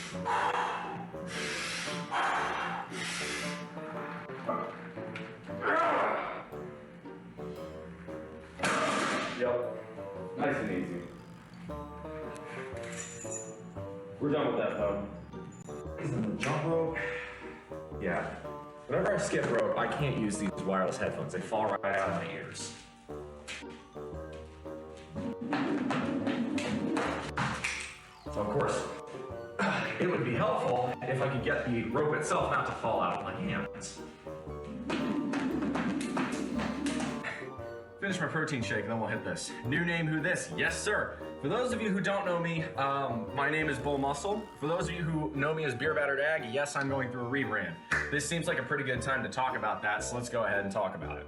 Yep, nice and easy. We're done with that though. Jump rope. Yeah. Whenever I skip rope, I can't use these wireless headphones. They fall right out of my ears. So of course, it would be helpful if I could get the rope itself not to fall out of my hands. Finish my protein shake and then we'll hit this. New name, who this? Yes, sir. For those of you who don't know me, my name is BullMuscle. For those of you who know me as Beer Battered Ag, yes, I'm going through a rebrand. This seems like a pretty good time to talk about that, so let's go ahead and talk about it.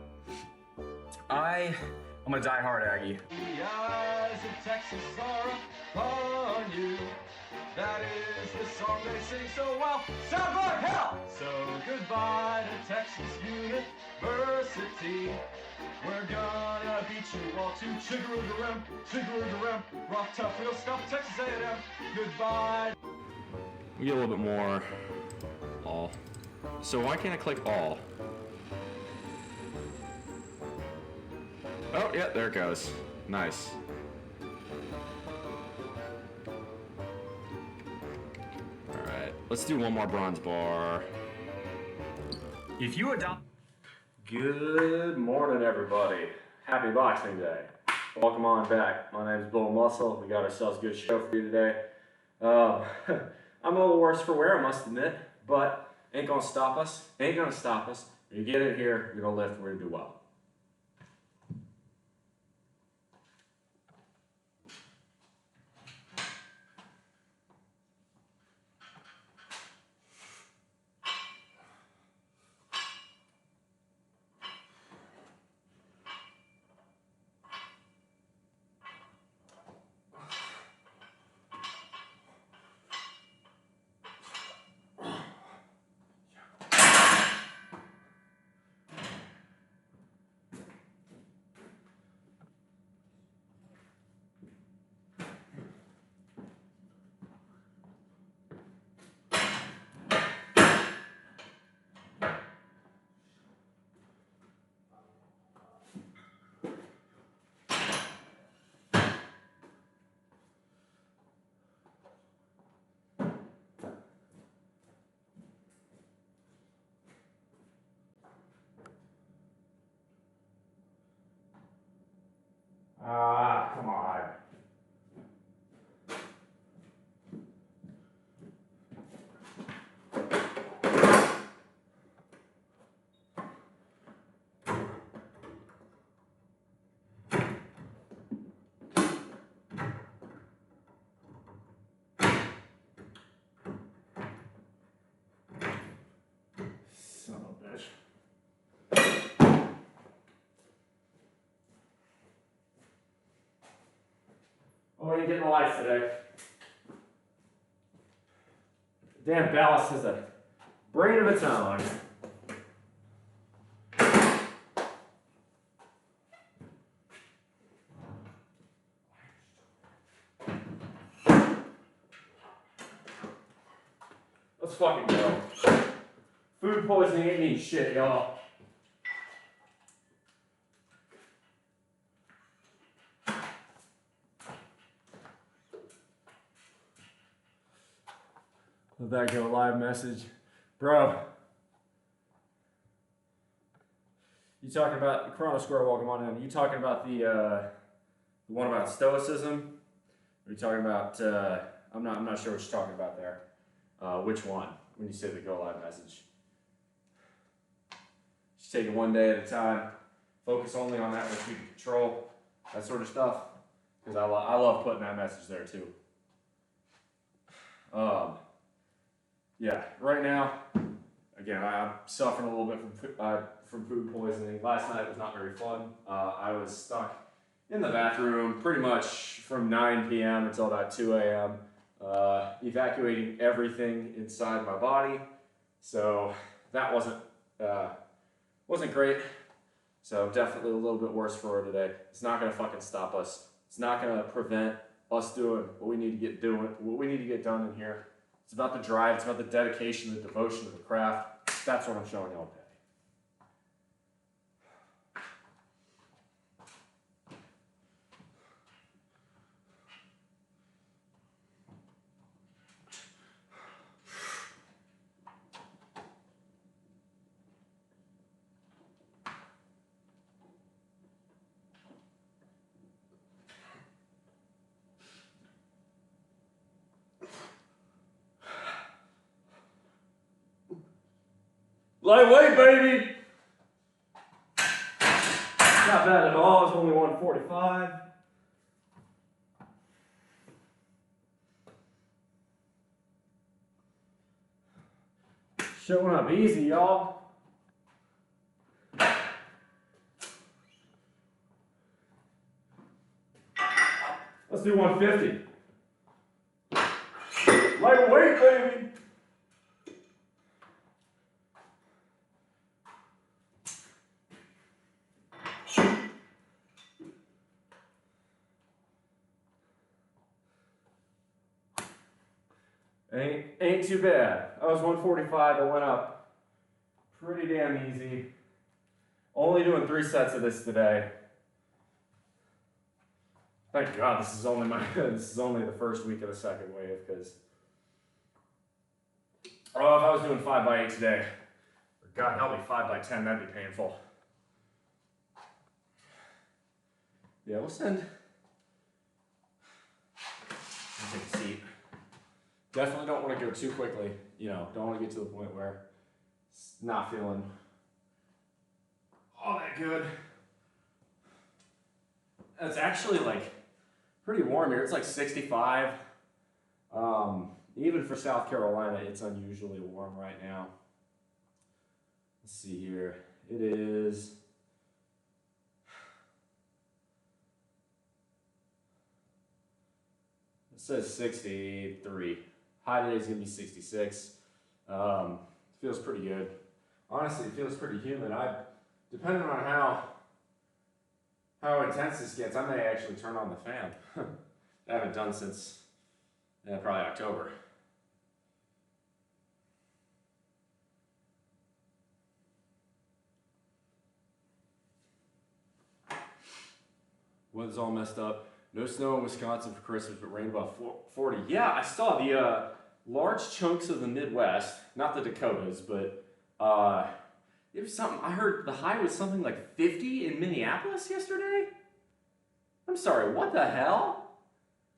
I'm a die-hard Aggie. The eyes of Texas are upon you. That is the song they sing so well. Sounds like hell! So goodbye to Texas University. We're gonna beat you all to chigger-a-rim, rough, tough, real stuff, Texas A&M. Goodbye. We get a little bit more all. So why can't I click all? Oh, yeah, there it goes. Nice. All right, let's do one more bronze bar. If you adopt... Good morning, everybody. Happy Boxing Day. Welcome on back. My name is BullMuscle. We got ourselves a good show for you today. I'm a little worse for wear, I must admit, but ain't gonna stop us. Ain't gonna stop us. You get in here, you're gonna lift, we're gonna do well. Come on. Son of a bitch. Oh, you getting the lights today? Damn ballast has a brain of its own. Let's fucking go. Food poisoning ain't mean shit, y'all. Let that go live message. Bro. You talking about the Chrono Square, welcome on in. You talking about the one about stoicism? Are you talking about I'm not sure what you're talking about there. Which one when you say the go live message? Just take it one day at a time. Focus only on that which you can control. That sort of stuff. Because I love putting that message there too. Yeah, right now, again, I'm suffering a little bit from food poisoning. Last night was not very fun. I was stuck in the bathroom pretty much from 9 p.m. until about 2 a.m. Evacuating everything inside my body. So that wasn't great. So definitely a little bit worse for her today. It's not gonna fucking stop us. It's not gonna prevent us doing what we need to get done in here. It's about the drive. It's about the dedication, the devotion to the craft. That's what I'm showing y'all today. Lightweight, baby! Not bad at all. It's only 145. Showing up easy, y'all. Let's do 150. Lightweight, baby! Ain't too bad. I was 145, I went up pretty damn easy. Only doing 3 sets of this today. Thank God this is only the first week of the second wave, because if I was doing 5x8 today, or God help me, 5x10, that'd be painful. Yeah, we'll send. I'll take a seat. Definitely don't want to go too quickly. Don't want to get to the point where it's not feeling all that good. It's actually like pretty warm here. It's like 65. Even for South Carolina, it's unusually warm right now. Let's see here. It is. It says 63. High today is going to be 66. Feels pretty good. Honestly, it feels pretty humid. Depending on how intense this gets, I may actually turn on the fan. I haven't done since probably October. Weather's all messed up. No snow in Wisconsin for Christmas, but rain above 40. Yeah, I saw the large chunks of the Midwest, not the Dakotas, but it was something. I heard the high was something like 50 in Minneapolis yesterday. I'm sorry, what the hell?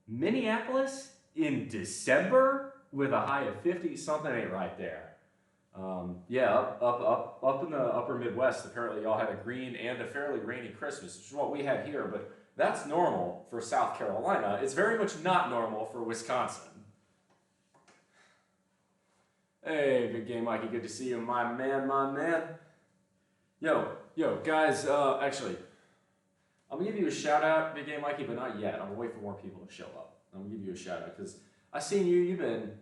Minneapolis in December with a high of 50? Something ain't right there. Yeah, up in the upper Midwest, apparently y'all had a green and a fairly rainy Christmas, which is what we had here, but that's normal for South Carolina. It's very much not normal for Wisconsin. Hey, Big Game Mikey, good to see you, my man. Yo, guys, actually, I'm gonna give you a shout out, Big Game Mikey, but not yet. I'm gonna wait for more people to show up. I'm gonna give you a shout out because I seen you've been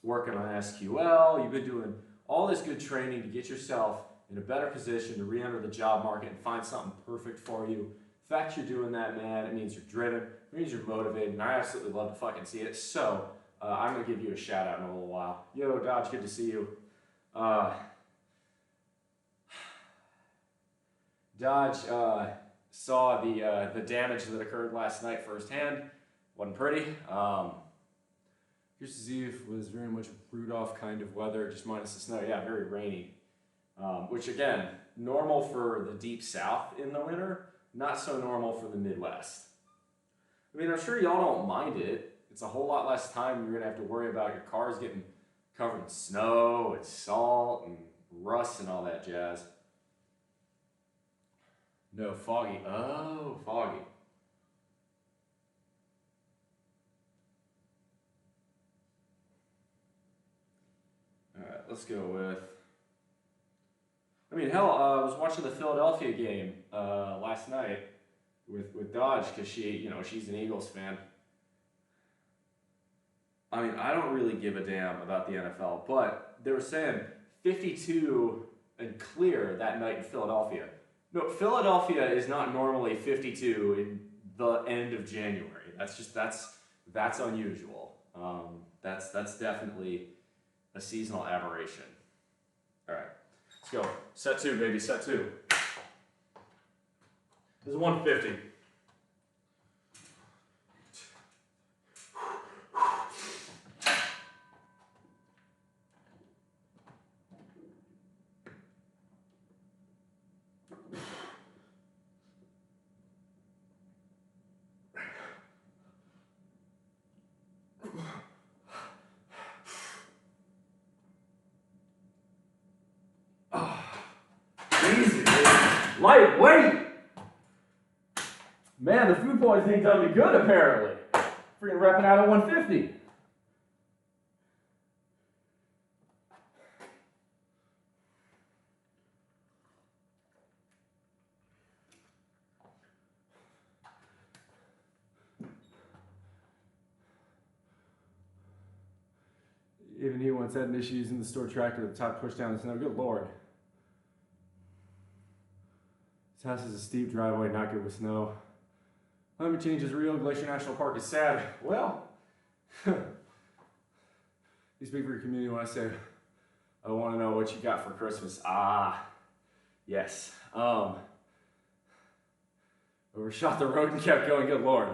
working on SQL, you've been doing all this good training to get yourself in a better position to re-enter the job market and find something perfect for you. The fact you're doing that, man, it means you're driven, it means you're motivated, and I absolutely love to fucking see it. So, I'm going to give you a shout out in a little while. Yo, Dodge, good to see you. Dodge saw the damage that occurred last night firsthand. Wasn't pretty. Christmas Eve was very much Rudolph kind of weather, just minus the snow. Yeah, very rainy. Which, again, normal for the deep south in the winter, not so normal for the Midwest. I mean, I'm sure y'all don't mind it. It's a whole lot less time you're going to have to worry about your cars getting covered in snow and salt and rust and all that jazz. No, foggy. Oh, foggy. All right, let's go with... I mean, hell, I was watching the Philadelphia game last night with Dodge because she's an Eagles fan. I mean, I don't really give a damn about the NFL, but they were saying 52 and clear that night in Philadelphia. No, Philadelphia is not normally 52 in the end of January. That's unusual. That's definitely a seasonal aberration. All right, let's go. Set 2, baby, set 2. This is 150. Easy, lightweight. Man, the food poisoning done me good apparently. Freaking repping out at 150. Even he once had an issue using the store tractor to top push down the snow. Good lord. This house is a steep driveway, not good with snow. Climate change is real. Glacier National Park is sad. Well, you speak for your community when I say, I want to know what you got for Christmas. Ah, yes. Overshot the road and kept going. Good lord.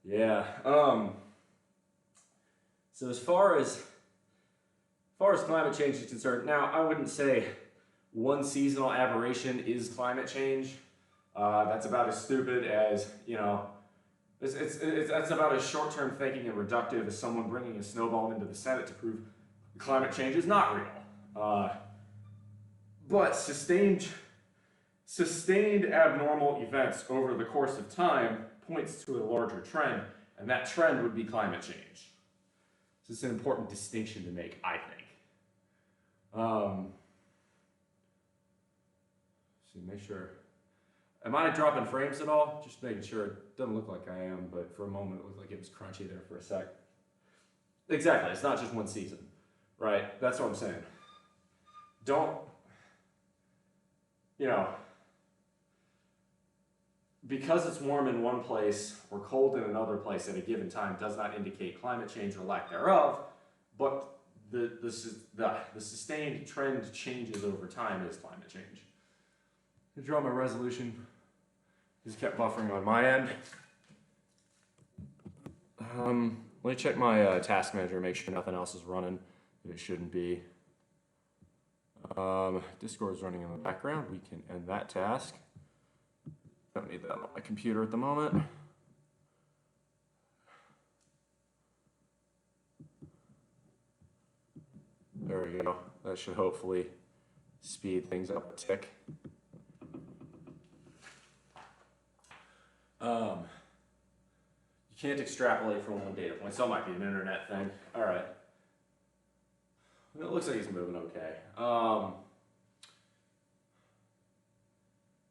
Yeah. So as far as climate change is concerned, now I wouldn't say one seasonal aberration is climate change. That's about as stupid as, you know, that's about as short-term thinking and reductive as someone bringing a snowball into the Senate to prove climate change is not real. But sustained abnormal events over the course of time points to a larger trend, and that trend would be climate change. So it's an important distinction to make, I think. So make sure. Am I dropping frames at all? Just making sure. It doesn't look like I am, but for a moment it looked like it was crunchy there for a sec. Exactly, it's not just one season, right? That's what I'm saying. Don't, you know, because it's warm in one place or cold in another place at a given time does not indicate climate change or lack thereof, but the sustained trend changes over time is climate change. To draw my resolution, just kept buffering on my end. Let me check my task manager, make sure nothing else is running that it shouldn't be. Discord is running in the background. We can end that task. Don't need that on my computer at the moment. There we go. That should hopefully speed things up a tick. You can't extrapolate from one data point, so it might be an internet thing. All right. It looks like he's moving okay.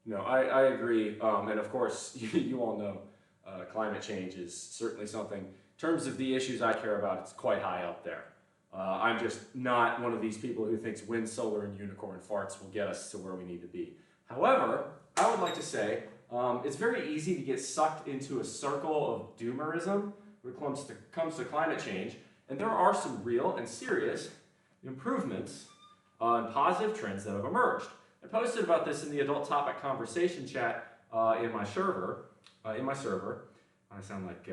No, I agree. And of course, you all know climate change is certainly something, in terms of the issues I care about, it's quite high up there. I'm just not one of these people who thinks wind, solar, and unicorn farts will get us to where we need to be. However, I would like to say it's very easy to get sucked into a circle of doomerism when it comes to climate change, and there are some real and serious improvements and positive trends that have emerged. I posted about this in the adult topic conversation chat in my server. I sound like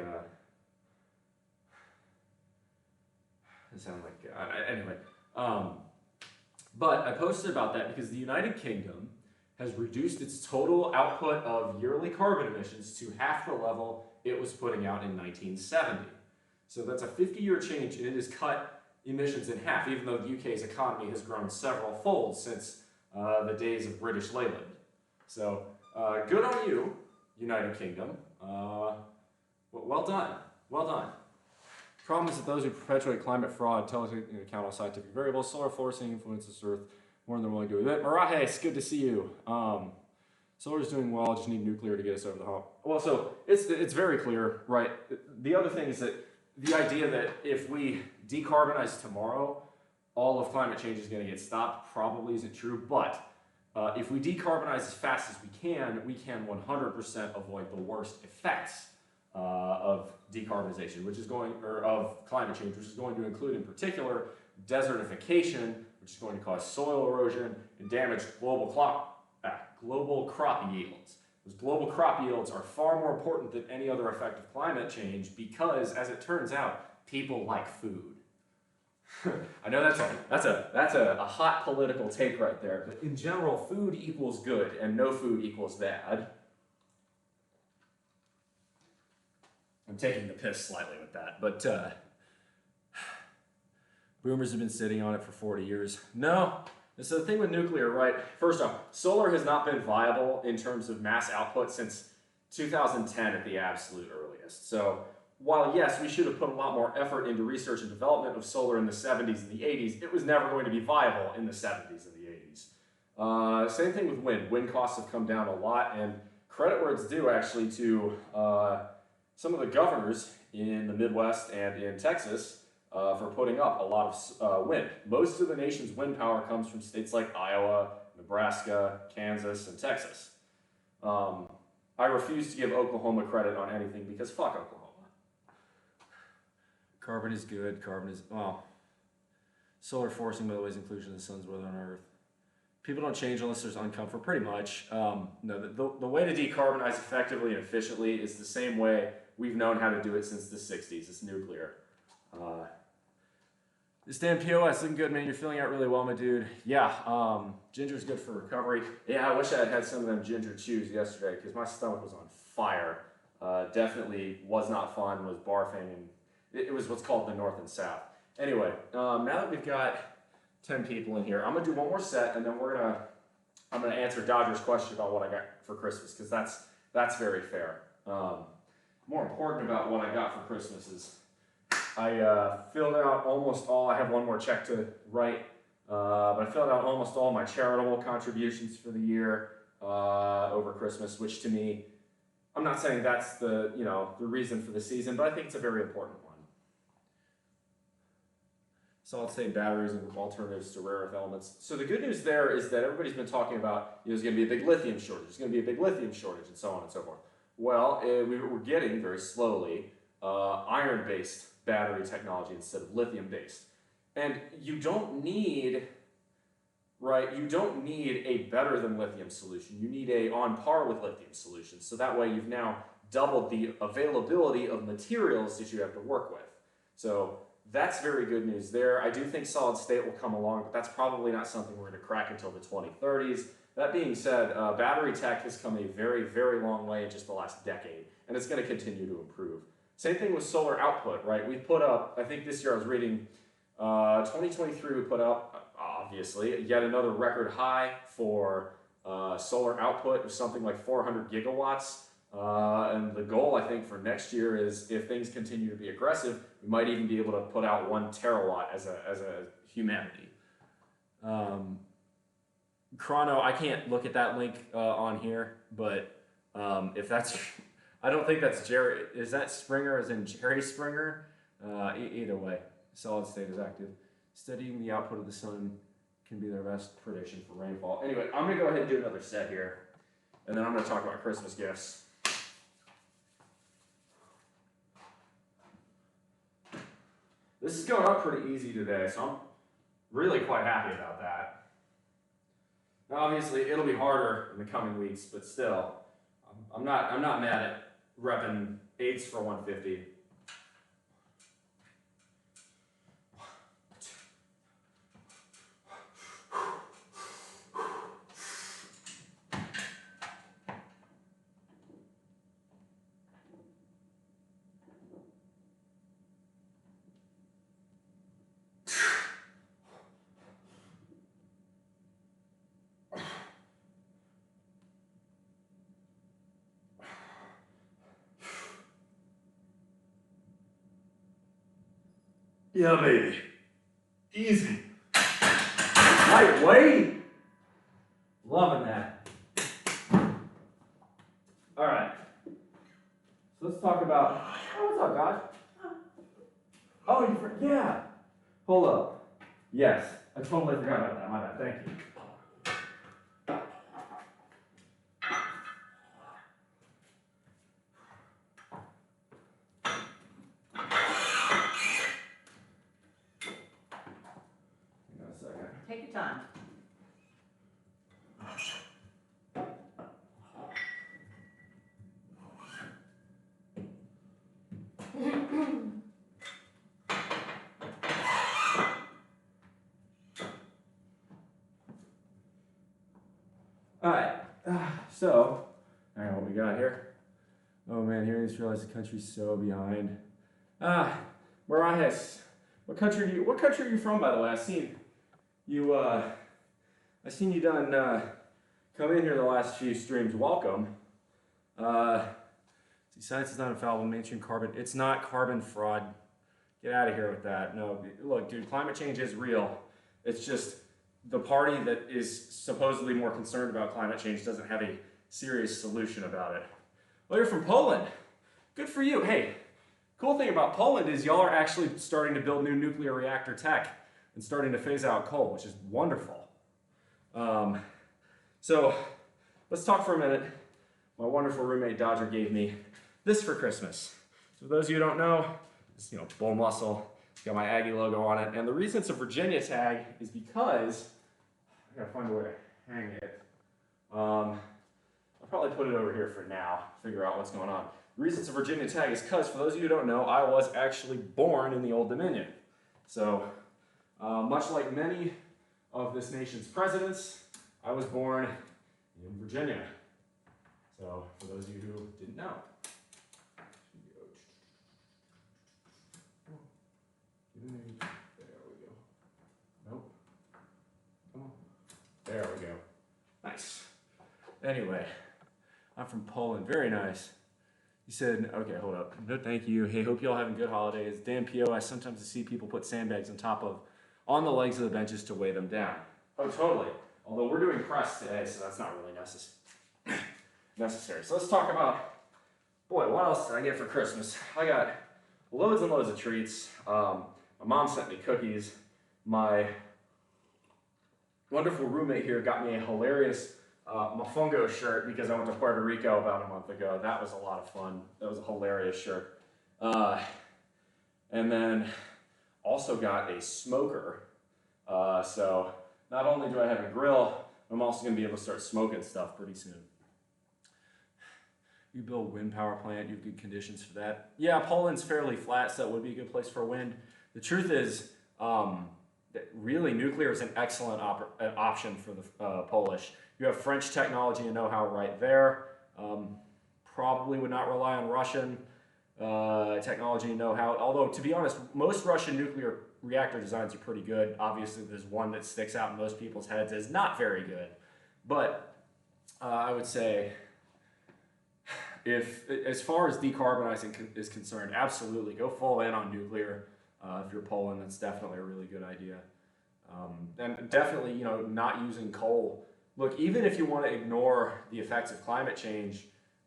anyway. But I posted about that because the United Kingdom has reduced its total output of yearly carbon emissions to half the level it was putting out in 1970. So that's a 50-year change, and it has cut emissions in half, even though the UK's economy has grown several fold since the days of British Leyland. So good on you, United Kingdom. Well done. Well done. Problem is that those who perpetuate climate fraud tell us to account all scientific variables. Solar forcing influences Earth more than they're willing to admit. Marahe, it's good to see you. Solar's doing well. Just need nuclear to get us over the hump. Well, so it's very clear, right? The other thing is that the idea that if we decarbonize tomorrow, all of climate change is going to get stopped probably isn't true. But if we decarbonize as fast as we can 100% avoid the worst effects of decarbonization, which is going, or of climate change, which is going to include in particular desertification, which is going to cause soil erosion and damage global crop yields. Those global crop yields are far more important than any other effect of climate change because, as it turns out, people like food. I know that's a hot political take right there, but in general, food equals good and no food equals bad. I'm taking the piss slightly with that, but boomers have been sitting on it for 40 years. No, so the thing with nuclear, right? First off, solar has not been viable in terms of mass output since 2010 at the absolute earliest. So while yes, we should have put a lot more effort into research and development of solar in the 70s and the 80s, it was never going to be viable in the 70s and the 80s. Same thing with wind. Wind costs have come down a lot, and credit where it's due actually to some of the governors in the Midwest and in Texas for putting up a lot of wind. Most of the nation's wind power comes from states like Iowa, Nebraska, Kansas, and Texas. I refuse to give Oklahoma credit on anything because fuck Oklahoma. Carbon is good, carbon is, well, solar forcing, by the way, is inclusion of the sun's weather on Earth. People don't change unless there's uncomfort, pretty much. No, the way to decarbonize effectively and efficiently is the same way we've known how to do it since the 60s. It's nuclear. This damn POS looking good, man. You're filling out really well, my dude. Yeah, ginger's good for recovery. Yeah, I wish I had had some of them ginger chews yesterday because my stomach was on fire. Definitely was not fun, was barfing, and it was what's called the North and South. Anyway, now that we've got 10 people in here, I'm gonna do one more set, and then I'm gonna answer Dodger's question about what I got for Christmas because that's very fair. More important about what I got for Christmas is I filled out almost all. I have one more check to write, but I filled out almost all my charitable contributions for the year over Christmas, which to me, I'm not saying that's the reason for the season, but I think it's a very important one. Solid-state batteries and alternatives to rare earth elements. So the good news there is that everybody's been talking about there's going to be a big lithium shortage. There's going to be a big lithium shortage, and so on and so forth. Well, we're getting very slowly iron-based battery technology instead of lithium-based, and you don't need a better than lithium solution. You need a on par with lithium solution. So that way you've now doubled the availability of materials that you have to work with. So that's very good news there. I do think solid state will come along, but that's probably not something we're going to crack until the 2030s. That being said, battery tech has come a very, very long way in just the last decade, and it's going to continue to improve. Same thing with solar output, right? We put up, I think this year I was reading, 2023 we put up, obviously, yet another record high for solar output of something like 400 gigawatts. And the goal, I think, for next year is if things continue to be aggressive, we might even be able to put out 1 terawatt as a humanity. Chrono, I can't look at that link on here, but if that's, I don't think that's Jerry. Is that Springer as in Jerry Springer? Either way, solid state is active. Studying the output of the sun can be their best prediction for rainfall. Anyway, I'm going to go ahead and do another set here, and then I'm going to talk about Christmas gifts. This is going up pretty easy today, so I'm really quite happy about that. Now, obviously, it'll be harder in the coming weeks, but still, I'm not mad at repping 8s for 150. Yeah, baby. Easy. Lightweight. Loving that. All right. So let's talk about. Oh, what's up, guys? Oh, yeah. Hold up. Yes, I totally forgot about that. My bad. Thank you. Take your time. Alright, so, alright, what we got here? Oh man, here I just realized the country's so behind. Mariah, what country are you from, by the way? I seen you done come in here the last few streams. Welcome. See, science is not infallible, mainstream carbon. It's not carbon fraud. Get out of here with that. No, look, dude, climate change is real. It's just the party that is supposedly more concerned about climate change doesn't have a serious solution about it. Well, you're from Poland. Good for you. Hey, cool thing about Poland is y'all are actually starting to build new nuclear reactor tech and starting to phase out coal, which is wonderful. So let's talk for a minute. My wonderful roommate Dodger gave me this for Christmas. So for those of you who don't know, it's BullMuscle. It's got my Aggie logo on it. And the reason it's a Virginia tag is because I gotta find a way to hang it. I'll probably put it over here for now, figure out what's going on. The reason it's a Virginia tag is because, for those of you who don't know, I was actually born in the Old Dominion. So, much like many of this nation's presidents, I was born in Virginia. So, for those of you who didn't know. There we go. Nope. Come on. There we go. Nice. Anyway, I'm from Poland. Very nice. He said, okay, hold up. No, thank you. Hey, hope you all having good holidays. Dan POS, sometimes I see people put sandbags on the legs of the benches to weigh them down. Oh, totally. Although we're doing press today, so that's not really necessary. So let's talk about, boy, what else did I get for Christmas? I got loads and loads of treats. My mom sent me cookies. My wonderful roommate here got me a hilarious Mofongo shirt because I went to Puerto Rico about a month ago. That was a lot of fun. That was a hilarious shirt. And then also got a smoker. So not only do I have a grill, I'm also going to be able to start smoking stuff pretty soon. You build a wind power plant, you have good conditions for that. Yeah, Poland's fairly flat, so that would be a good place for wind. The truth is, that really nuclear is an excellent option for the Polish. You have French technology and know-how right there. Probably would not rely on Russian technology and know-how. Although, to be honest, most Russian nuclear reactor designs are pretty good. Obviously, there's one that sticks out in most people's heads as not very good. But I would say, as far as decarbonizing is concerned, absolutely go full in on nuclear. If you're Poland, that's definitely a really good idea. And definitely, not using coal. Look, even if you want to ignore the effects of climate change,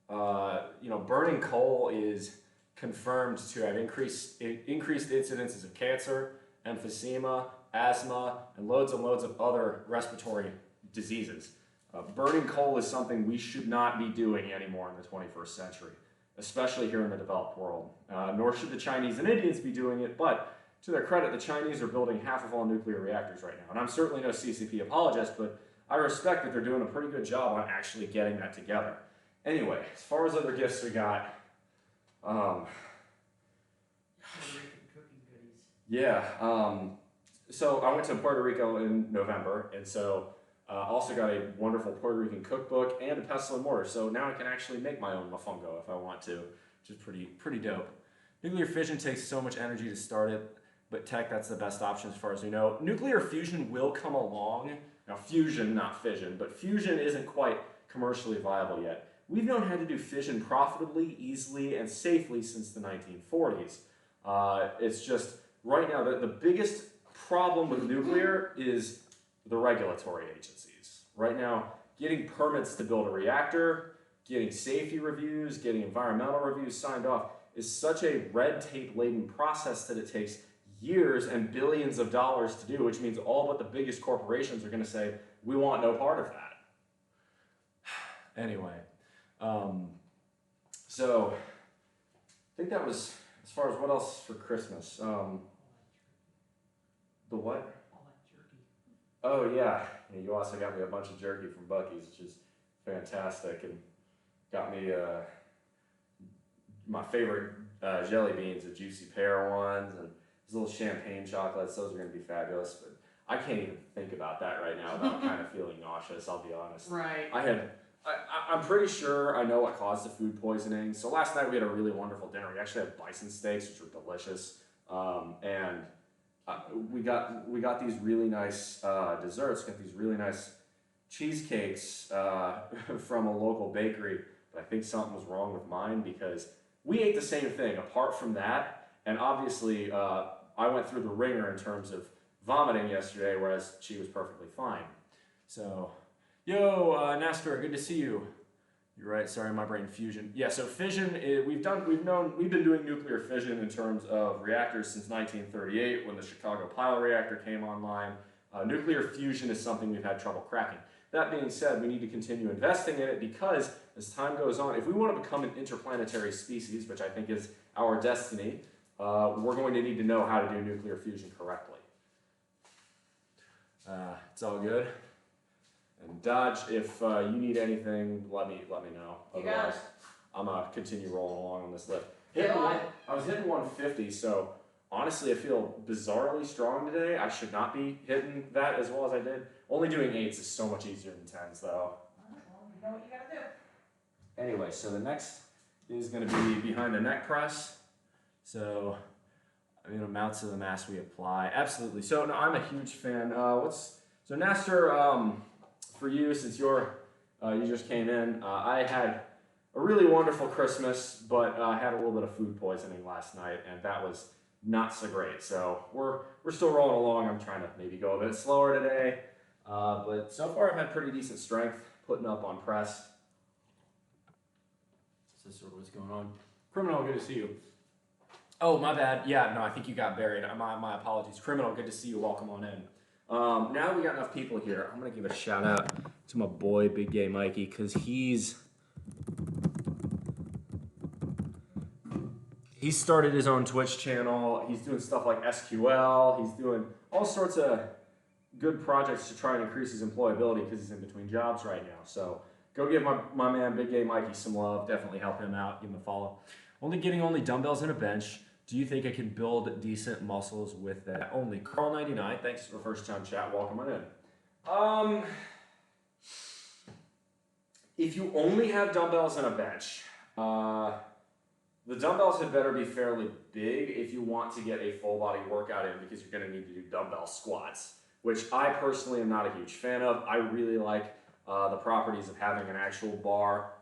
burning coal is confirmed to have increased incidences of cancer, emphysema, asthma, and loads of other respiratory diseases. Burning coal is something we should not be doing anymore in the 21st century, especially here in the developed world. Nor should the Chinese and Indians be doing it, but to their credit, the Chinese are building half of all nuclear reactors right now. And I'm certainly no CCP apologist, but I respect that they're doing a pretty good job on actually getting that together. Anyway, as far as other gifts we got, so I went to Puerto Rico in November, and so also got a wonderful Puerto Rican cookbook and a pestle and mortar, so now I can actually make my own mofongo if I want to, which is pretty dope. Nuclear fission takes so much energy to start it, but tech, that's the best option as far as we know. Nuclear fusion will come along. Now fusion, not fission, but fusion isn't quite commercially viable yet. We've known how to do fission profitably, easily, and safely since the 1940s. It's just, right now, the biggest problem with nuclear is the regulatory agencies. Right now, getting permits to build a reactor, getting safety reviews, getting environmental reviews signed off is such a red tape-laden process that it takes years and billions of dollars to do, which means all but the biggest corporations are going to say, we want no part of that. Anyway, so I think that was, as far as what else for Christmas. The what? Oh yeah, and you also got me a bunch of jerky from Bucky's, which is fantastic, and got me my favorite jelly beans, the juicy pear ones, and these little champagne chocolates. Those are going to be fabulous. But I can't even think about that right now without kind of feeling nauseous. I'll be honest. Right. I'm pretty sure I know what caused the food poisoning. So last night we had a really wonderful dinner. We actually had bison steaks, which were delicious, and we got these really nice desserts. Got these really nice cheesecakes from a local bakery. But I think something was wrong with mine because we ate the same thing. Apart from that, and obviously I went through the ringer in terms of vomiting yesterday, whereas she was perfectly fine. So, yo, Nestor, good to see you. You're right. Sorry, my brain fusion. Yeah. So fission, we've been doing nuclear fission in terms of reactors since 1938 when the Chicago pilot reactor came online. Nuclear fusion is something we've had trouble cracking. That being said, we need to continue investing in it because as time goes on, if we want to become an interplanetary species, which I think is our destiny, we're going to need to know how to do nuclear fusion correctly. It's all good. And Dodge, if you need anything, let me know. Otherwise, I'm gonna continue rolling along on this lift. I was hitting 150, so honestly, I feel bizarrely strong today. I should not be hitting that as well as I did. Only doing 8s is so much easier than 10s, though. Well, you know what you gotta do. Anyway, so the next is going to be behind the neck press. So, amounts of the mass we apply. Absolutely. So, no, I'm a huge fan. So Nestor, for you, since you just came in, I had a really wonderful Christmas, but I had a little bit of food poisoning last night, and that was not so great. So we're still rolling along. I'm trying to maybe go a bit slower today, but so far I've had pretty decent strength putting up on press. So this is sort of what's going on. Criminal, good to see you. Oh, my bad. Yeah, no, I think you got buried. My apologies. Criminal, good to see you. Welcome on in. Now that we got enough people here, I'm going to give a shout out to my boy, Big Gay Mikey, because he started his own Twitch channel. He's doing stuff like SQL. He's doing all sorts of good projects to try and increase his employability because he's in between jobs right now. So go give my man, Big Gay Mikey, some love. Definitely help him out. Give him a follow. Only dumbbells and a bench. Do you think I can build decent muscles with that only? Carl99, thanks for first time chat. Welcome on in. If you only have dumbbells and a bench, the dumbbells had better be fairly big if you want to get a full body workout in because you're going to need to do dumbbell squats, which I personally am not a huge fan of. I really like the properties of having an actual bar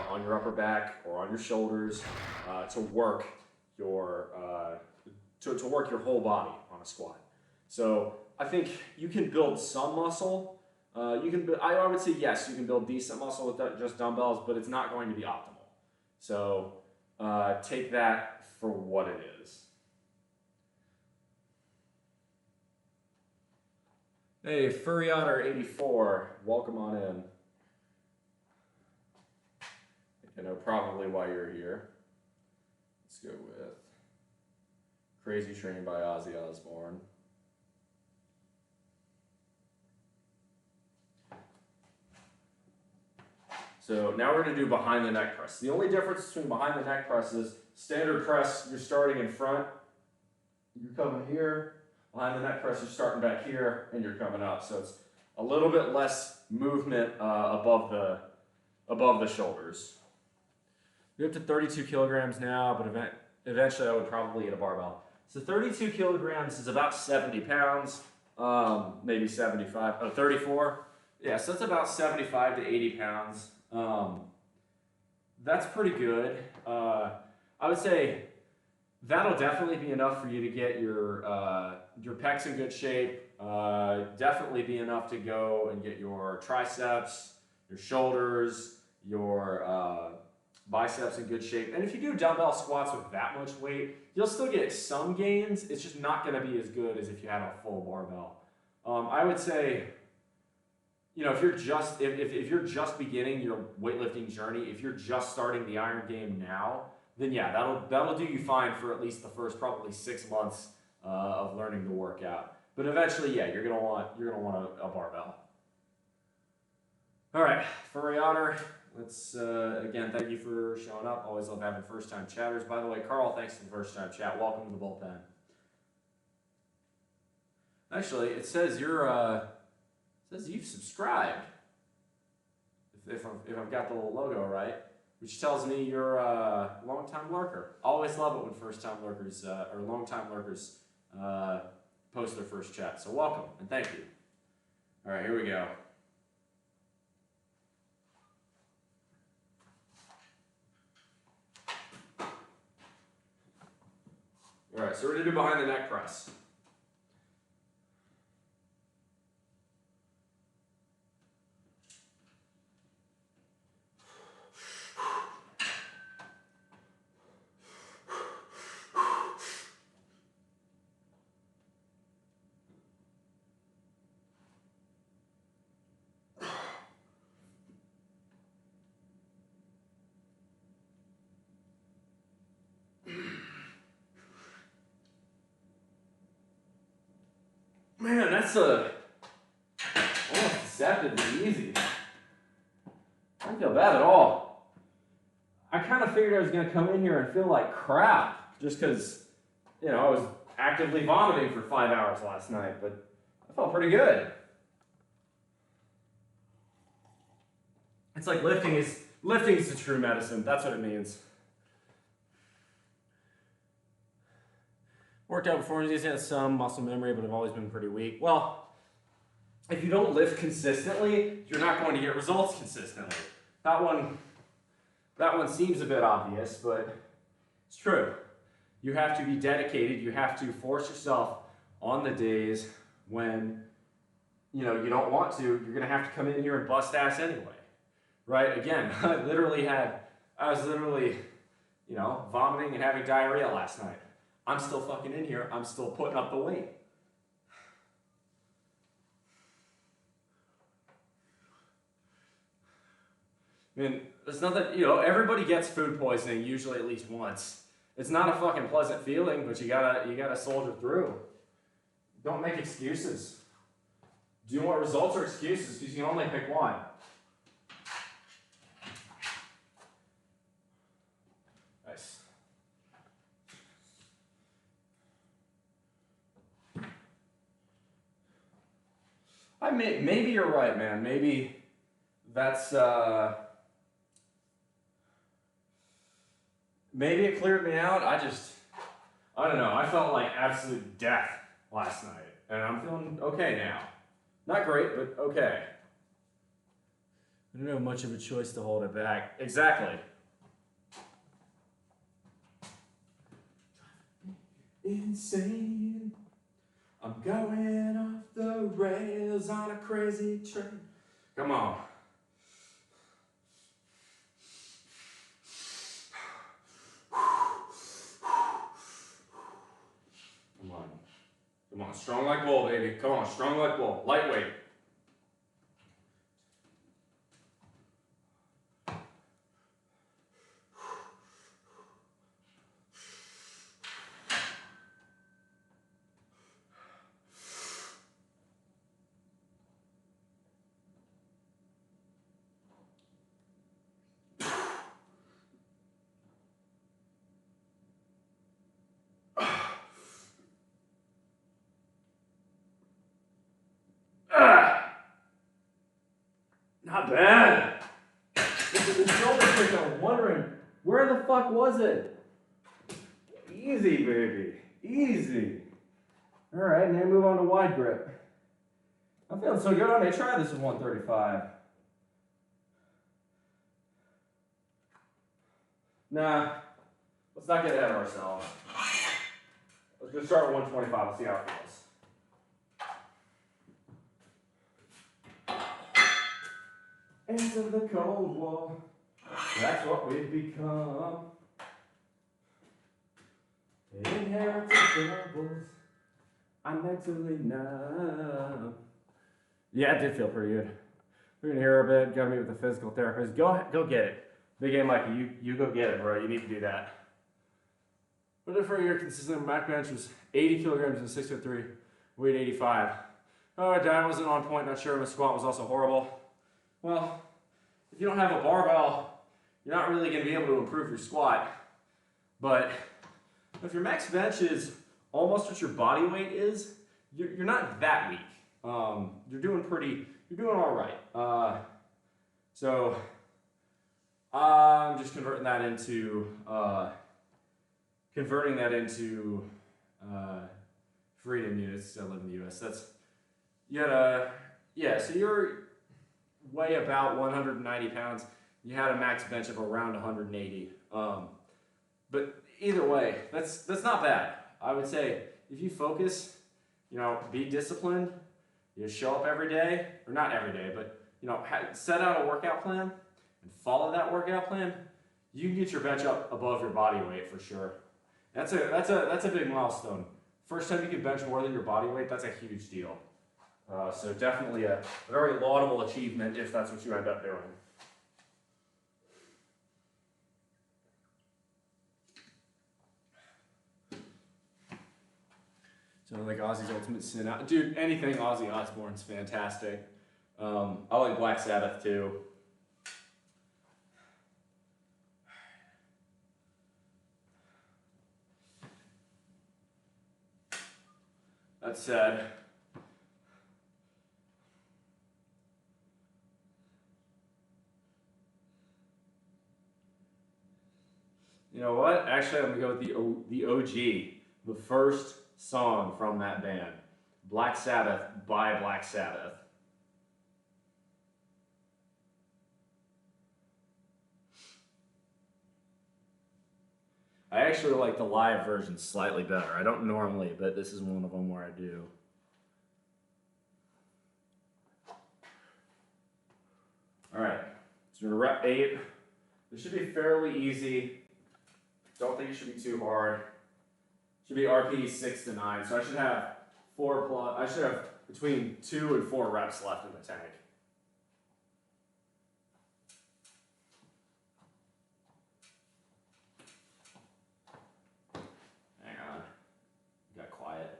on your upper back or on your shoulders to work your whole body on a squat. So I think you can build some muscle. I would say yes, you can build decent muscle with just dumbbells, but it's not going to be optimal. So take that for what it is. Hey, Furry Otter 84, welcome on in. I know probably why you're here. Let's go with Crazy Train by Ozzy Osbourne. So now we're going to do behind the neck press. The only difference between behind the neck press is standard press, you're starting in front, you're coming here. Behind the neck press, you're starting back here, and you're coming up. So it's a little bit less movement above the shoulders. We're up to 32 kilograms now, but eventually I would probably get a barbell. So 32 kilograms is about 70 pounds, maybe 75, 34. Yeah, so that's about 75 to 80 pounds. That's pretty good. I would say that'll definitely be enough for you to get your pecs in good shape. Definitely be enough to go and get your triceps, your shoulders, your biceps in good shape. And if you do dumbbell squats with that much weight, you'll still get some gains. It's just not going to be as good as if you had a full barbell. I would say, if you're just beginning your weightlifting journey, if you're just starting the iron game now, then yeah, that'll do you fine for at least the first probably 6 months of learning to work out. But eventually, yeah, you're gonna want a barbell. All right, furry otter. Let's again, thank you for showing up. Always love having first-time chatters. By the way, Carl, thanks for the first-time chat. Welcome to the bullpen. Actually, it says you've subscribed. If I've got the little logo right, which tells me you're a long-time lurker. Always love it when first-time lurkers or long-time lurkers post their first chat. So welcome and thank you. All right, here we go. All right, so we're gonna do behind the neck press. Man, that's almost deceptively easy. I don't feel bad at all. I kind of figured I was going to come in here and feel like crap just because, you know, I was actively vomiting for 5 hours last night, but I felt pretty good. It's like lifting is the true medicine. That's what it means. Worked out before, just had some muscle memory, but I've always been pretty weak. Well, if you don't lift consistently, you're not going to get results consistently. That one seems a bit obvious, but it's true. You have to be dedicated. You have to force yourself on the days when, you know, you don't want to. You're going to have to come in here and bust ass anyway, right? Again, I was literally, you know, vomiting and having diarrhea last night. I'm still fucking in here. I'm still putting up the weight. I mean, it's not that, you know, everybody gets food poisoning usually at least once. It's not a fucking pleasant feeling, but you gotta soldier through. Don't make excuses. Do you want results or excuses? Because you can only pick one. Nice. Maybe you're right, man. Maybe that's maybe it cleared me out. I don't know. I felt like absolute death last night, and I'm feeling okay now. Not great, but okay. I don't have much of a choice to hold it back. Exactly. Insane. I'm going off the rails on a crazy train. Come on. Come on. Come on. Strong like bull, baby. Come on. Strong like bull. Lightweight. Not bad. The shoulder kick, I'm wondering, where the fuck was it? Easy, baby. Easy. All right, now move on to wide grip. I'm feeling so good, I may try this with 135. Nah, let's not get ahead of ourselves. Let's just start with 125. Let's see how it feels. Enter the Cold War. That's what we've become. Inherited troubles. I'm mentally numb. Yeah, it did feel pretty good. We're gonna hear a bit. Gotta meet with the physical therapist. Go get it. Big A Mikey, you go get it, bro. You need to do that. But for a year, consistent back bench was 80 kilograms and 6'3". weight 85. Oh, diet wasn't on point, not sure. My squat was also horrible. Well, if you don't have a barbell, you're not really going to be able to improve your squat. But if your max bench is almost what your body weight is, you're not that weak. You're doing all right. So I'm just converting that into freedom units. I live in the US. So you're weigh about 190 pounds. You had a max bench of around 180. But either way, that's not bad. I would say if you focus, be disciplined, you show up every day, or not every day, but set out a workout plan and follow that workout plan, you can get your bench up above your body weight for sure. That's a big milestone. First time you can bench more than your body weight, that's a huge deal. So definitely a very laudable achievement if that's what you end up doing. So like Ozzy's Ultimate Sin, dude, anything Ozzy Osbourne's fantastic. I like Black Sabbath too. That said, you know what? Actually, I'm gonna go with the OG, the first song from that band, Black Sabbath by Black Sabbath. I actually like the live version slightly better. I don't normally, but this is one of them where I do. All right, so we're rep 8. This should be fairly easy. Don't think it should be too hard. Should be RP 6 to 9. So I should have between 2 and 4 reps left in the tank. Hang on. Got quiet.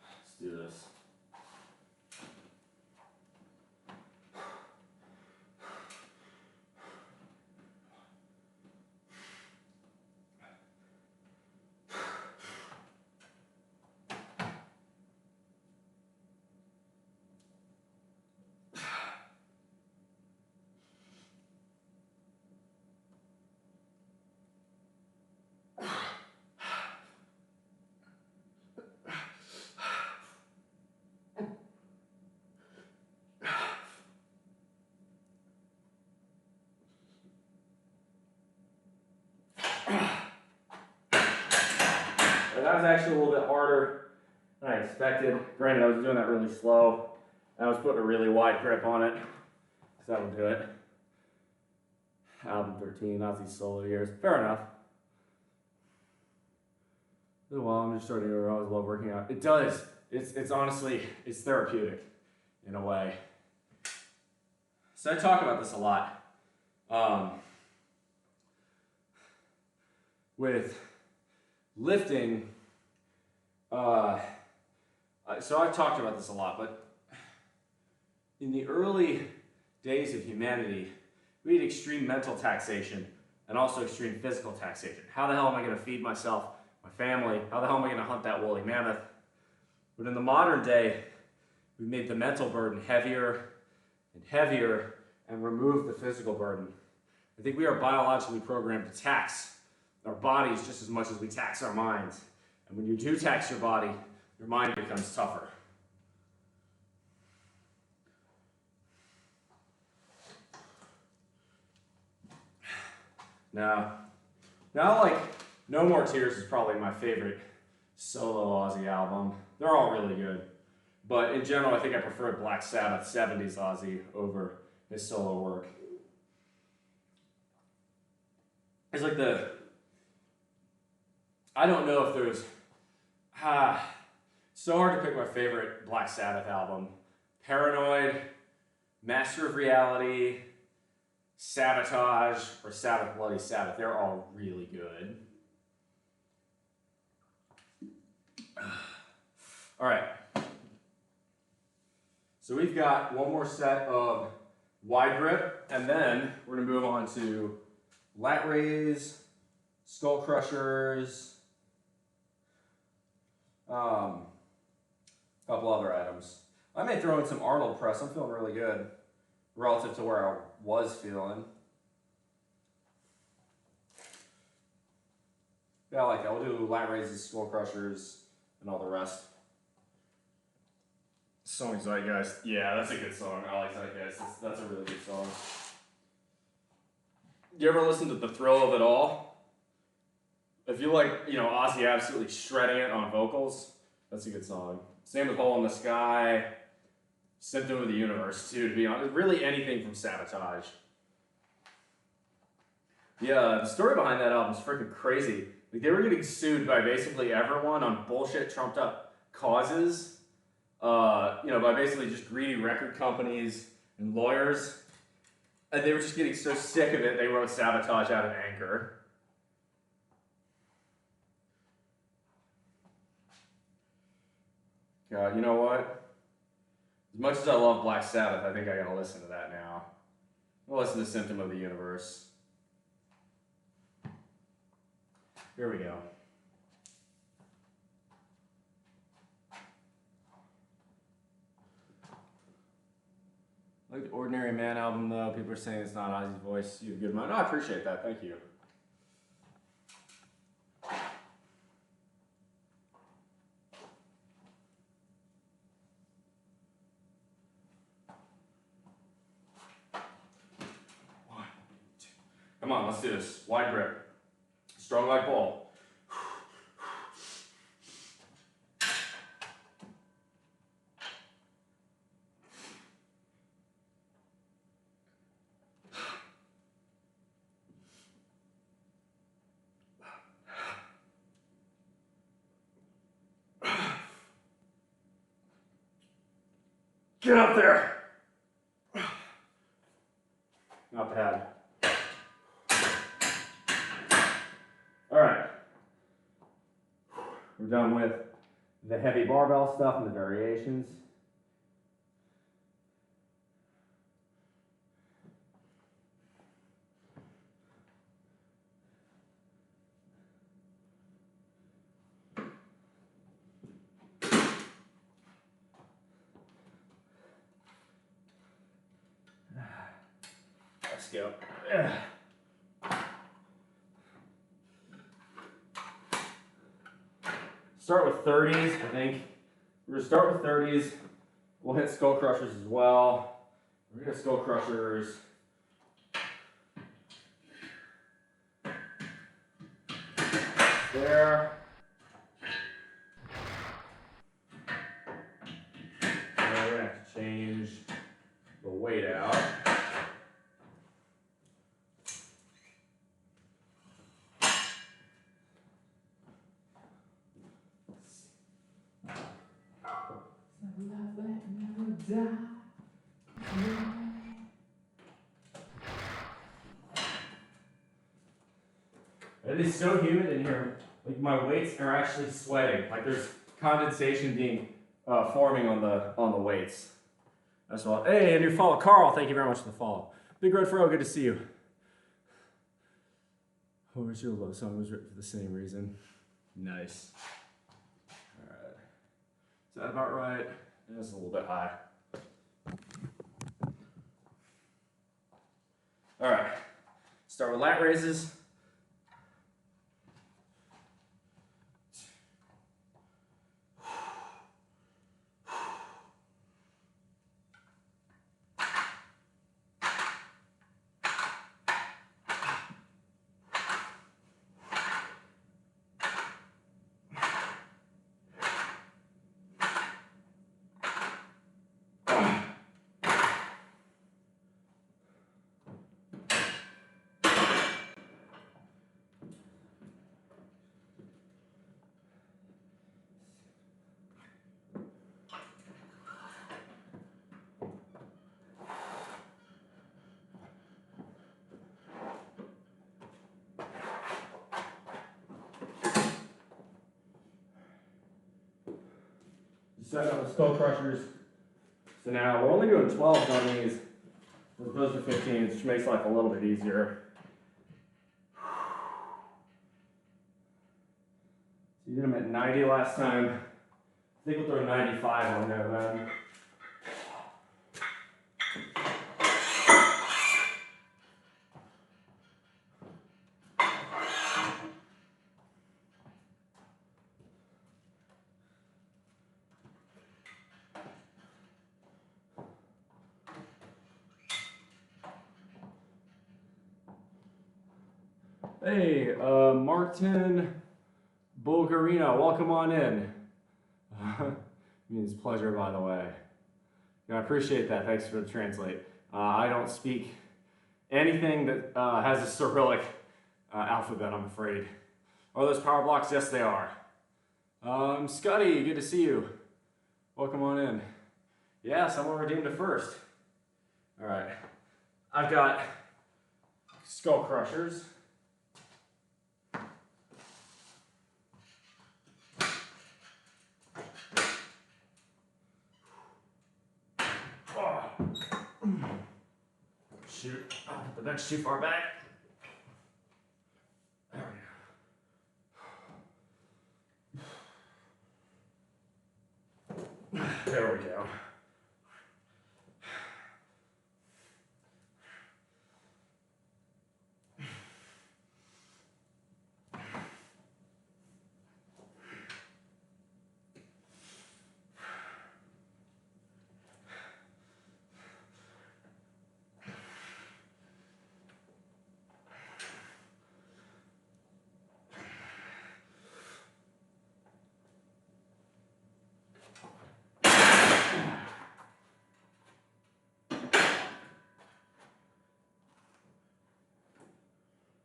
Let's do this. That was actually a little bit harder than I expected. Granted, I was doing that really slow. And I was putting a really wide grip on it. So that'll do it. Album 13, Ozzy's solo years. Fair enough. Well, I'm just starting to realize I love working out. It does. It's honestly, it's therapeutic in a way. So I talk about this a lot. With lifting, so I've talked about this a lot, but in the early days of humanity, we had extreme mental taxation and also extreme physical taxation. How the hell am I going to feed myself, my family? How the hell am I going to hunt that woolly mammoth? But in the modern day, we've made the mental burden heavier and heavier and removed the physical burden. I think we are biologically programmed to tax our bodies just as much as we tax our minds. And when you do tax your body, your mind becomes tougher. Now like, No More Tears is probably my favorite solo Ozzy album. They're all really good. But in general, I think I prefer Black Sabbath 70s Ozzy over his solo work. It's like I don't know if there's, so hard to pick my favorite Black Sabbath album. Paranoid, Master of Reality, Sabotage or Sabbath Bloody Sabbath. They're all really good. All right. So we've got one more set of wide grip, and then we're going to move on to lat raise, skull crushers, a couple other items. I may throw in some Arnold press. I'm feeling really good relative to where I was feeling. Yeah, I like that. We'll do lat raises, skull crushers, and all the rest. Song Zeitgeist. Yeah, that's a good song. I like Zeitgeist. That's a really good song. You ever listen to The Thrill of It All? If you like, Ozzy absolutely shredding it on vocals, that's a good song. Same with Hole in the Sky, Symptom of the Universe, too, to be honest. Really anything from Sabotage. Yeah, the story behind that album is freaking crazy. Like, they were getting sued by basically everyone on bullshit, trumped up causes. By basically just greedy record companies and lawyers. And they were just getting so sick of it, they wrote Sabotage out of anger. God, you know what? As much as I love Black Sabbath, I think I gotta listen to that now. I'll listen to Symptom of the Universe. Here we go. I like the Ordinary Man album, though. People are saying it's not Ozzy's voice. You have a good mind. Oh, I appreciate that. Thank you. One, two. Come on, let's do this. Wide grip. Strong like bull. Get up there! Not bad. Alright. We're done with the heavy barbell stuff and the variations. Let's go. Start with 30s, I think. We're gonna start with 30s. We'll hit skull crushers as well. We're gonna hit skull crushers. There. And we're gonna have to change the weight out. It is so humid in here. Like, my weights are actually sweating. Like, there's condensation being forming on the weights. That's all. Hey, a new follow, Carl. Thank you very much for the follow. Big Red Fro, good to see you. What was your love song? Was written for the same reason. Nice. All right. Is that about right? That's a little bit high. All right. Start with lat raises. setting up the skull crushers. So now we're only doing 12 dummies as opposed to 15, which makes life a little bit easier. So you did them at 90 last time. I think we'll throw 95 on there then. Hey, Martin Bulgarino, welcome on in. Means pleasure, by the way. I appreciate that. Thanks for the translate. I don't speak anything that has a Cyrillic alphabet, I'm afraid. Are those power blocks? Yes, they are. Scotty, good to see you. Welcome on in. Yeah, someone redeemed it first. All right. I've got skull crushers. Shoot, the bench too far back. There we go. There we go.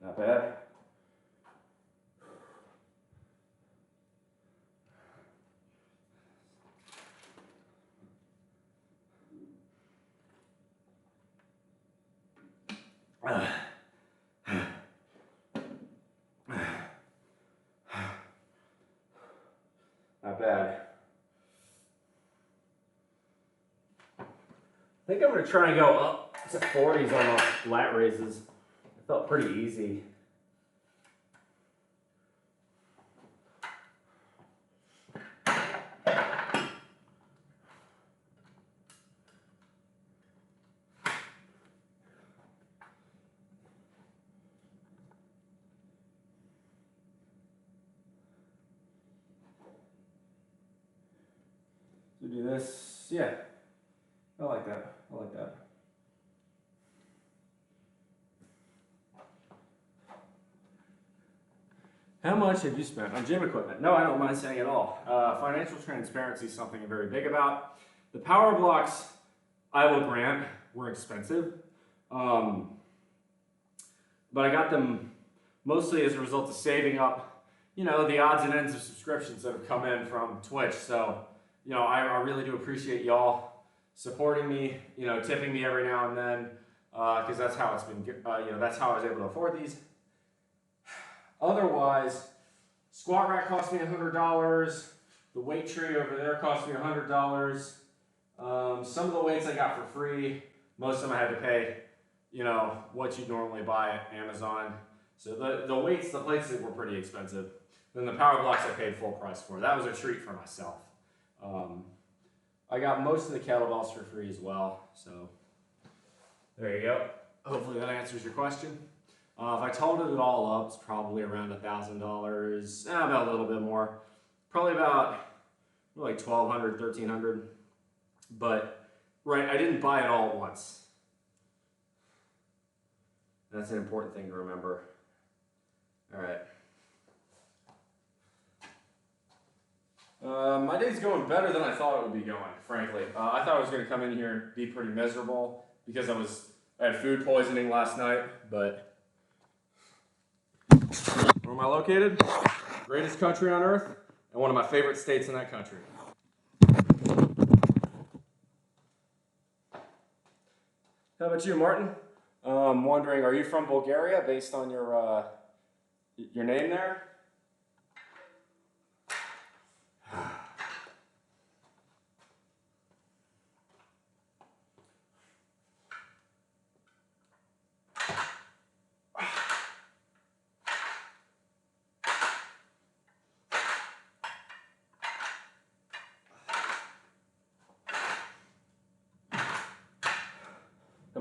Not bad. Not bad. I think I'm going to try and go up to 40s on the lat raises. It felt pretty easy. So do this, yeah. I like that. I like that. How much have you spent on gym equipment? No, I don't mind saying at all. Financial transparency is something I'm very big about. The power blocks, I will grant, were expensive. But I got them mostly as a result of saving up, you know, the odds and ends of subscriptions that have come in from Twitch. So, you know, I really do appreciate y'all supporting me, you know, tipping me every now and then, because that's how it's been, you know, that's how I was able to afford these. Otherwise, squat rack cost me $100. The weight tree over there cost me $100. Some of the weights I got for free. Most of them I had to pay, you know, what you'd normally buy at Amazon. So the weights, the plates were pretty expensive. Then the power blocks I paid full price for. That was a treat for myself. I got most of the kettlebells for free as well. So there you go. Hopefully that answers your question. If I totaled it all up, it's probably around $1,000, about a little bit more. Probably about like $1,200, $1,300. But, right, I didn't buy it all at once. That's an important thing to remember. All right. My day's going better than I thought it would be going, frankly. I thought I was going to come in here and be pretty miserable because I had food poisoning last night, but where am I located? Greatest country on earth, and one of my favorite states in that country. How about you, Martin? I'm wondering, are you from Bulgaria based on your name there?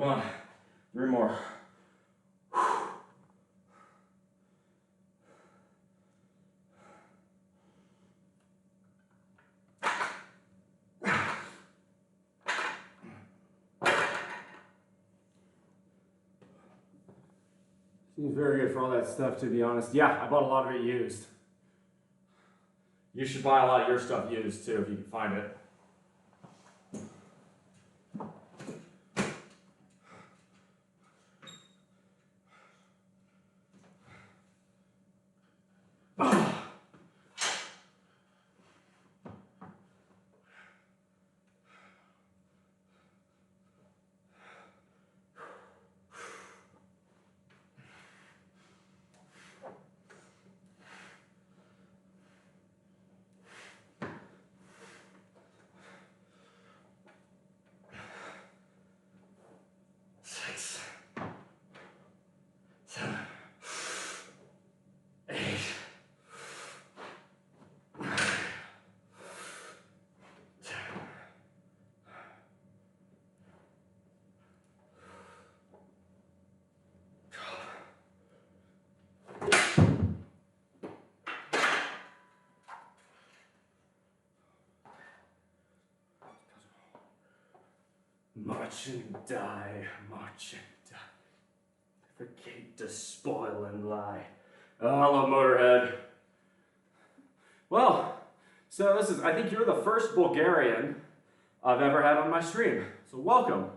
on. 3 more. Seems very good for all that stuff, to be honest. Yeah, I bought a lot of it used. You should buy a lot of your stuff used too if you can find it. March and die, march and die. Forget to spoil and lie. Oh, I love Motorhead. Well, so this is, I think you're the first Bulgarian I've ever had on my stream. So welcome.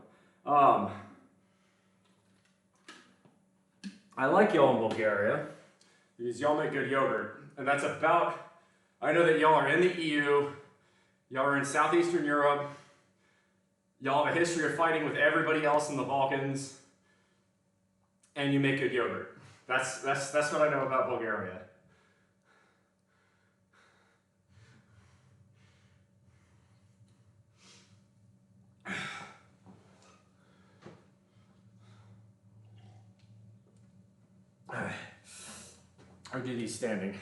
I like y'all in Bulgaria because y'all make good yogurt. And that's about, I know that y'all are in the EU, y'all are in Southeastern Europe, y'all have a history of fighting with everybody else in the Balkans, and you make good yogurt. That's what I know about Bulgaria. I'll do these standing.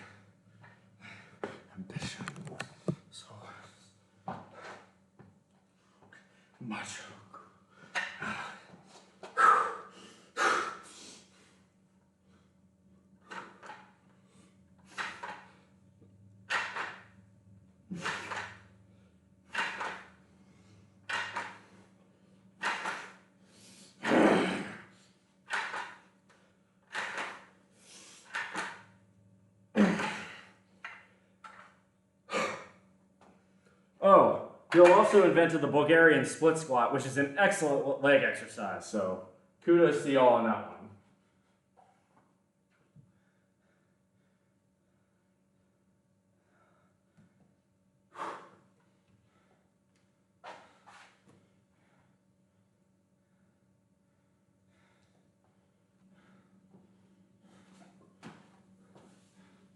Ambition. So much. Oh, Bill also invented the Bulgarian split squat, which is an excellent leg exercise, so kudos to y'all on that one.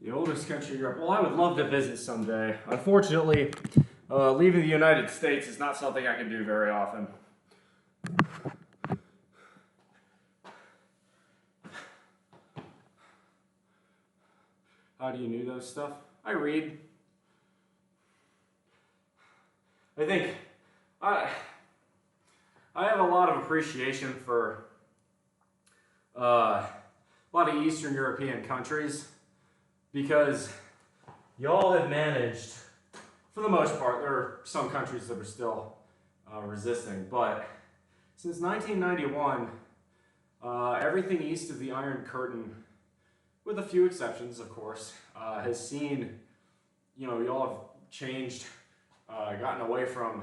The oldest country in Europe. Well, I would love to visit someday. Unfortunately, leaving the United States is not something I can do very often. How do you know those stuff? I read. I think I have a lot of appreciation for a lot of Eastern European countries because y'all have managed, for the most part, there are some countries that are still resisting, but since 1991, everything east of the Iron Curtain, with a few exceptions, of course, has seen, y'all have changed, gotten away from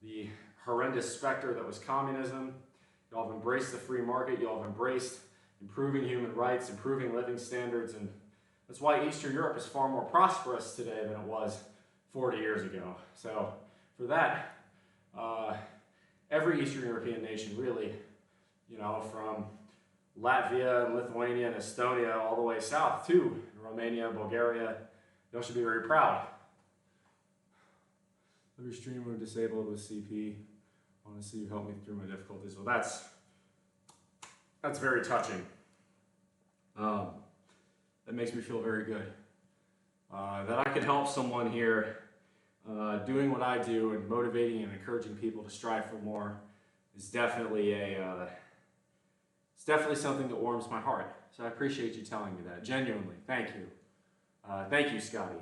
the horrendous specter that was communism. Y'all have embraced the free market. Y'all have embraced improving human rights, improving living standards, and that's why Eastern Europe is far more prosperous today than it was 40 years ago. So for that, every Eastern European nation really, from Latvia and Lithuania and Estonia all the way south to Romania, Bulgaria, y'all should be very proud. Every stream were disabled with CP. I want to see you help me through my difficulties. Well, that's very touching. That makes me feel very good. That I could help someone here doing what I do and motivating and encouraging people to strive for more is definitely it's definitely something that warms my heart. So I appreciate you telling me that. Genuinely, thank you. Thank you, Scotty.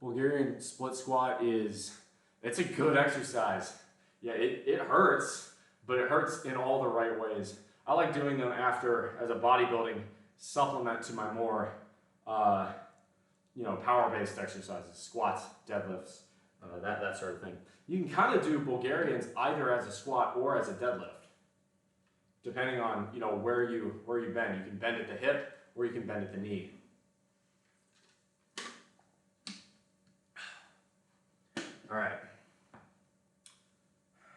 Bulgarian split squat it's a good exercise. Yeah, it hurts, but it hurts in all the right ways. I like doing them as a bodybuilding supplement to my more, power-based exercises, squats, deadlifts, that sort of thing. You can kind of do Bulgarians either as a squat or as a deadlift, depending on where you bend. You can bend at the hip or you can bend at the knee. All right.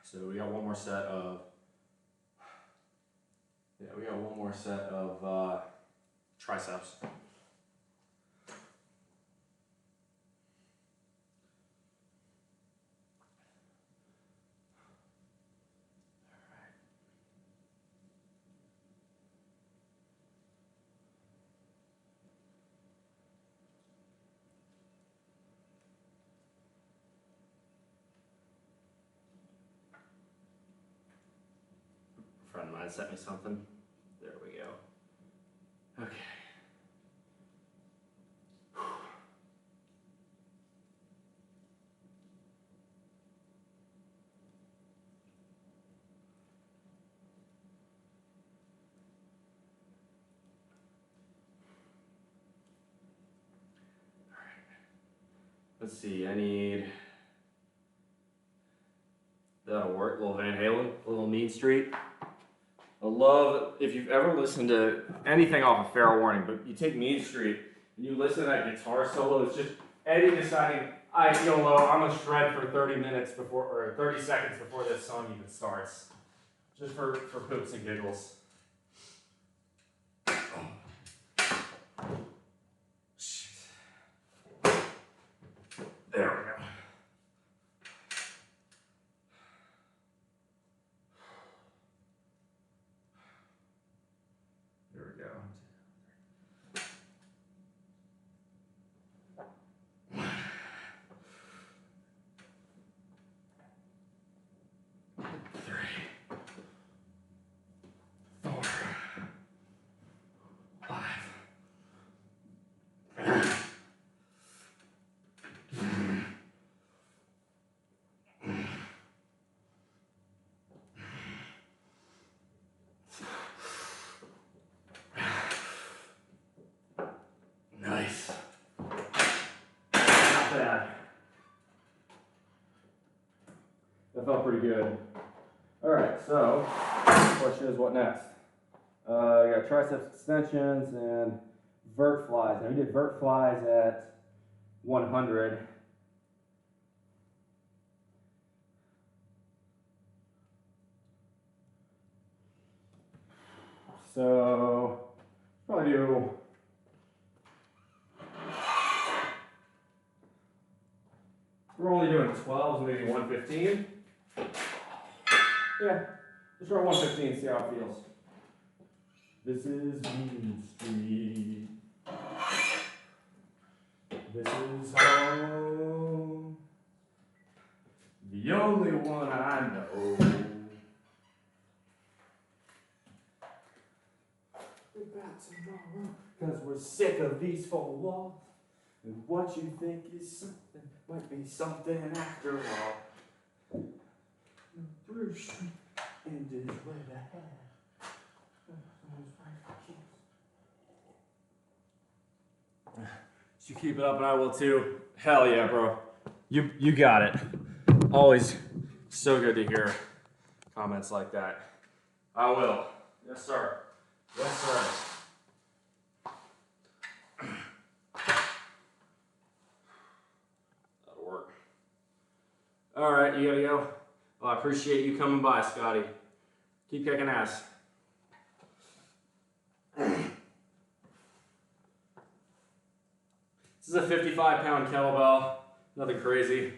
So we got one more set of triceps. A friend of mine sent me something. There we go. Okay. Let's see, that'll work, little Van Halen, little Mean Street. I love, if you've ever listened to anything off of Fair Warning, but you take Mean Street and you listen to that guitar solo, it's just Eddie deciding, I feel low, I'm gonna shred for 30 seconds before this song even starts. Just for poops and giggles. There we go. There we go. Nice. Not bad. That felt pretty good. All right, so the question is what next? I got triceps extensions and vert flies. Now we did vert flies at 100. So probably do we're only doing 12s, maybe 115. Yeah, just try 115, see how it feels. This is Mean Street. This is home. The only one I know. We're back tomorrow, cause we're sick of these four walls. And what you think is something might be something after all. Bruce ended where the head. You keep it up and I will too. Hell yeah, bro. You got it. Always so good to hear comments like that. I will. Yes, sir. Yes, sir. That'll work. All right, you gotta go. Well, I appreciate you coming by, Scotty. Keep kicking ass. This is a 55-pound kettlebell. Nothing crazy.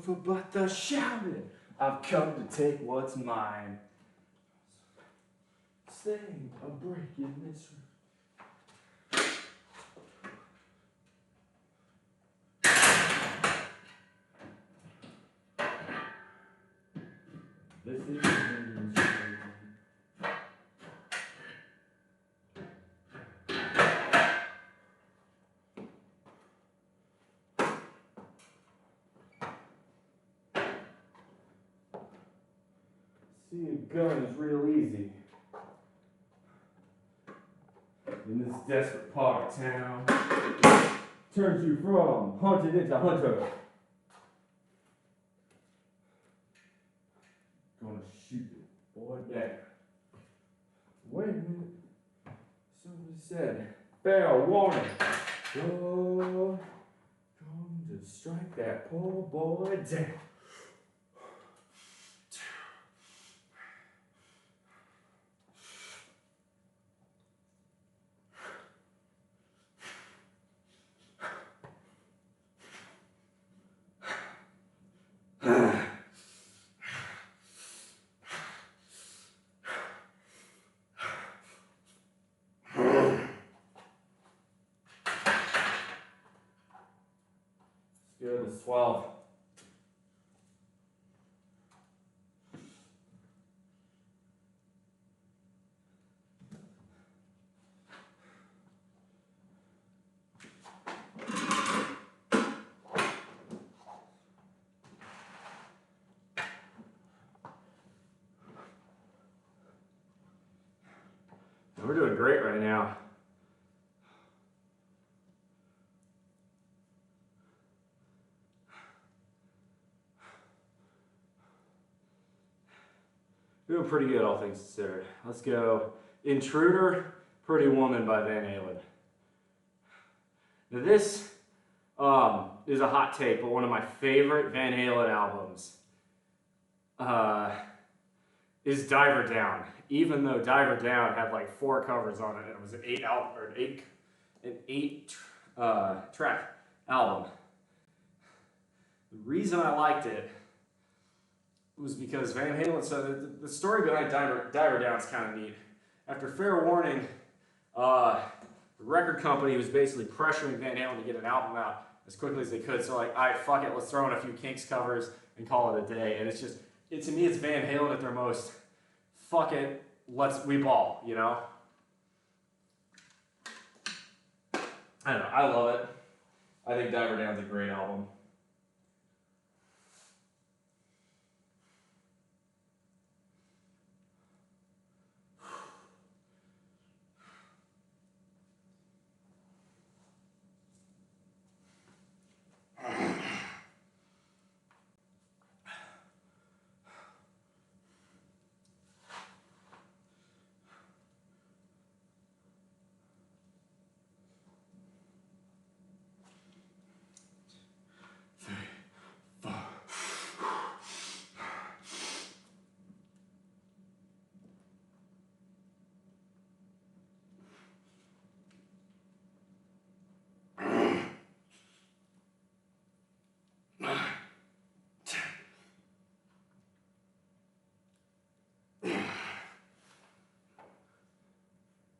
for but the shouting. I've come to take what's mine. Staying a break in this room. This is the See, a gun is real easy in this desperate part of town. Turns you from hunted into hunter. Gonna shoot it, boy, down. Wait a minute. Somebody said, fair warning. Oh, come to strike that poor boy down. Good as 12. We're doing great right now. Doing pretty good, all things considered. Let's go Intruder, Pretty Woman by Van Halen. Now this is a hot take, but one of my favorite Van Halen albums is Diver Down. Even though Diver Down had like 4 covers on it, and it was an 8 track album. The reason I liked it was because Van Halen, so the story behind Diver Down is kind of neat. After Fair Warning, the record company was basically pressuring Van Halen to get an album out as quickly as they could. So like, all right, fuck it, let's throw in a few Kinks covers and call it a day. And it's just, to me, it's Van Halen at their most, fuck it, we ball, you know? I don't know, I love it. I think Diver Down's a great album.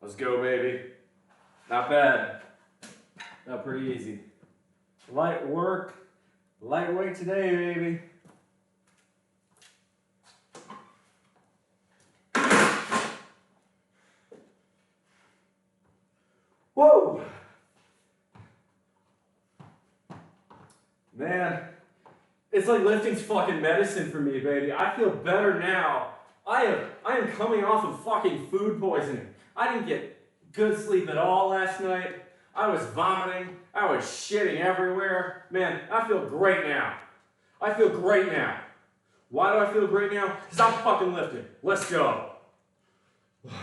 Let's go, baby. Not bad. Not pretty easy. Light work, lightweight today, baby. Whoa! Man, it's like lifting's fucking medicine for me, baby. I feel better now. I am coming off of fucking food poisoning. I didn't get good sleep at all last night. I was vomiting. I was shitting everywhere. Man, I feel great now. I feel great now. Why do I feel great now? Because I'm fucking lifting. Let's go. 1,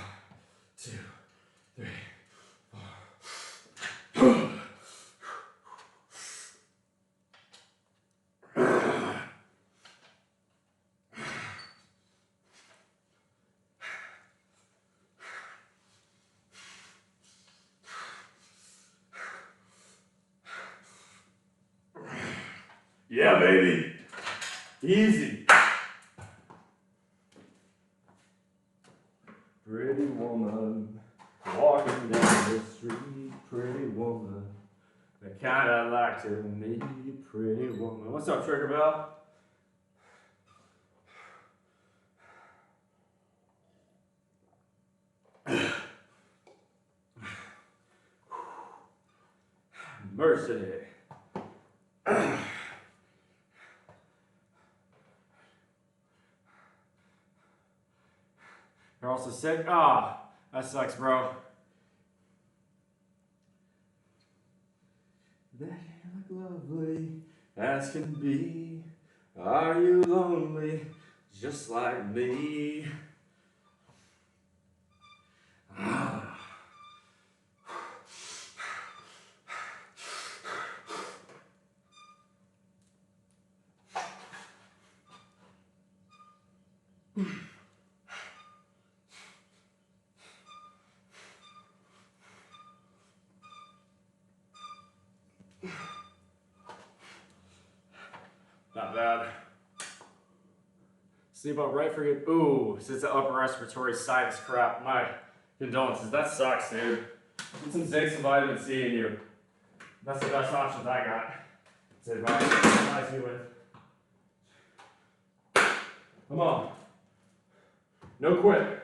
2, 3, 4. Yeah, baby. Easy. Pretty woman, walking down the street, pretty woman. They kinda like to meet, pretty woman. What's up, Trigger Bell? Mercy. You're also sick? Ah, that sucks, bro. That hair look lovely as can be. Are you lonely just like me? Ah. Not bad. Sleep up right for you. Ooh, since the upper respiratory sinus crap. My condolences. That sucks, dude. Get some zinc, some vitamin C in you. That's the best options I got to advise you with. Come on. No quit.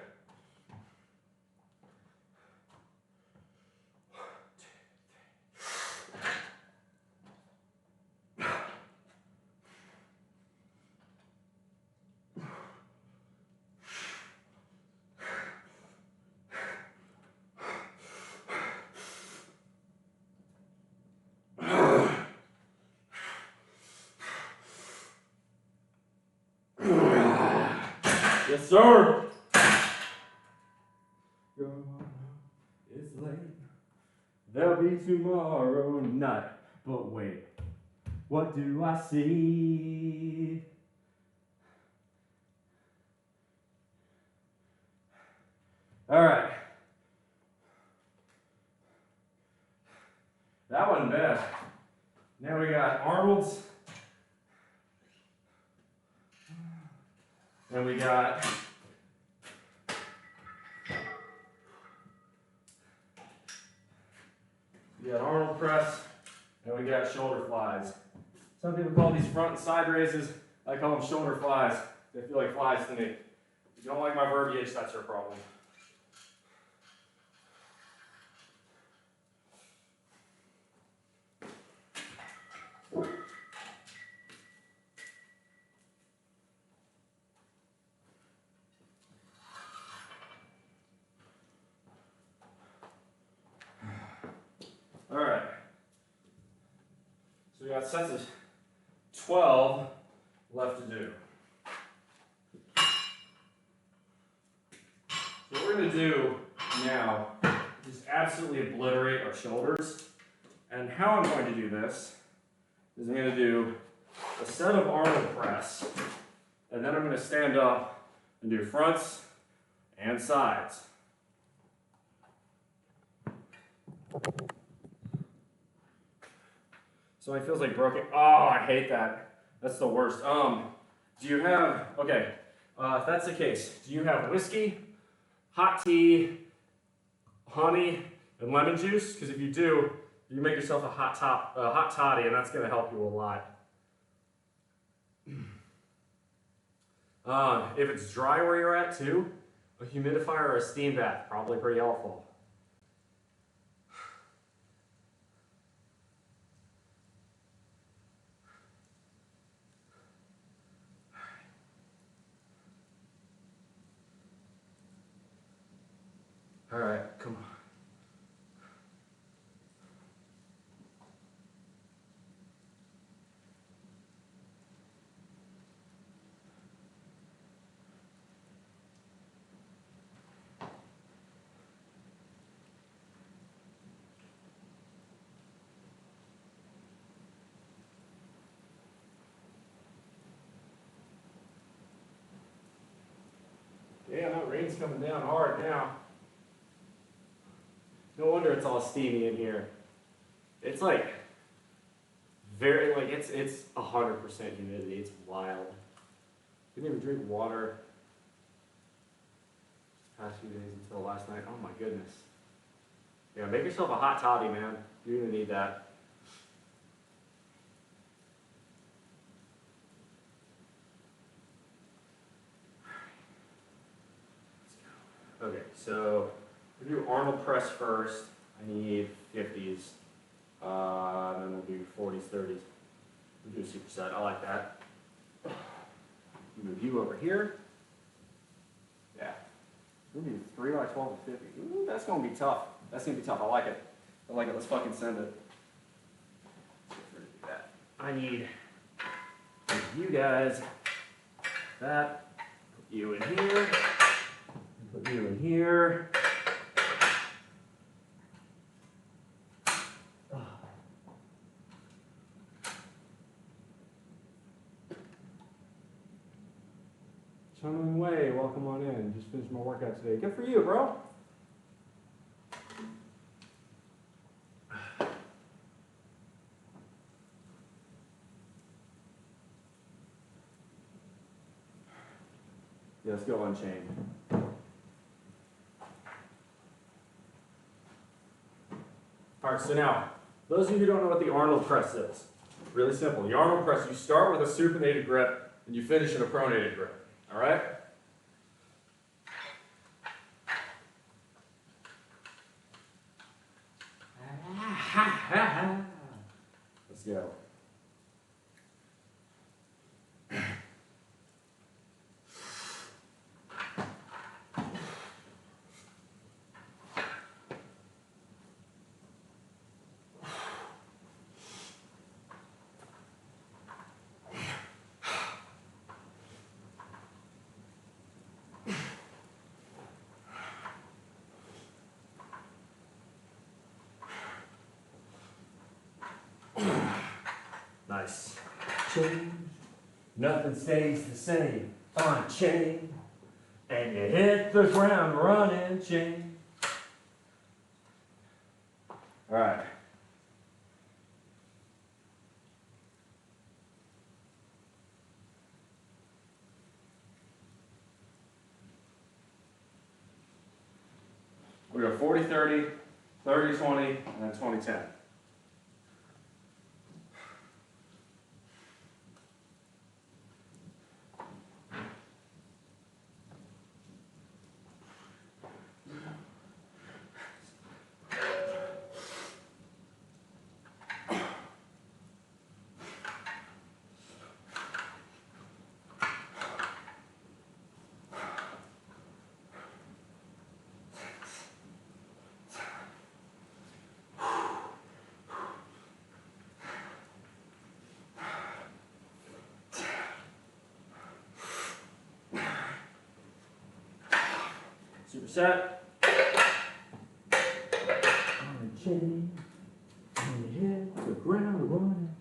Yes, sir. It's late. There'll be tomorrow night. But wait, what do I see? All right. That wasn't bad. Now we got Arnold's. And we got Arnold press, and we got shoulder flies. Some people call these front and side raises. I call them shoulder flies. They feel like flies to me. If you don't like my verbiage, that's your problem. All right. So we got sets of 12 left to do. So what we're going to do now is just absolutely obliterate our shoulders. And how I'm going to do this is I'm going to do a set of Arnold press, and then I'm going to stand up and do fronts and sides. So it feels like broken. Oh, I hate that. That's the worst. Do you have, okay, if that's the case, do you have whiskey, hot tea, honey, and lemon juice? Because if you do, you can make yourself a hot toddy, and that's going to help you a lot. If it's dry where you're at too, a humidifier or a steam bath, probably pretty helpful. All right, come on. Yeah, that rain's coming down hard now. No wonder it's all steamy in here. It's like very, like it's 100% humidity. It's wild. Didn't even drink water past few days until last night. Oh my goodness. Yeah, make yourself a hot toddy, man. You're gonna need that. Okay, so we'll do Arnold press first. I need 50s. And then we'll do 40s, 30s. We'll do a superset. I like that. Move you over here. Yeah. We'll do 3 by 12 to 50. Ooh, that's gonna be tough. That's gonna be tough. I like it. I like it. Let's fucking send it. I need you guys. That. Put you in here. Put you in here. Chun Wei, welcome on in. Just finished my workout today. Good for you, bro. Yeah, let's go unchained. All right, so now, those of you who don't know what the Arnold press is, really simple. The Arnold press, you start with a supinated grip and you finish in a pronated grip. All right? Let's go. Nice. Change. Nothing stays the same. Unchained. And you hit the ground running chain. All right. We go 40-30, 30-20, and then 20-10. Superset. On the chain, and you hit the ground running.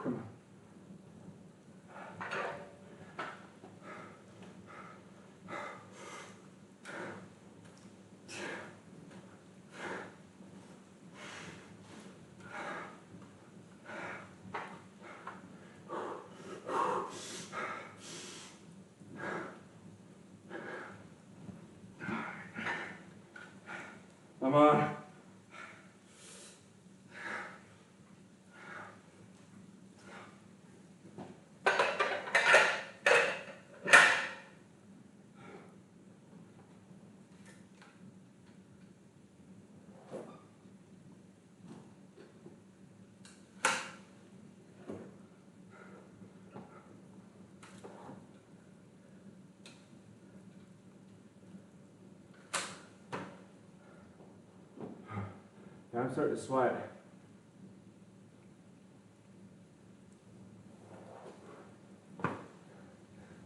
Come on. Come on. Now I'm starting to sweat.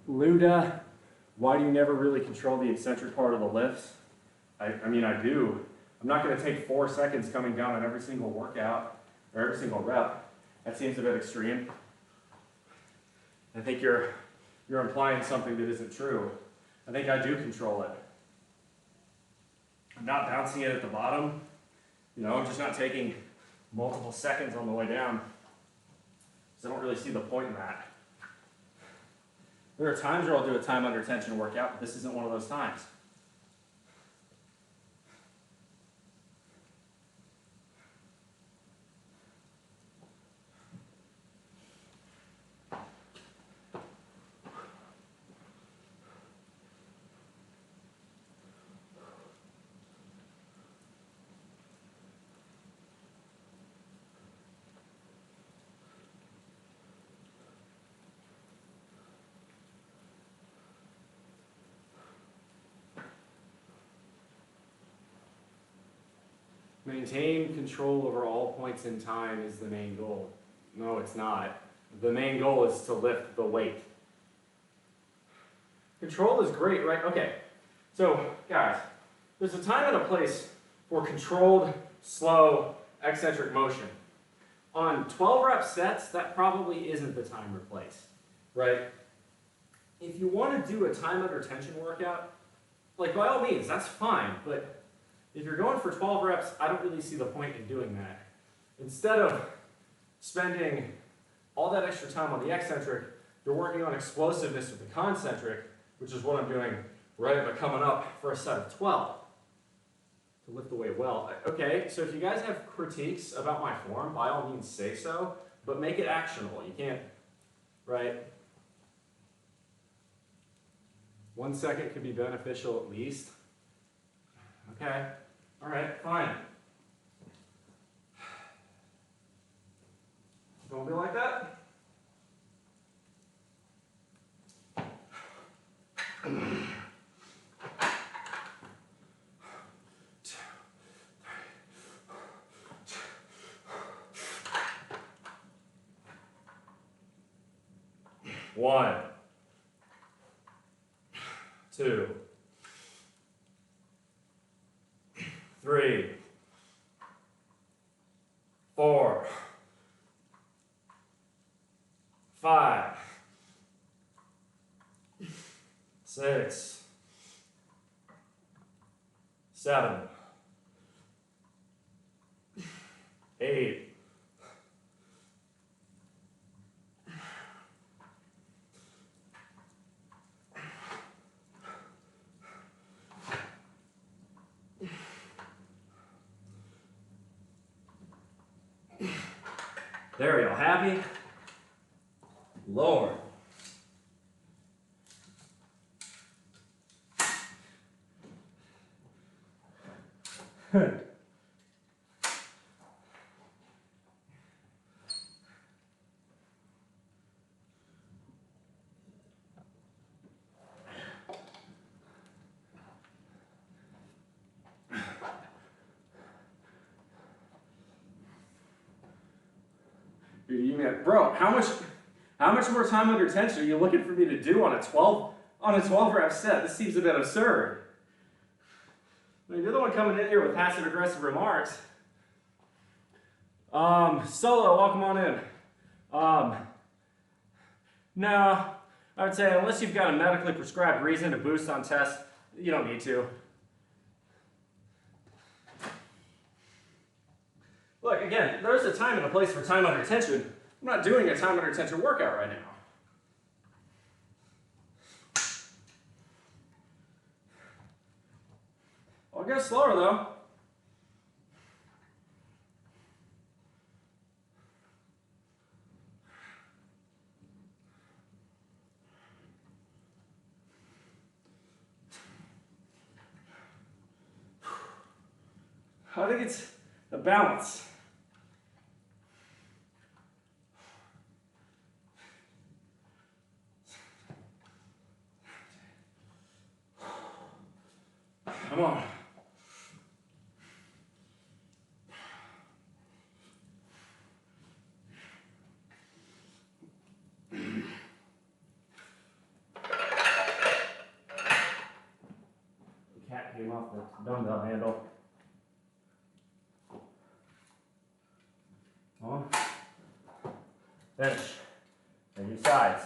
Luda, why do you never really control the eccentric part of the lifts? I mean, I do. I'm not going to take 4 seconds coming down on every single workout or every single rep. That seems a bit extreme. I think you're implying something that isn't true. I think I do control it. I'm not bouncing it at the bottom. You know, I'm just not taking multiple seconds on the way down. So I don't really see the point in that. There are times where I'll do a time under tension workout, but this isn't one of those times. Maintain control over all points in time is the main goal. No, it's not. The main goal is to lift the weight. Control is great, right? Okay, so guys, there's a time and a place for controlled, slow, eccentric motion. On 12 rep sets, that probably isn't the time or place, right? If you want to do a time under tension workout, like by all means, that's fine, but if you're going for 12 reps, I don't really see the point in doing that. Instead of spending all that extra time on the eccentric, you're working on explosiveness with the concentric, which is what I'm doing right by coming up for a set of 12 to lift the weight well. Okay, so if you guys have critiques about my form, by all means say so, but make it actionable. You can't, right? 1 second could be beneficial at least. Okay, all right, fine. Don't be like that. One, two, three, 4, 5, 6, 7, 8, 9. There we go. Happy? Lower. Bro, how much more time under tension are you looking for me to do on a 12 rep set? This seems a bit absurd. I mean, you're the one coming in here with passive aggressive remarks. Solo, welcome on in. No, I would say unless you've got a medically prescribed reason to boost on test, you don't need to. Look, again, there's a time and a place for time under tension. I'm not doing a time under tension workout right now. I'll go slower though. I think it's a balance. Come on. The cat came off the dumbbell handle. On. Finish. And your sides.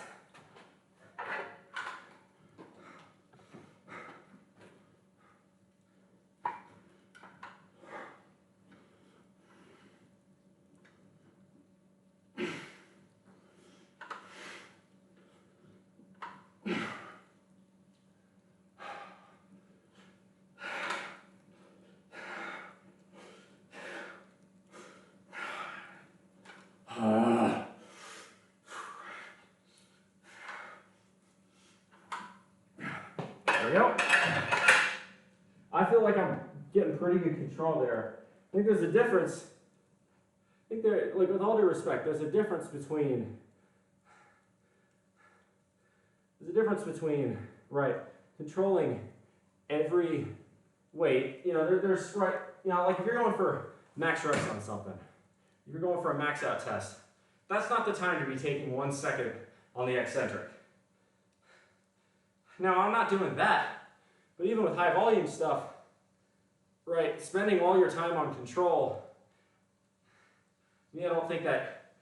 Yep. I feel like I'm getting pretty good control there. I think there's a difference. I think there, like with all due respect, there's a difference between right, controlling every weight. You know, there's right, you know, like if you're going for max reps on something, if you're going for a max out test, that's not the time to be taking 1 second on the eccentric. Now, I'm not doing that, but even with high volume stuff, right, spending all your time on control, I don't think that,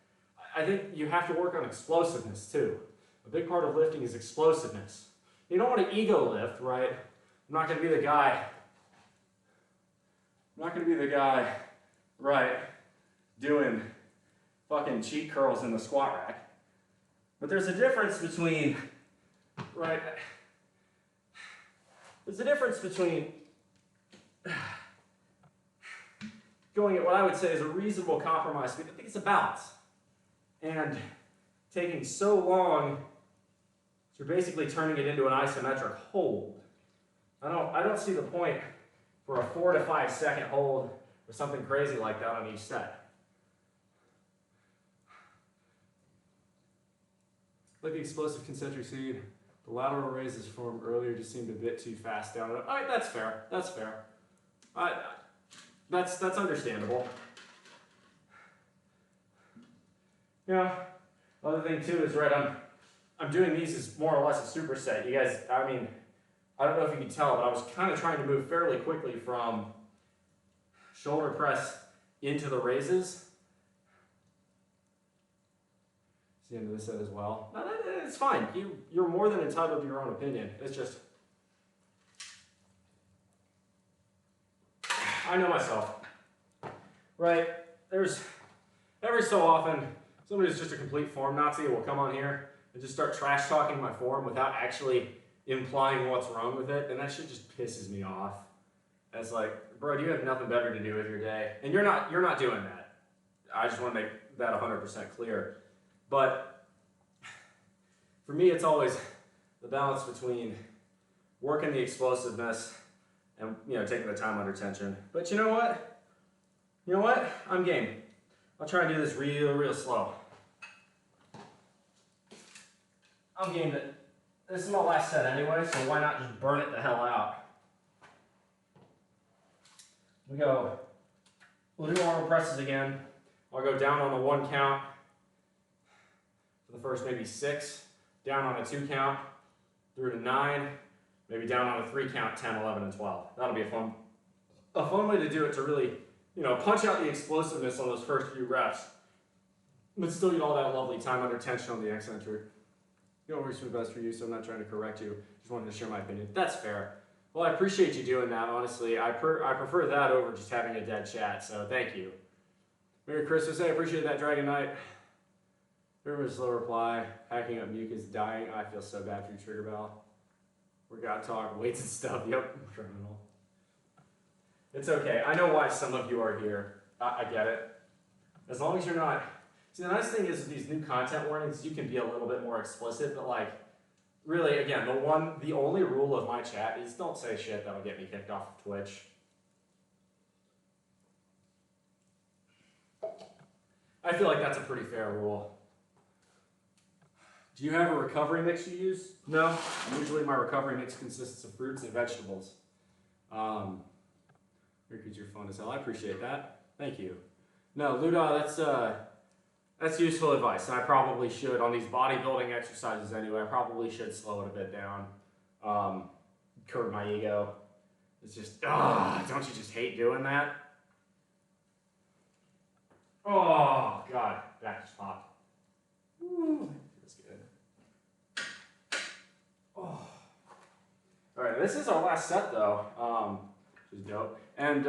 I think you have to work on explosiveness too. A big part of lifting is explosiveness. You don't want to ego lift, right? I'm not going to be the guy, right, doing fucking cheat curls in the squat rack. But there's a difference between, right, there's a difference between going at what I would say is a reasonable compromise speed. I think it's a balance. And taking so long, so you're basically turning it into an isometric hold. I don't see the point for a 4 to 5 second hold or something crazy like that on each set. Like the explosive concentric seed, the lateral raises formed earlier just seemed a bit too fast down. All right, that's fair. That's fair. That's understandable. Yeah. Other thing too is, right, I'm doing these as more or less a superset. You guys, I mean, I don't know if you can tell, but I was kind of trying to move fairly quickly from shoulder press into the raises. It's the end of this set as well. No, it's fine. You're more than entitled to your own opinion. It's just, I know myself. Right? There's, every so often, somebody who's just a complete form Nazi will come on here and just start trash talking my form without actually implying what's wrong with it, and that shit just pisses me off. It's like, bro, you have nothing better to do with your day, and you're not doing that. I just want to make that 100% clear. But for me, it's always the balance between working the explosiveness and, you know, taking the time under tension. But you know what? I'm game. I'll try and do this real slow. I'm game that this is my last set anyway, so why not just burn it the hell out? We'll do arm presses again. I'll go down on the 1 count for the first maybe 6, down on a 2 count, through to 9, maybe down on a 3 count, 10, 11, and 12. That'll be a fun way to do it, to really, you know, punch out the explosiveness on those first few reps, but still get all that lovely time under tension on the eccentric. You don't reach my best for you, so I'm not trying to correct you. Just wanted to share my opinion. That's fair. Well, I appreciate you doing that, honestly. I prefer that over just having a dead chat, so thank you. Merry Christmas. I appreciate that, Dragon Knight. Here was a slow reply. Hacking up mucus, dying. I feel so bad for you, Trigger Bell. Workout talk, weights and stuff. Yep, criminal. It's okay. I know why some of you are here. I get it. As long as you're not... See, the nice thing is with these new content warnings, you can be a little bit more explicit, but like, really, again, the only rule of my chat is don't say shit that'll get me kicked off of Twitch. I feel like that's a pretty fair rule. Do you have a recovery mix you use? No. Usually my recovery mix consists of fruits and vegetables. Because you're fun as hell. I appreciate that. Thank you. No, Luda, that's useful advice. I probably should, on these bodybuilding exercises anyway, I probably should slow it a bit down. Curb my ego. It's just, don't you just hate doing that? Oh, God, back just popped. Ooh, feels good. Oh. All right, this is our last set though, which is dope. And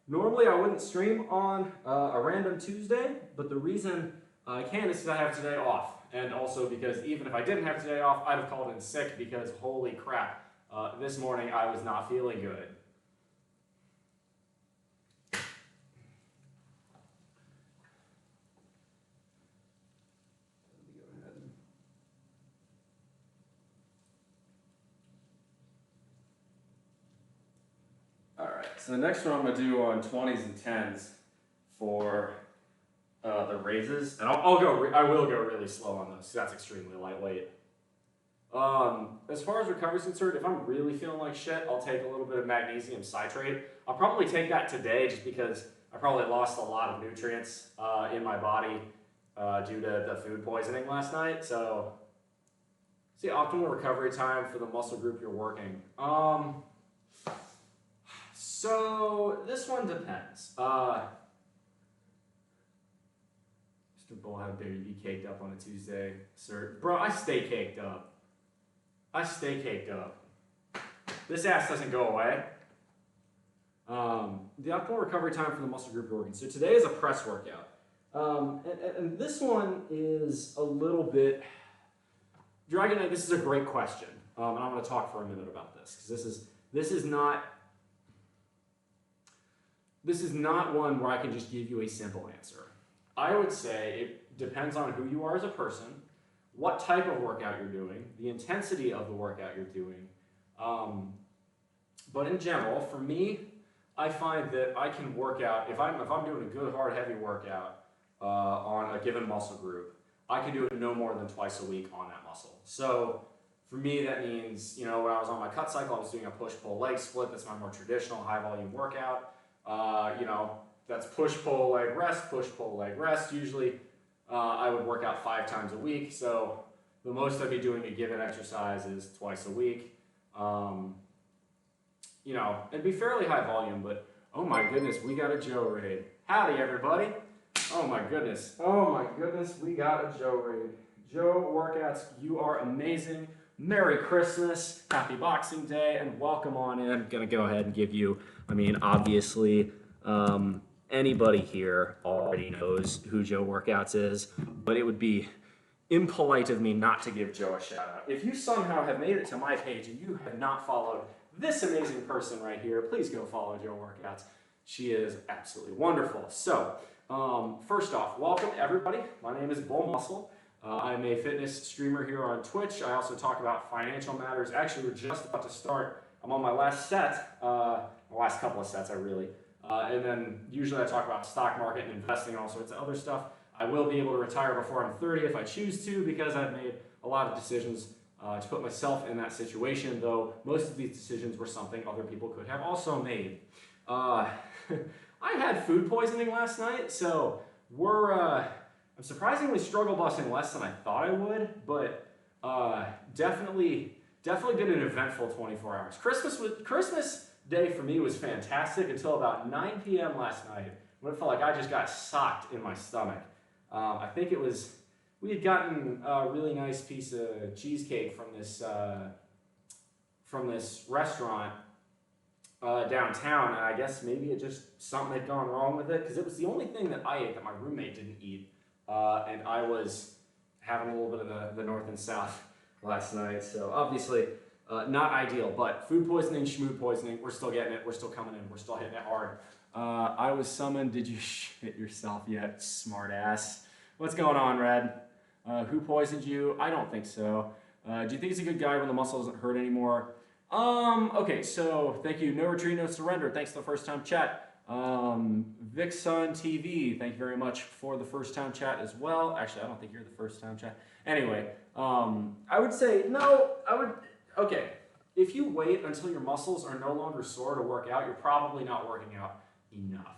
normally I wouldn't stream on a random Tuesday, but the reason I can is because I have today off. And also because even if I didn't have today off, I'd have called in sick because holy crap, this morning I was not feeling good. so the next one I'm gonna do on 20s and 10s for the raises, and I will go really slow on those. That's extremely lightweight. As far as recovery is concerned, if I'm really feeling like shit, I'll take a little bit of magnesium citrate. I'll probably take that today just because I probably lost a lot of nutrients in my body due to the food poisoning last night. So, see, optimal recovery time for the muscle group you're working. So this one depends. Mr. Bull, how dare you be caked up on a Tuesday, sir? Bro, I stay caked up. This ass doesn't go away. The optimal recovery time for the muscle group you're working. So today is a press workout. And this one is a little bit... Dragonite, this is a great question. And I'm going to talk for a minute about this. Because this is not one where I can just give you a simple answer. I would say it depends on who you are as a person, what type of workout you're doing, the intensity of the workout you're doing. But in general, for me, I find that I can work out, if I'm doing a good, hard, heavy workout on a given muscle group, I can do it no more than twice a week on that muscle. So for me, that means, when I was on my cut cycle, I was doing a push-pull leg split. That's my more traditional high-volume workout. That's push-pull leg rest, push-pull leg rest. Usually I would work out 5 times a week. So the most I'd be doing a given exercise is twice a week. It'd be fairly high volume, but oh my goodness, we got a Joe raid. Howdy, everybody. Oh my goodness, we got a Joe raid. Joe Workouts, you are amazing. Merry Christmas, Happy Boxing Day, and welcome on in. I'm gonna go ahead and give you, obviously, anybody here already knows who Joe Workouts is, but it would be impolite of me not to give Joe a shout out. If you somehow have made it to my page and you have not followed this amazing person right here, please go follow Joe Workouts. She is absolutely wonderful. So, first off, welcome everybody. My name is BullMuscle. I'm a fitness streamer here on Twitch. I also talk about financial matters. Actually, we're just about to start. I'm on my last set, my last couple of sets, and then usually I talk about stock market and investing and all sorts of other stuff. I will be able to retire before I'm 30 if I choose to, because I've made a lot of decisions to put myself in that situation, though most of these decisions were something other people could have also made. I had food poisoning last night, so I'm surprisingly struggle busting less than I thought I would, but definitely did an eventful 24 hours. Christmas Day for me was fantastic until about 9 p.m. last night, when it felt like I just got socked in my stomach. I think we had gotten a really nice piece of cheesecake from this restaurant downtown, and I guess maybe it just something had gone wrong with it, because it was the only thing that I ate that my roommate didn't eat, and I was having a little bit of the north and south last night, so obviously not ideal, but food poisoning, schmood poisoning, we're still getting it, we're still coming in, we're still hitting it hard. I was summoned, did you shit yourself yet, smart ass? What's going on, Red? Who poisoned you? I don't think so. Do you think he's a good guy when the muscle doesn't hurt anymore? Okay, so thank you. No retreat, no surrender. Thanks for the first time chat. Vixon TV, thank you very much for the first time chat as well. Actually, I don't think you're the first time chat. Anyway, I would say, okay. If you wait until your muscles are no longer sore to work out, you're probably not working out enough.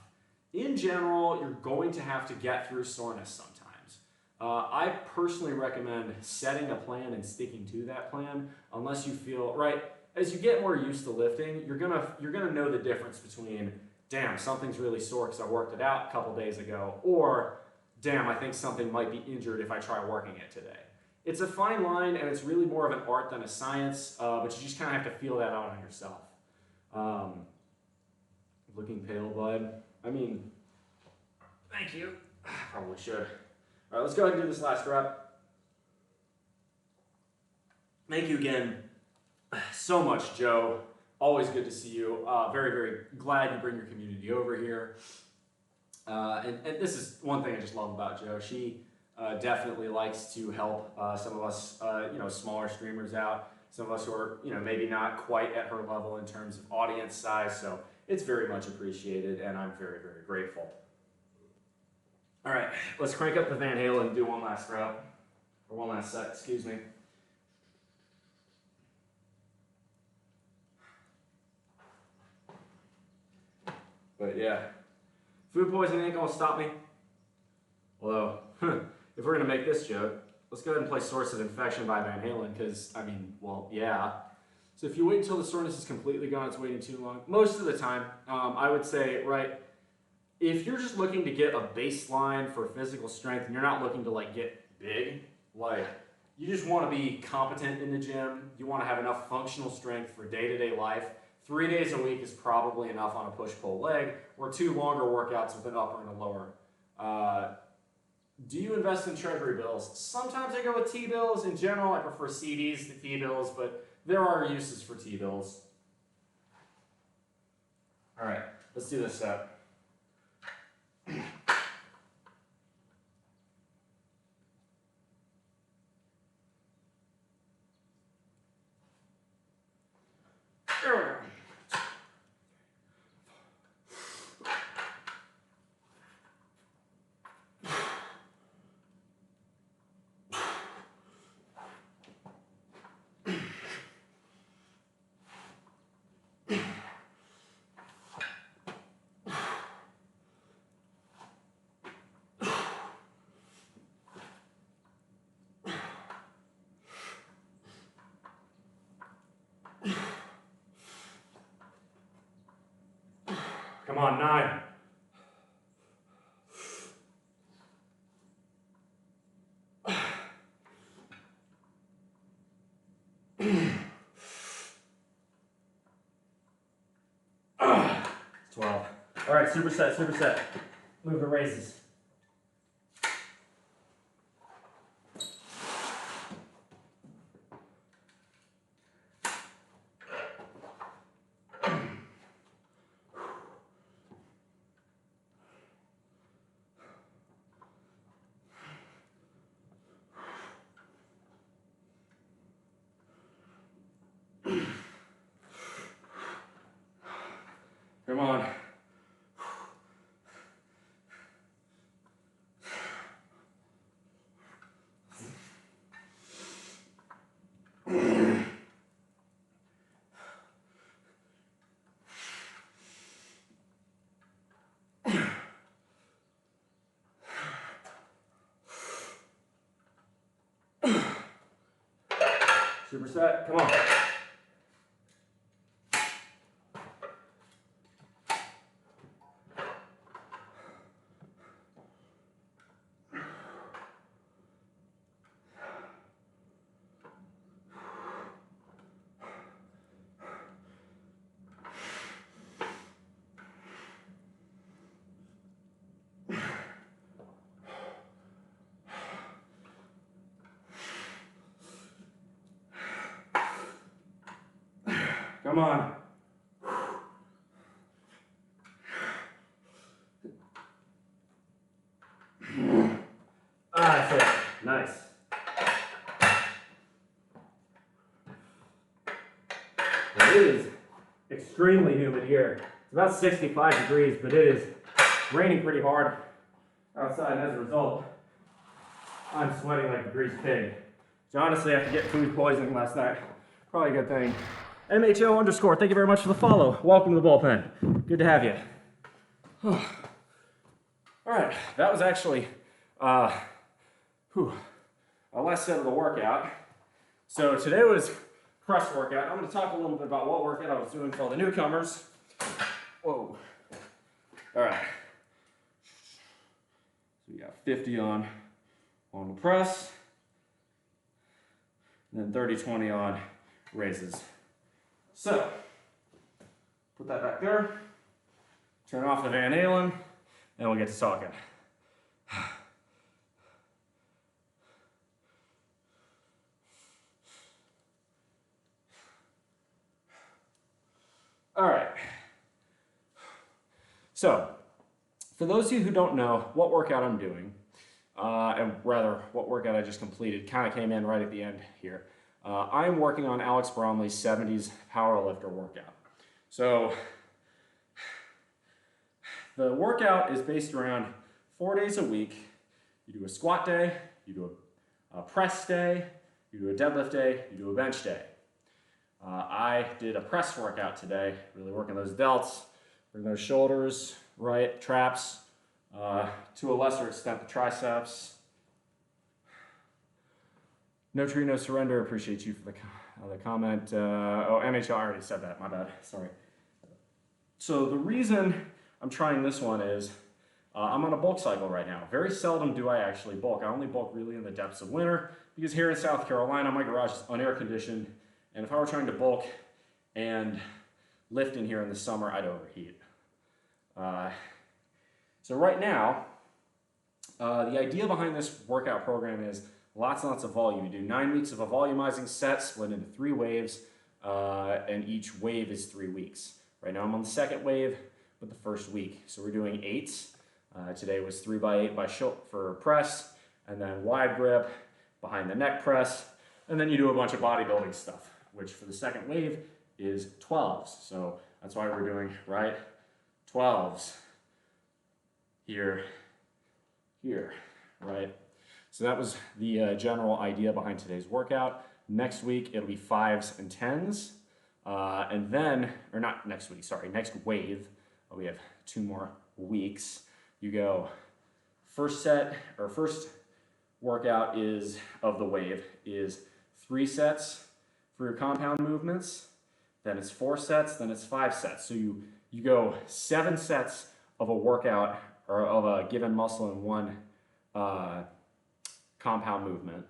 In general, you're going to have to get through soreness sometimes. I personally recommend setting a plan and sticking to that plan, unless you feel, right, as you get more used to lifting, you're gonna know the difference between, damn, something's really sore because I worked it out a couple days ago, or damn, I think something might be injured if I try working it today. It's a fine line, and it's really more of an art than a science, but you just kind of have to feel that out on yourself. Looking pale, bud. Thank you. Probably should. All right, let's go ahead and do this last rep. Thank you again so much, Joe. Always good to see you. Very, very glad you bring your community over here. And this is one thing I just love about Joe. She definitely likes to help some of us, smaller streamers out. Some of us who are, maybe not quite at her level in terms of audience size. So it's very much appreciated, and I'm very, very grateful. All right, let's crank up the Van Halen and do one last rep, or one last set, excuse me. But yeah, food poisoning ain't gonna stop me. Although, if we're gonna make this joke, let's go ahead and play Source of Infection by Van Halen, because, I mean, well, yeah. So if you wait until the soreness is completely gone, it's waiting too long. Most of the time, I would say, right, if you're just looking to get a baseline for physical strength and you're not looking to like get big, like you just want to be competent in the gym, you want to have enough functional strength for day-to-day life, 3 days a week is probably enough on a push-pull leg, or 2 longer workouts with an upper and a lower. Do you invest in treasury bills? Sometimes I go with T-bills. In general, I prefer CDs to T-bills, but there are uses for T-bills. All right, let's do this step. There we go. Come on, 9. It's 12. All right, superset, superset. Move to raises. Come on. Superset, come on. Come on. Ah, that's it. Nice. It is extremely humid here. It's about 65 degrees, but it is raining pretty hard outside, and as a result, I'm sweating like a greased pig. So honestly, after getting food poisoning last night, probably a good thing. MHO_, thank you very much for the follow. Welcome to the bullpen. Good to have you. All right, that was actually a last set of the workout. So today was press workout. I'm going to talk a little bit about what workout I was doing for all the newcomers. Whoa. All right. So we got 50 on the press, and then 30-20 on raises. So, put that back there, turn off the Van Halen, and we'll get to talking. All right. So, for those of you who don't know what workout I'm doing, and rather what workout I just completed, kind of came in right at the end here. I'm working on Alex Bromley's 70s powerlifter workout. So the workout is based around 4 days a week. You do a squat day, you do a press day, you do a deadlift day, you do a bench day. I did a press workout today, really working those delts, bring those shoulders, right, traps, to a lesser extent the triceps. No tree, no surrender. Appreciate you for the comment. Oh, NHL, I already said that. My bad. Sorry. So the reason I'm trying this one is I'm on a bulk cycle right now. Very seldom do I actually bulk. I only bulk really in the depths of winter because here in South Carolina, my garage is unair conditioned. And if I were trying to bulk and lift in here in the summer, I'd overheat. So right now, the idea behind this workout program is lots and lots of volume. You do 9 weeks of a volumizing set split into 3 waves, and each wave is 3 weeks. Right now I'm on the second wave with the first week. So we're doing 8s. Today was 3x8 for press, and then wide grip, behind the neck press, and then you do a bunch of bodybuilding stuff, which for the second wave is 12s. So that's why we're doing, right, 12s here, right? So that was the general idea behind today's workout. Next week, it'll be 5s and 10s. And then, or not next week, sorry, next wave, we have 2 more weeks. You go, first workout of the wave is 3 sets for your compound movements. Then it's 4 sets, then it's 5 sets. So you go 7 sets of a workout or of a given muscle in one compound movement,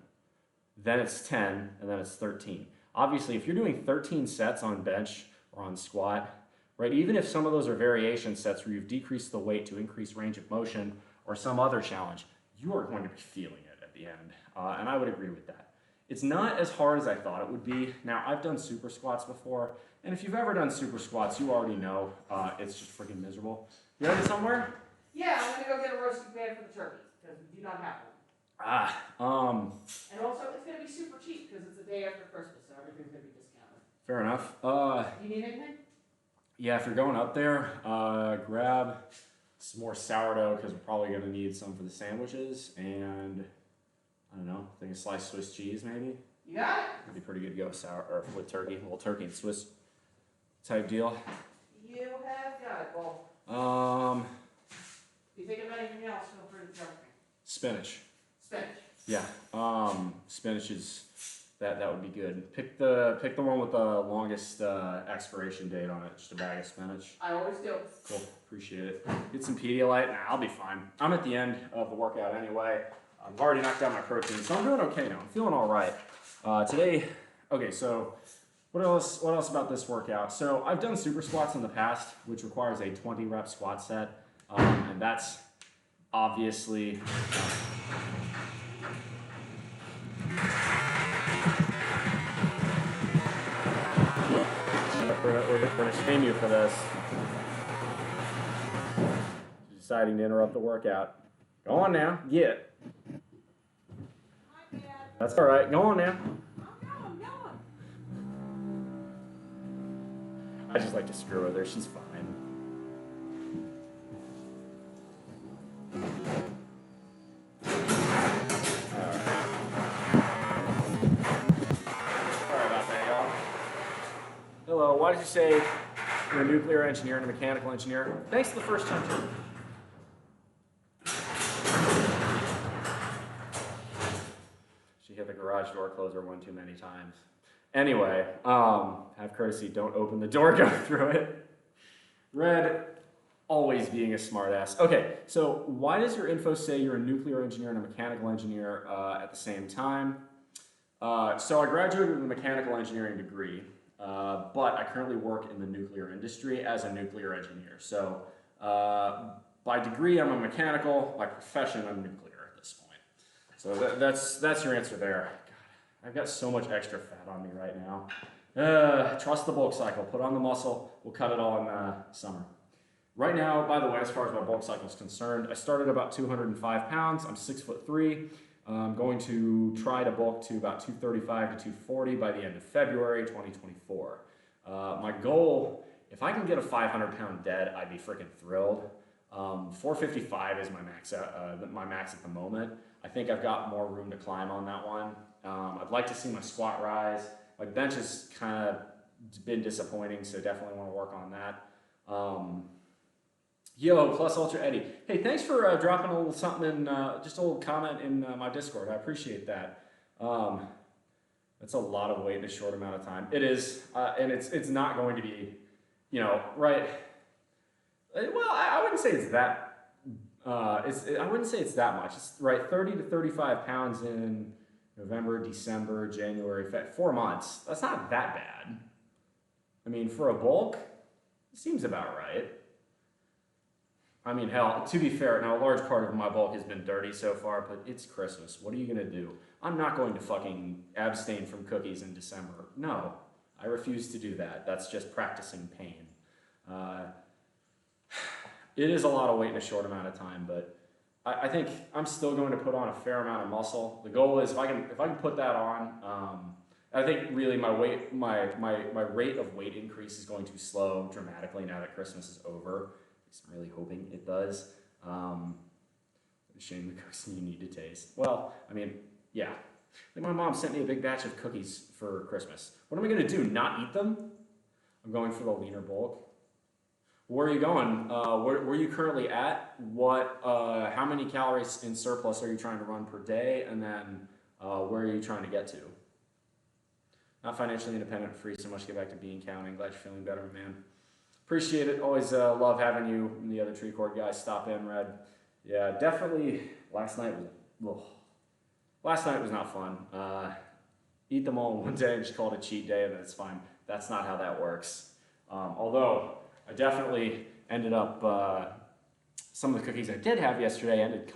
then it's 10, and then it's 13. Obviously, if you're doing 13 sets on bench or on squat, right, even if some of those are variation sets where you've decreased the weight to increase range of motion or some other challenge, you are going to be feeling it at the end, and I would agree with that. It's not as hard as I thought it would be. Now, I've done super squats before, and if you've ever done super squats, you already know it's just freaking miserable. You headed somewhere? Yeah, I'm gonna go get a roasting pan for the turkey, because we do not have one. And also, it's gonna be super cheap, because it's the day after Christmas, so everything's gonna be discounted. Fair enough. Do you need anything? Yeah, if you're going up there, grab some more sourdough, because we're probably going to need some for the sandwiches, and I don't know, I think a sliced Swiss cheese maybe. You got it? It'd be pretty good to go or with turkey, a little turkey and Swiss type deal. You have got it, Bull. If you think of anything else, feel free to jump in. Spinach. Spinach. Yeah, spinach is that would be good. Pick the one with the longest expiration date on it. Just a bag of spinach. I always do. Cool, appreciate it. Get some Pedialyte. Nah, I'll be fine. I'm at the end of the workout anyway. I've already knocked down my protein, so I'm doing okay now. I'm feeling all right. Today, okay, so what else about this workout? So I've done super squats in the past, which requires a 20 rep squat set, and that's obviously we're going to shame you for this. Deciding to interrupt the workout. Go on now, get it. Hi, Dad. That's all right. Go on now. I'm going. I just like to screw with her. She's fine. Sorry about that, y'all. Hello. Why did you say you're a nuclear engineer and a mechanical engineer? Thanks for the first time, too. She hit the garage door closer one too many times. Anyway, have courtesy, don't open the door, go through it. Red, always being a smartass. Okay, so why does your info say you're a nuclear engineer and a mechanical engineer at the same time? So I graduated with a mechanical engineering degree, but I currently work in the nuclear industry as a nuclear engineer. So by degree, I'm a mechanical. By profession, I'm nuclear at this point. So that's your answer there. God, I've got so much extra fat on me right now. Trust the bulk cycle. Put on the muscle. We'll cut it all in summer. Right now, by the way, as far as my bulk cycle is concerned, I started about 205 pounds. I'm 6'3". I'm going to try to bulk to about 235 to 240 by the end of February 2024. My goal, if I can get a 500-pound dead, I'd be freaking thrilled. 455 is my max at the moment. I think I've got more room to climb on that one. I'd like to see my squat rise. My bench has kind of been disappointing, so definitely want to work on that. Yo, Plus Ultra Eddie. Hey, thanks for dropping a little something in, just a little comment in my Discord. I appreciate that. That's a lot of weight in a short amount of time. It is, and it's not going to be, right. Well, I wouldn't say it's that. I wouldn't say it's that much. It's right, 30 to 35 pounds in November, December, January, February, 4 months. That's not that bad. I mean, for a bulk, it seems about right. I mean, hell, to be fair, now a large part of my bulk has been dirty so far, but it's Christmas. What are you gonna do? I'm not going to fucking abstain from cookies in December. No, I refuse to do that. That's just practicing pain. It is a lot of weight in a short amount of time, but I think I'm still going to put on a fair amount of muscle. The goal is if I can put that on, I think really my rate of weight increase is going to slow dramatically now that Christmas is over. I'm really hoping it does. Shame the cookies you need to taste. Well, I mean, yeah. Like my mom sent me a big batch of cookies for Christmas. What am I gonna do? Not eat them? I'm going for the leaner bulk. Where are you going? Where are you currently at? How many calories in surplus are you trying to run per day? And then where are you trying to get to? Not financially independent, free, so much to get back to bean counting. Glad you're feeling better, man. Appreciate it. Always love having you and the other tree cord guys stop in, Red. Yeah, definitely. Last night was not fun. Eat them all in one day and just call it a cheat day, and that's fine. That's not how that works. Although I definitely ended up some of the cookies I did have yesterday ended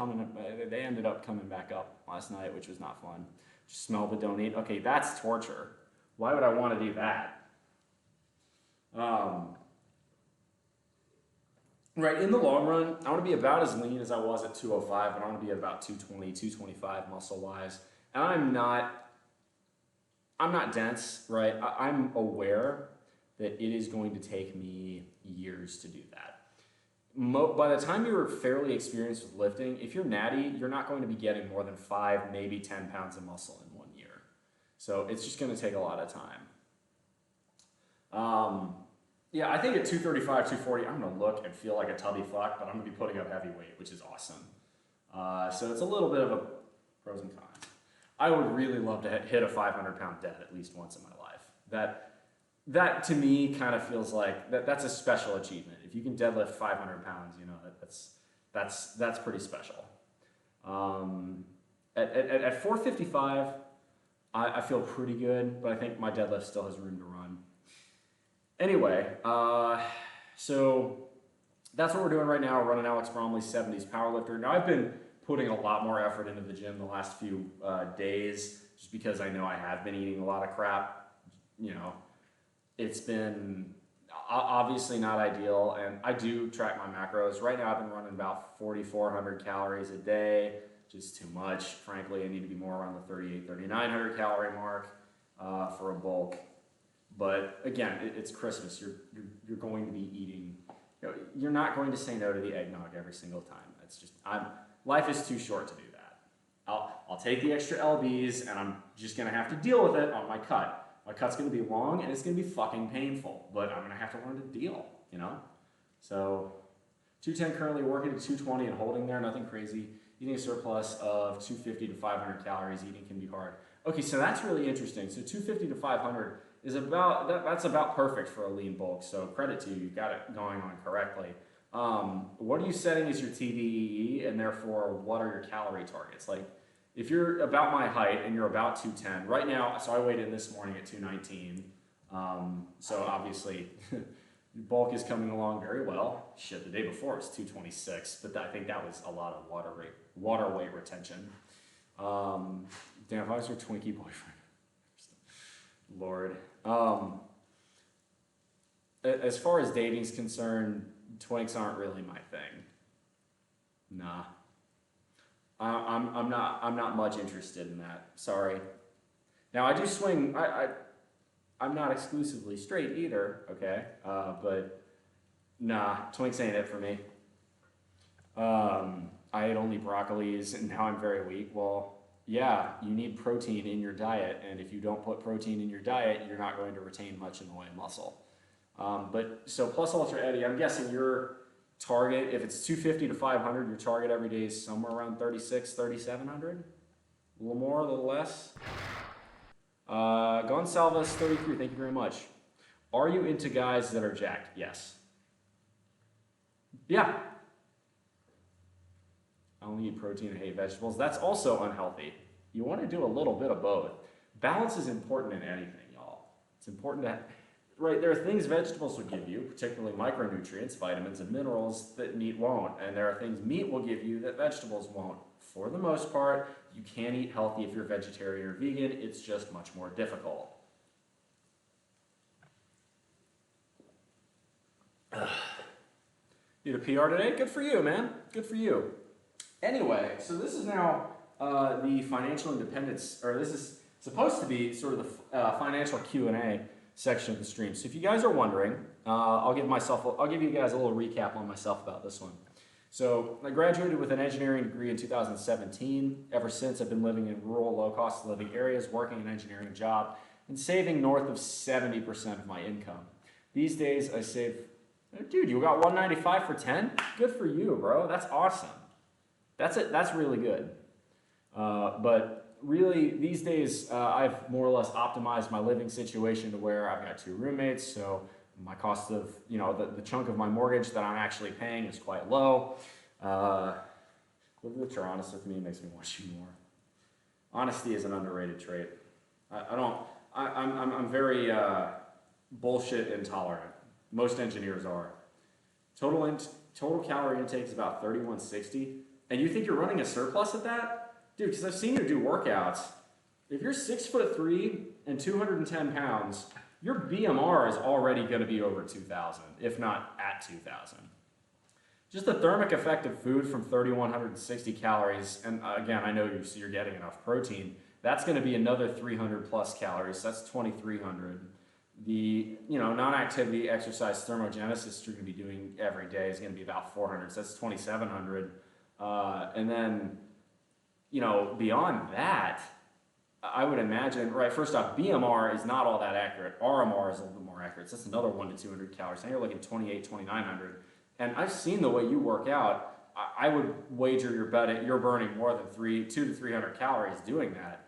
up coming back up last night, which was not fun. Just smell but don't eat. Okay, that's torture. Why would I want to do that? Right, in the long run, I want to be about as lean as I was at 205, but I want to be about 220, 225 muscle-wise. And I'm not dense, right? I'm aware that it is going to take me years to do that. By the time you're fairly experienced with lifting, if you're natty, you're not going to be getting more than 5, maybe 10 pounds of muscle in 1 year. So it's just going to take a lot of time. Yeah, I think at 235, 240, I'm going to look and feel like a tubby fuck, but I'm going to be putting up heavy weight, which is awesome. So it's a little bit of a pros and cons. I would really love to hit a 500-pound dead at least once in my life. That to me kind of feels like that's a special achievement. If you can deadlift 500 pounds, that's pretty special. At 455, I feel pretty good, but I think my deadlift still has room to run. Anyway, so that's what we're doing right now. We're running Alex Bromley's 70s powerlifter. Now I've been putting a lot more effort into the gym the last few days, just because I know I have been eating a lot of crap. It's been obviously not ideal, and I do track my macros. Right now I've been running about 4,400 calories a day, which is too much. Frankly, I need to be more around the 3,800, 3,900 calorie mark for a bulk. But again, it's Christmas. You're going to be eating. You're not going to say no to the eggnog every single time. It's just life is too short to do that. I'll take the extra lbs, and I'm just gonna have to deal with it on my cut. My cut's gonna be long, and it's gonna be fucking painful. But I'm gonna have to learn to deal. So 210 currently working at 220 and holding there. Nothing crazy. Eating a surplus of 250 to 500 calories. Eating can be hard. Okay, so that's really interesting. So 250 to 500. That's about perfect for a lean bulk, so credit to you, you got it going on correctly. What are you setting as your TDEE, and therefore what are your calorie targets? Like, if you're about my height and you're about 210, right now, so I weighed in this morning at 219, so obviously bulk is coming along very well. Shit, the day before it was 226, but I think that was a lot of water weight retention. Damn, if I was your Twinkie boyfriend. Lord. As far as dating's concerned, twinks aren't really my thing. Nah. I'm not much interested in that. Sorry. Now I do swing. I'm not exclusively straight either. Okay. But nah, twinks ain't it for me. I ate only broccolis and now I'm very weak. Well, yeah, you need protein in your diet, and if you don't put protein in your diet, you're not going to retain much in the way of muscle. But so plus Ultra Eddie, I'm guessing your target, if it's 250 to 500, your target every day is somewhere around 36, 3,700? A little more, a little less? Gonsalves 33, thank you very much. Are you into guys that are jacked? Yes. Yeah. I only eat protein and hate vegetables. That's also unhealthy. You want to do a little bit of both. Balance is important in anything, y'all. It's important to, right, there are things vegetables will give you, particularly micronutrients, vitamins, and minerals that meat won't. And there are things meat will give you that vegetables won't. For the most part, you can eat healthy if you're vegetarian or vegan. It's just much more difficult. Need a PR today? Good for you, man. Good for you. Anyway, so this is now the financial independence, or this is supposed to be sort of the financial Q&A section of the stream. So if you guys are wondering, I'll give you guys a little recap on myself about this one. So I graduated with an engineering degree in 2017. Ever since, I've been living in rural, low-cost of living areas, working an engineering job, and saving north of 70% of my income. These days, I save... Dude, you got 195 for 10? Good for you, bro. That's awesome. That's it. That's really good. But really, these days, I've more or less optimized my living situation to where I've got 2 roommates, so my cost of, the chunk of my mortgage that I'm actually paying is quite low. That you're honest with me makes me want you more. Honesty is an underrated trait. I'm very bullshit intolerant. Most engineers are. Total calorie intake is about 3,160. And you think you're running a surplus at that? Dude, because I've seen you do workouts. If you're 6'3" and 210 pounds, your BMR is already going to be over 2,000, if not at 2,000. Just the thermic effect of food from 3,160 calories, and again, I know you're getting enough protein, that's going to be another 300 plus calories, so that's 2,300. The non-activity exercise thermogenesis you're going to be doing every day is going to be about 400, so that's 2,700. And then, beyond that, I would imagine, right, first off, BMR is not all that accurate. RMR is a little bit more accurate. So that's another 100 to 200 calories. Now you're looking 28, 2,900. And I've seen the way you work out. I would wager you're burning more than 200 to 300 calories doing that.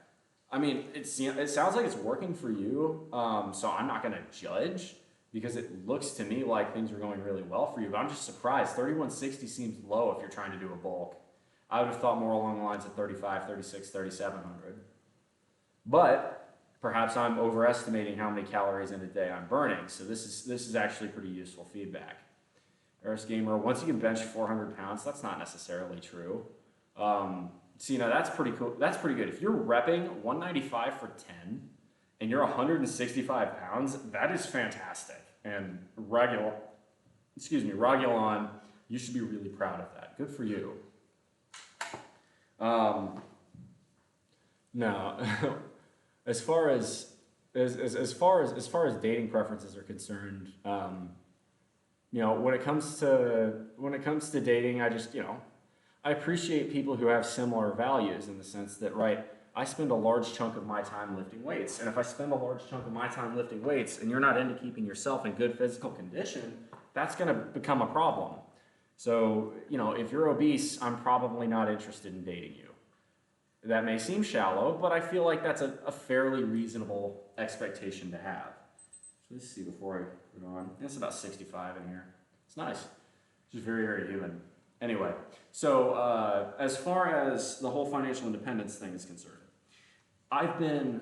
I mean, it sounds like it's working for you, so I'm not going to judge because it looks to me like things are going really well for you. But I'm just surprised. 3,160 seems low if you're trying to do a bulk. I would have thought more along the lines of 3,500, 3,600, 3,700. But perhaps I'm overestimating how many calories in a day I'm burning. So this is actually pretty useful feedback. Eris Gamer, once you can bench 400 pounds, that's not necessarily true. So, that's pretty cool. That's pretty good. If you're repping 195 for 10 and you're 165 pounds, that is fantastic. And Ragulon, you should be really proud of that. Good for you. Now, as far as dating preferences are concerned, when it comes to dating, I appreciate people who have similar values in the sense that, right, I spend a large chunk of my time lifting weights. And if I spend a large chunk of my time lifting weights and you're not into keeping yourself in good physical condition, that's going to become a problem. So, if you're obese, I'm probably not interested in dating you. That may seem shallow, but I feel like that's a fairly reasonable expectation to have. So let's see before I go on. It's about 65 in here. It's nice. It's just very, very human. Anyway, so as far as the whole financial independence thing is concerned, I've been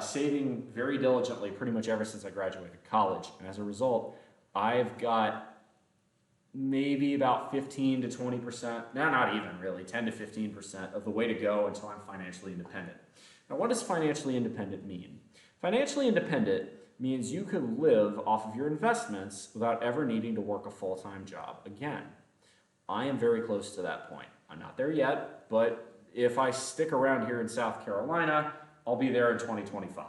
saving very diligently pretty much ever since I graduated college. And as a result, I've got maybe about 15 to 20%, not even really, 10 to 15% of the way to go until I'm financially independent. Now, what does financially independent mean? Financially independent means you could live off of your investments without ever needing to work a full-time job again. I am very close to that point. I'm not there yet, but if I stick around here in South Carolina, I'll be there in 2025.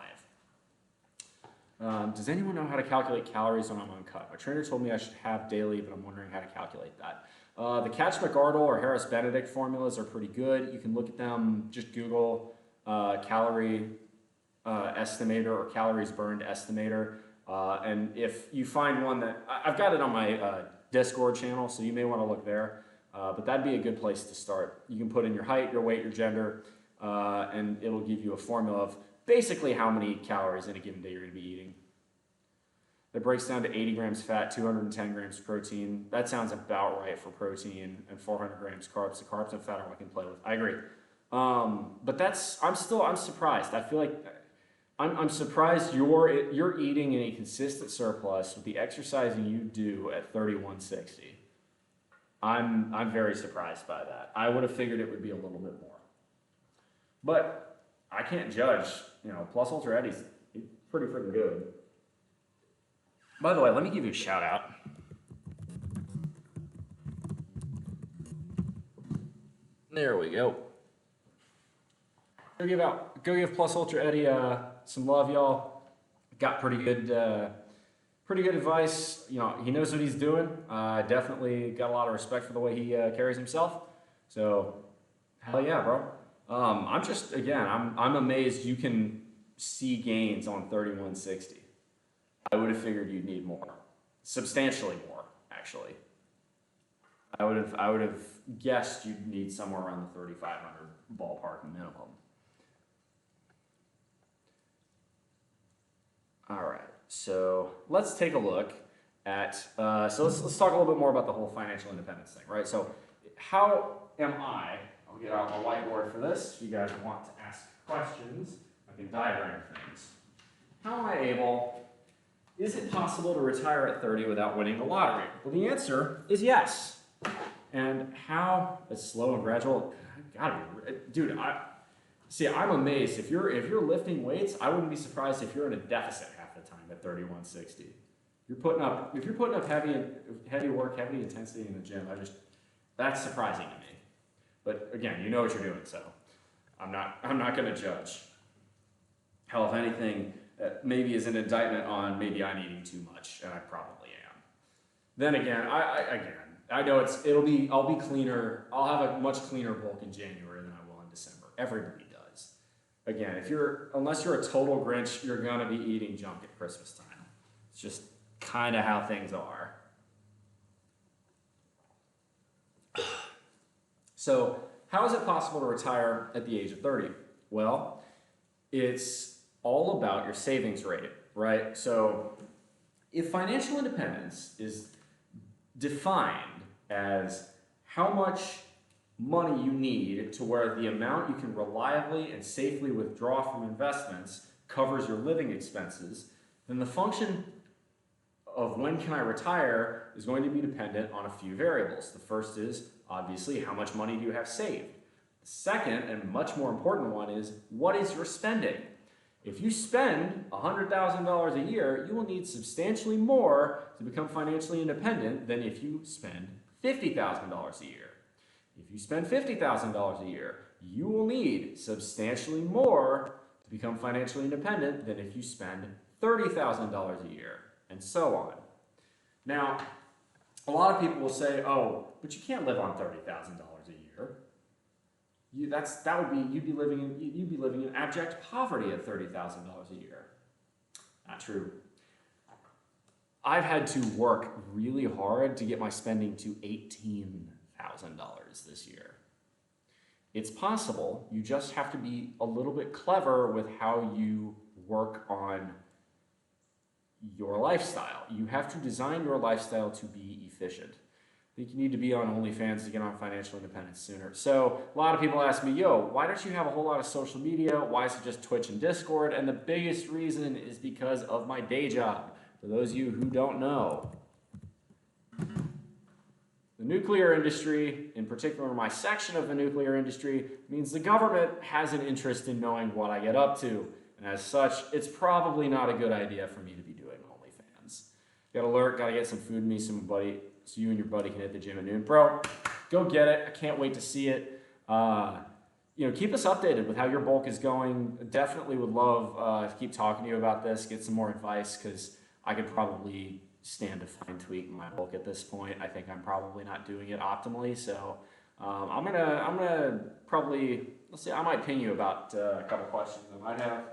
Does anyone know how to calculate calories when I'm uncut? My trainer told me I should have daily, but I'm wondering how to calculate that. The Catch McArdle or Harris Benedict formulas are pretty good. You can look at them, just Google calorie estimator or calories burned estimator. And if you find one that, I've got it on my Discord channel, so you may want to look there. But that'd be a good place to start. You can put in your height, your weight, your gender, and it'll give you a formula of basically how many calories in a given day you're going to be eating. It breaks down to 80 grams fat, 210 grams protein. That sounds about right for protein, and 400 grams carbs. The carbs and fat are what I can play with. I agree. But I'm surprised. I feel like I'm surprised you're eating in a consistent surplus with the exercising you do at 3160. I'm very surprised by that. I would have figured it would be a little bit more. But I can't judge. Plus Ultra Eddie's pretty freaking good. By the way, let me give you a shout out. There we go. Go give Plus Ultra Eddie some love, y'all. Got pretty good advice. He knows what he's doing. Definitely got a lot of respect for the way he carries himself. So, hell yeah, bro. I'm amazed you can see gains on 3160. I would have figured you'd need more, substantially more, actually. I would have guessed you'd need somewhere around the 3,500 ballpark minimum. All right, so let's take a look at. Let's talk a little bit more about the whole financial independence thing, right? So, how am I? I'll get out my whiteboard for this. If you guys want to ask questions, I can diagram things. How am I able? Is it possible to retire at 30 without winning the lottery? Well, the answer is yes. And how? It's slow and gradual. Gotta be, dude. I'm amazed. If you're lifting weights, I wouldn't be surprised if you're in a deficit half the time at 3160. If you're putting up heavy work, heavy intensity in the gym, that's surprising to me. But again, you know what you're doing, so I'm not going to judge. Hell, if anything, maybe is an indictment on maybe I'm eating too much, and I probably am. Then again, I know I'll be cleaner. I'll have a much cleaner bulk in January than I will in December. Everybody does. Again, unless you're a total Grinch, you're gonna be eating junk at Christmas time. It's just kind of how things are. So, how is it possible to retire at the age of 30? Well, it's all about your savings rate, right? So, if financial independence is defined as how much money you need to where the amount you can reliably and safely withdraw from investments covers your living expenses, then the function of when can I retire is going to be dependent on a few variables. The first is, obviously, how much money do you have saved? The second, and much more important one, is what is your spending? If you spend $100,000 a year, you will need substantially more to become financially independent than if you spend $50,000 a year. If you spend $50,000 a year, you will need substantially more to become financially independent than if you spend $30,000 a year, and so on. Now, a lot of people will say, "Oh, but you can't live on $30,000 a year. You'd be living in abject poverty at $30,000 a year." Not true. I've had to work really hard to get my spending to $18,000 this year. It's possible. You just have to be a little bit clever with how you work on your lifestyle. You have to design your lifestyle to be efficient. I think you need to be on OnlyFans to get on financial independence sooner. So a lot of people ask me, why don't you have a whole lot of social media? Why is it just Twitch and Discord? And the biggest reason is because of my day job. For those of you who don't know, the nuclear industry, in particular my section of the nuclear industry, means the government has an interest in knowing what I get up to. And as such, it's probably not a good idea for me to be doing OnlyFans. Gotta get some food in me, so you and your buddy can hit the gym at noon. Bro, go get it. I can't wait to see it. Keep us updated with how your bulk is going. Definitely would love to keep talking to you about this, get some more advice, because I could probably stand to fine tweak my bulk at this point. I think I'm probably not doing it optimally, so I'm gonna probably, let's see, I might ping you about a couple questions I might have.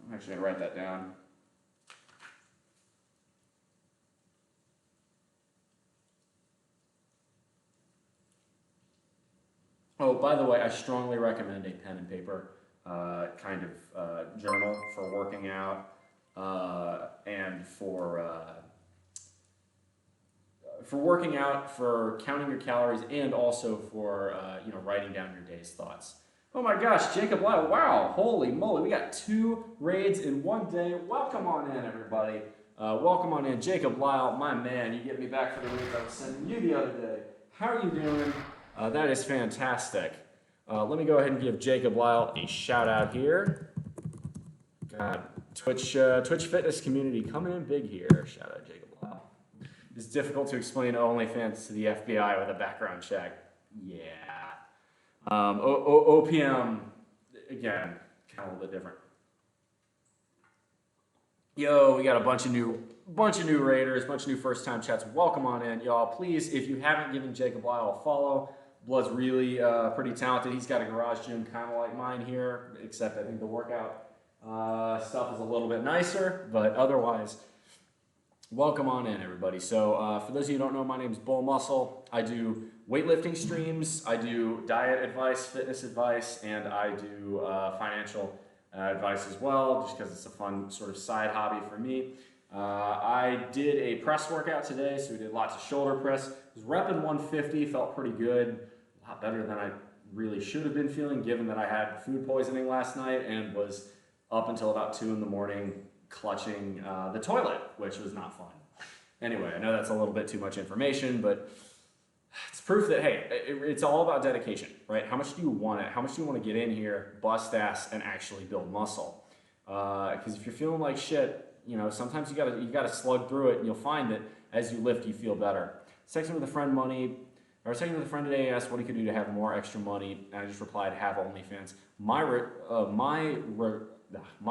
I'm actually gonna write that down. Oh, by the way, I strongly recommend a pen and paper kind of journal for working out and for working out, for counting your calories, and also for writing down your day's thoughts. Oh my gosh, Jacob Lyle! Wow, holy moly, we got 2 raids in one day. Welcome on in, everybody. Welcome on in, Jacob Lyle, my man. You get me back for the raids I was sending you the other day. How are you doing? That is fantastic. Let me go ahead and give Jacob Lyle a shout out here. God, Twitch fitness community coming in big here. Shout out Jacob Lyle. It's difficult to explain OnlyFans to the FBI with a background check. Yeah. OPM, again, kind of a little bit different. Yo, we got a bunch of new raiders, bunch of new first-time chats. Welcome on in, y'all. Please, if you haven't given Jacob Lyle a follow, Blood's really pretty talented. He's got a garage gym kind of like mine here, except I think the workout stuff is a little bit nicer, but otherwise, welcome on in, everybody. So for those of you who don't know, my name is BullMuscle. I do weightlifting streams, I do diet advice, fitness advice, and I do financial advice as well, just because it's a fun sort of side hobby for me. I did a press workout today, so we did lots of shoulder press. I was repping 150, felt pretty good, a lot better than I really should have been feeling, given that I had food poisoning last night and was up until about 2 in the morning clutching the toilet, which was not fun. Anyway, I know that's a little bit too much information, but it's proof that, hey, it's all about dedication, right? How much do you want it? How much do you want to get in here, bust ass, and actually build muscle? Because if you're feeling like shit, sometimes you gotta slug through it, and you'll find that as you lift, you feel better. Texting with a friend today asked what he could do to have more extra money, and I just replied, have OnlyFans. My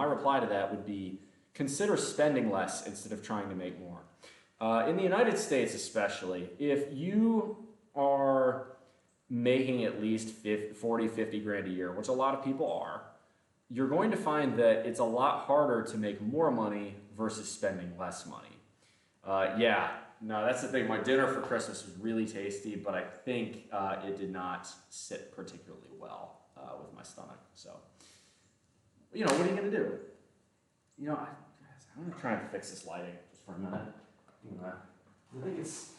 reply to that would be, consider spending less instead of trying to make more. In the United States especially, if you are making at least 40, 50 grand a year, which a lot of people are, you're going to find that it's a lot harder to make more money versus spending less money. That's the thing. My dinner for Christmas was really tasty, but I think it did not sit particularly well with my stomach. So, what are you going to do? I'm going to try and fix this lighting just for a minute. I think it's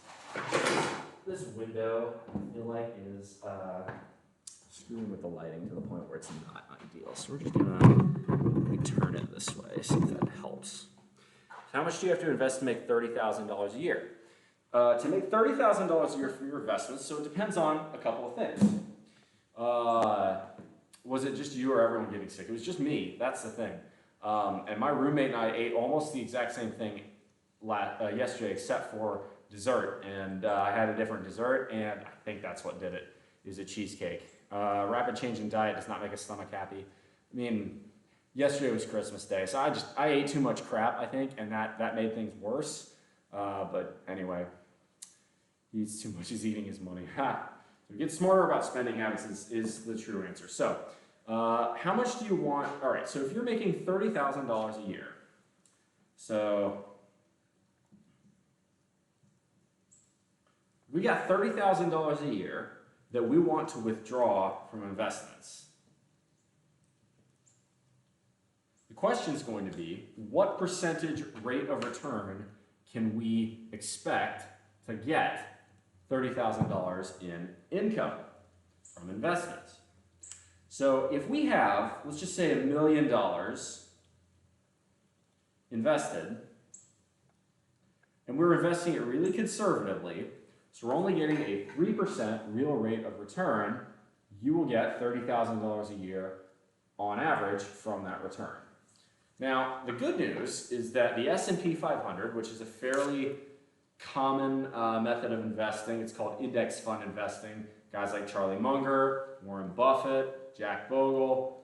this window, I feel like, is screwing with the lighting to the point where it's not ideal. So we're just gonna turn it this way, see if that helps. So how much do you have to invest to make $30,000 a year? To make $30,000 a year from your investments, so it depends on a couple of things. Was it just you or everyone getting sick? It was just me. That's the thing. And my roommate and I ate almost the exact same thing yesterday, except for dessert. And I had a different dessert, and I think that's what did it. It was a cheesecake. Rapid change in diet does not make a stomach happy. I mean, yesterday was Christmas Day, so I ate too much crap, I think, and that made things worse. But anyway, he eats too much, he's eating his money. So get smarter about spending habits is the true answer. So how much do you want? All right, so if you're making $30,000 a year, so we got $30,000 a year that we want to withdraw from investments. The question is going to be, what percentage rate of return can we expect to get $30,000 in income from investments? So if we have, let's just say $1 million invested, and we're investing it really conservatively, so we're only getting a 3% real rate of return, you will get $30,000 a year on average from that return. Now, the good news is that the S&P 500, which is a fairly common method of investing, it's called index fund investing. Guys like Charlie Munger, Warren Buffett, Jack Bogle,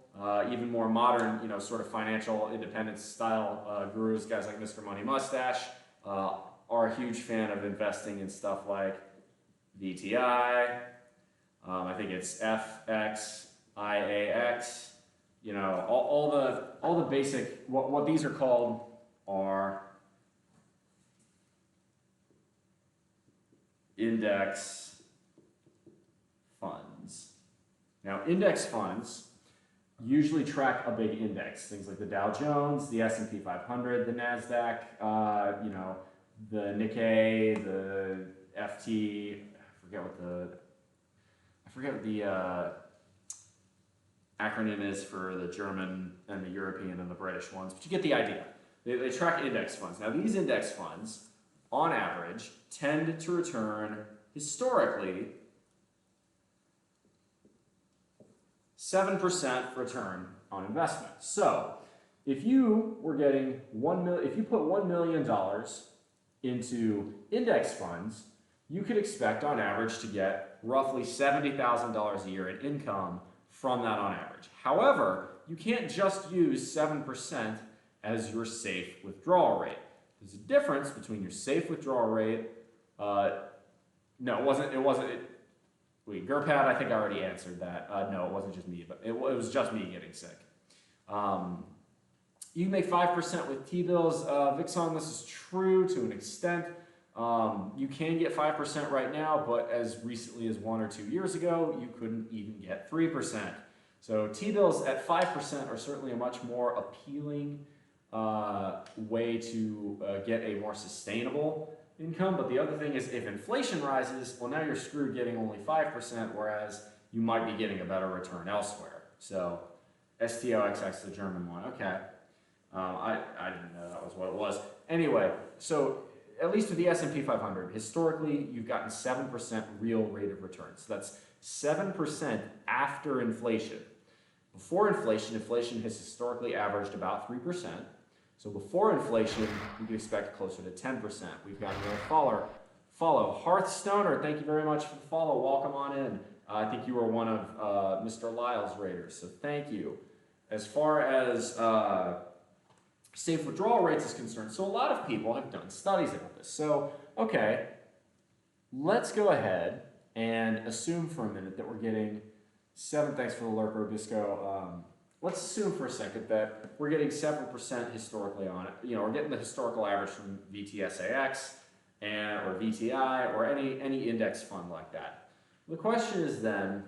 even more modern, sort of financial independence style gurus, guys like Mr. Money Mustache, are a huge fan of investing in stuff like VTI. I think it's FX, IAX. All the basic, what these are called are index funds. Now, index funds usually track a big index, things like the Dow Jones, the S&P 500, the NASDAQ, the Nikkei, the FT. I forget what the acronym is for the German and the European and the British ones, but you get the idea. They track index funds. Now, these index funds, on average, tend to return historically 7% return on investment. So, if you were getting if you put $1 million into index funds, you could expect on average to get roughly $70,000 a year in income from that on average. However, you can't just use 7% as your safe withdrawal rate. There's a difference between your safe withdrawal rate. Wait, Gerpad, I think I already answered that. No, it wasn't just me, but it was just me getting sick. You can make 5% with T-bills. Vixon, this is true to an extent. You can get 5% right now, but as recently as 1 or 2 years ago, you couldn't even get 3%. So T-bills at 5% are certainly a much more appealing way to get a more sustainable income. But the other thing is, if inflation rises, well, now you're screwed getting only 5%, whereas you might be getting a better return elsewhere. So STOXX, the German one, okay. I didn't know that was what it was. Anyway, so at least with the S&P 500, historically, you've gotten 7% real rate of return. So that's 7% after inflation. Before inflation, inflation has historically averaged about 3%. So before inflation, you can expect closer to 10%. We've got another follow. Hearthstoner, thank you very much for the follow. Welcome on in. I think you were one of Mr. Lyle's raiders, so thank you. As far as safe withdrawal rates is concerned, so a lot of people have done studies about this. So, okay, let's go ahead and assume for a minute that we're getting thanks for the lurk, Robisco. Let's assume for a second that we're getting 7% historically on it. We're getting the historical average from VTSAX or VTI or any index fund like that. The question is then,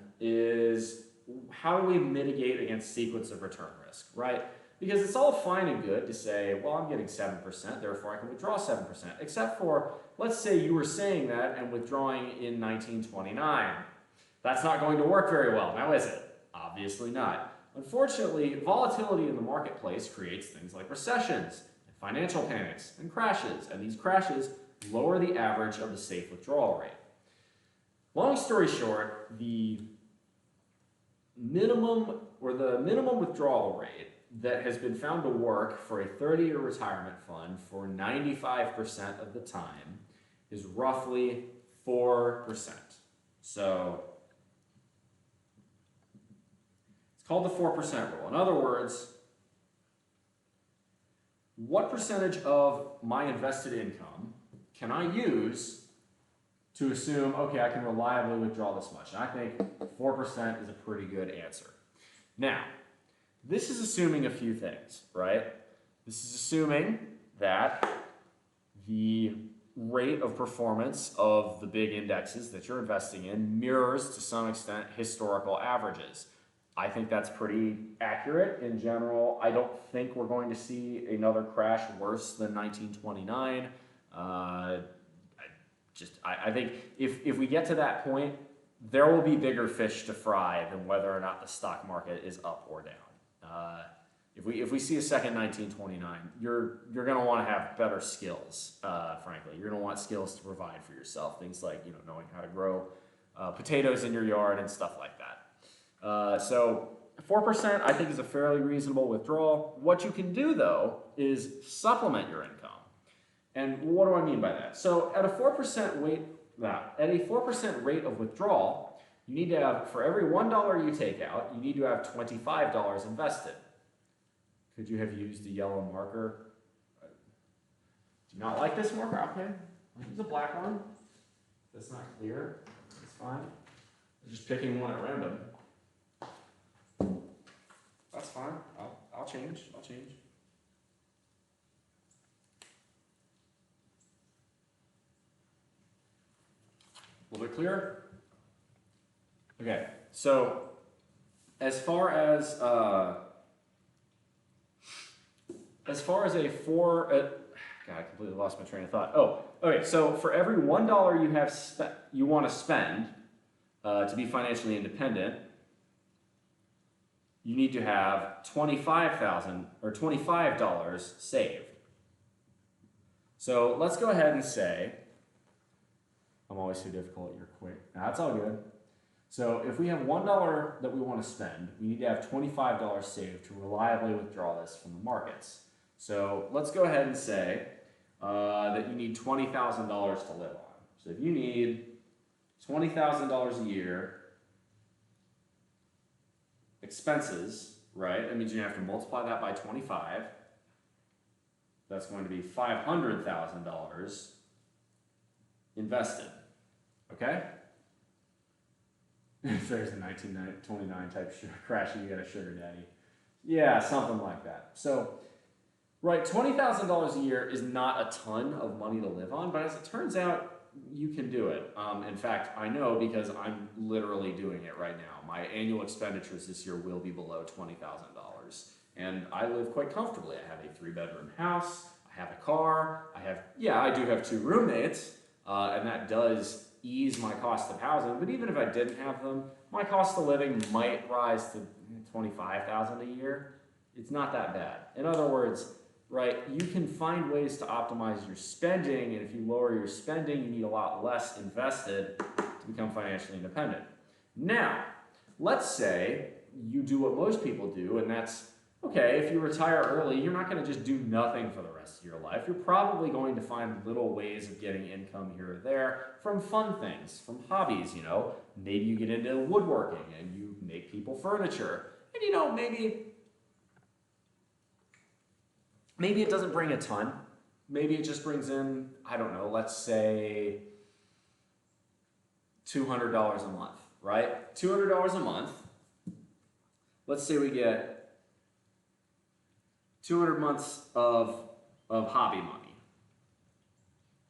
how do we mitigate against sequence of return risk, right? Because it's all fine and good to say, well, I'm getting 7%, therefore I can withdraw 7%, except for, let's say you were saying that and withdrawing in 1929. That's not going to work very well, now is it? Obviously not. Unfortunately, volatility in the marketplace creates things like recessions, and financial panics, and crashes, and these crashes lower the average of the safe withdrawal rate. Long story short, the minimum withdrawal rate that has been found to work for a 30-year retirement fund for 95% of the time is roughly 4%. So it's called the 4% rule. In other words, what percentage of my invested income can I use to assume, okay, I can reliably withdraw this much? And I think 4% is a pretty good answer. Now, this is assuming a few things, right? This is assuming that the rate of performance of the big indexes that you're investing in mirrors to some extent historical averages. I think that's pretty accurate in general. I don't think we're going to see another crash worse than 1929. I think if we get to that point, there will be bigger fish to fry than whether or not the stock market is up or down. If we see a second 1929, you're going to want to have better skills. Frankly, you're going to want skills to provide for yourself. Things like knowing how to grow potatoes in your yard and stuff like that. So 4% I think is a fairly reasonable withdrawal. What you can do though is supplement your income. And what do I mean by that? So at a 4% rate of withdrawal, you need to have, for every $1 you take out, you need to have $25 invested. Could you have used a yellow marker? Do you not like this marker? Okay, I'll use a black one. If that's not clear, it's fine. I'm just picking one at random. That's fine. I'll change. A little bit clearer? Okay, so as far as a God, I completely lost my train of thought. Oh, okay. So for every $1 you want to spend to be financially independent, you need to have $25 saved. So let's go ahead and say, I'm always too difficult. You're quick. That's all good. So if we have $1 that we want to spend, we need to have $25 saved to reliably withdraw this from the markets. So let's go ahead and say that you need $20,000 to live on. So if you need $20,000 a year expenses, right? That means you have to multiply that by 25. That's going to be $500,000 invested. Okay? If there's a 1929 type crash, you get a sugar daddy. Yeah, something like that. So, right, $20,000 a year is not a ton of money to live on, but as it turns out, you can do it. In fact, I know because I'm literally doing it right now. My annual expenditures this year will be below $20,000. And I live quite comfortably. I have a 3-bedroom house, I have a car, I do have 2 roommates, and that does ease my cost of housing. But even if I didn't have them, my cost of living might rise to $25,000 a year. It's not that bad. In other words, right, you can find ways to optimize your spending, and if you lower your spending, you need a lot less invested to become financially independent. Now, let's say you do what most people do, and that's, okay, if you retire early, you're not going to just do nothing for the rest of your life. You're probably going to find little ways of getting income here or there from fun things, from hobbies, you know. Maybe you get into woodworking and you make people furniture, and you know, maybe it doesn't bring a ton. Maybe it just brings in, I don't know, let's say $200 a month, right? $200 a month. Let's say we get 200 months of hobby money.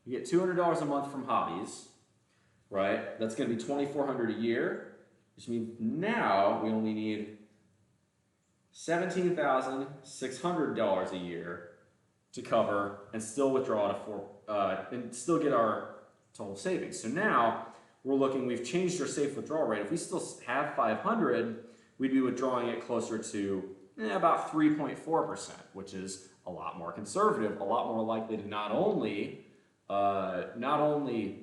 We get $200 a month from hobbies, right? That's going to be $2,400 a year, which means now we only need $17,600 a year to cover and still withdraw and still get our total savings. So now we've changed our safe withdrawal rate. If we still have 500, we'd be withdrawing it closer to about 3.4%, which is a lot more conservative, a lot more likely to not only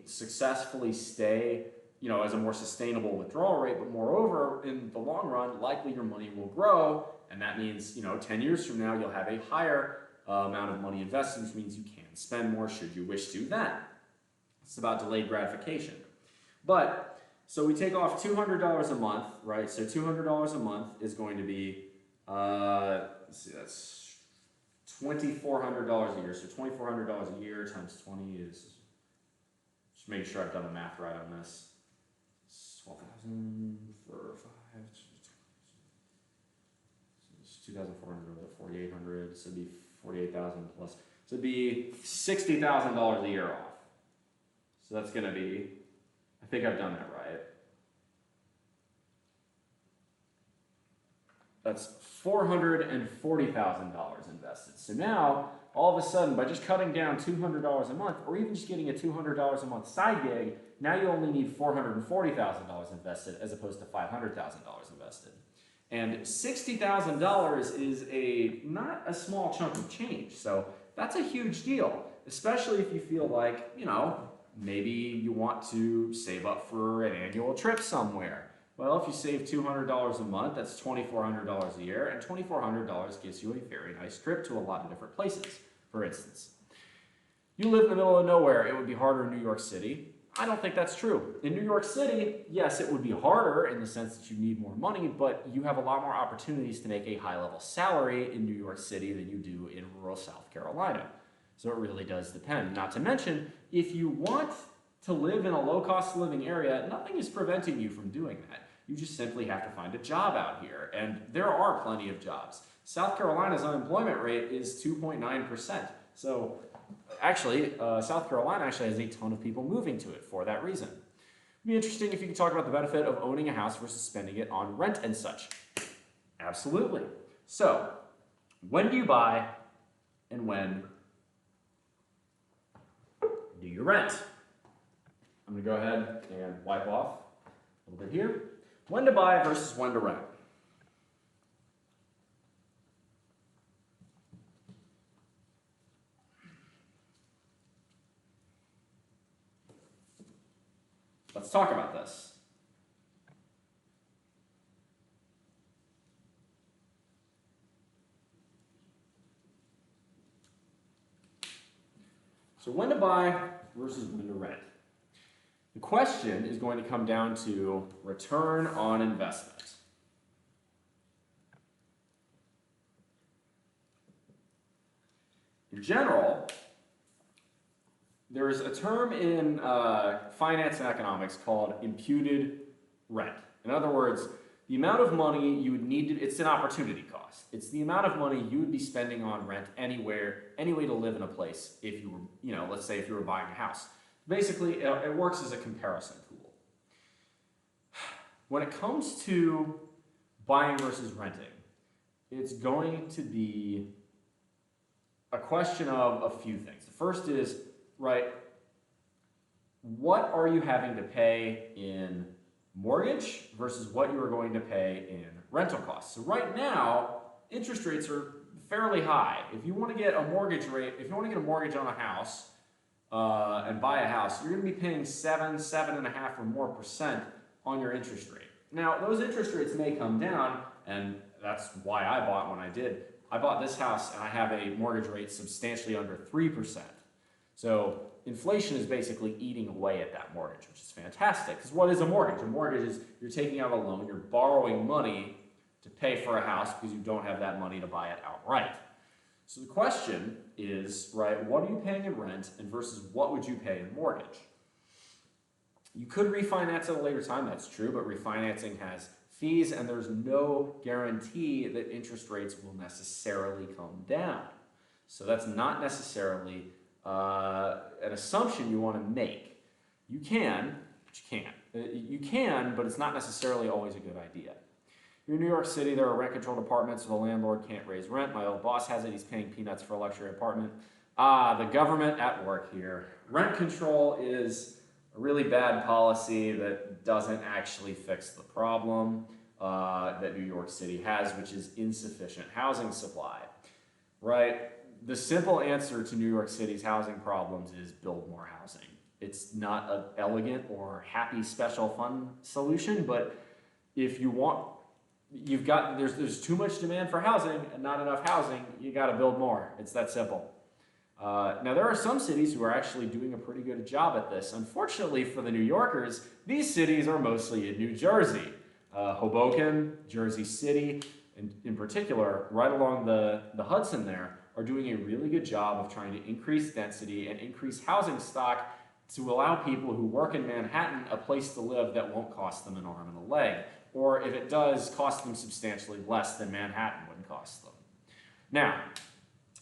successfully stay, you know, as a more sustainable withdrawal rate, but moreover, in the long run, likely your money will grow, and that means, you know, 10 years from now, you'll have a higher amount of money invested, which means you can spend more should you wish to then. It's about delayed gratification. But, so we take off $200 a month, right? So $200 a month is going to be, let's see, that's $2,400 a year. So $2,400 a year times 20 is, just making sure I've done the math right on this. 12,000 for 5. So 2,400 over 4,800. So it'd be 48,000 plus. So it'd be $60,000 a year off. So that's going to be, I think I've done that right. That's $440,000 invested. So now, all of a sudden, by just cutting down $200 a month, or even just getting a $200 a month side gig, now you only need $440,000 invested as opposed to $500,000 invested. And $60,000 is not a small chunk of change. So that's a huge deal, especially if you feel like, you know, maybe you want to save up for an annual trip somewhere. Well, if you save $200 a month, that's $2,400 a year, and $2,400 gives you a very nice trip to a lot of different places. For instance, you live in the middle of nowhere, it would be harder in New York City. I don't think that's true. In New York City, yes, it would be harder in the sense that you need more money, but you have a lot more opportunities to make a high-level salary in New York City than you do in rural South Carolina. So it really does depend. Not to mention, if you want to live in a low-cost living area, nothing is preventing you from doing that. You just simply have to find a job out here, and there are plenty of jobs. South Carolina's unemployment rate is 2.9%. So actually, South Carolina actually has a ton of people moving to it for that reason. It'd be interesting if you could talk about the benefit of owning a house versus spending it on rent and such. Absolutely. So, when do you buy and when do you rent? I'm going to go ahead and wipe off a little bit here. When to buy versus when to rent. Let's talk about this. So when to buy versus when to rent. The question is going to come down to return on investment. In general, there's a term in finance and economics called imputed rent. In other words, the amount of money you would need to, it's an opportunity cost. It's the amount of money you would be spending on rent anywhere, any way to live in a place if you were, let's say if you were buying a house. Basically, it works as a comparison tool. When it comes to buying versus renting, it's going to be a question of a few things. The first is, right, what are you having to pay in mortgage versus what you are going to pay in rental costs? So right now, interest rates are fairly high. If you want to get a mortgage rate, if you want to get a mortgage on a house and buy a house, you're going to be paying 7.5% or more on your interest rate. Now, those interest rates may come down, and that's why I bought when I did. I bought this house and I have a mortgage rate substantially under 3%. So inflation is basically eating away at that mortgage, which is fantastic. Because what is a mortgage? A mortgage is you're taking out a loan, you're borrowing money to pay for a house because you don't have that money to buy it outright. So the question is, right, what are you paying in rent and versus what would you pay in mortgage? You could refinance at a later time, that's true, but refinancing has fees and there's no guarantee that interest rates will necessarily come down. So that's not necessarily an assumption you want to make. You can, but you can't. You can, but it's not necessarily always a good idea. Here in New York City, there are rent-controlled apartments where the landlord can't raise rent. My old boss has it. He's paying peanuts for a luxury apartment. The government at work here. Rent control is a really bad policy that doesn't actually fix the problem that New York City has, which is insufficient housing supply, right? The simple answer to New York City's housing problems is build more housing. It's not an elegant or happy special fund solution, but if you want, there's too much demand for housing and not enough housing, you got to build more. It's that simple. Now, there are some cities who are actually doing a pretty good job at this. Unfortunately for the New Yorkers, these cities are mostly in New Jersey. Hoboken, Jersey City, in particular, right along the Hudson there, are doing a really good job of trying to increase density and increase housing stock to allow people who work in Manhattan a place to live that won't cost them an arm and a leg. Or if it does, cost them substantially less than Manhattan would cost them. Now,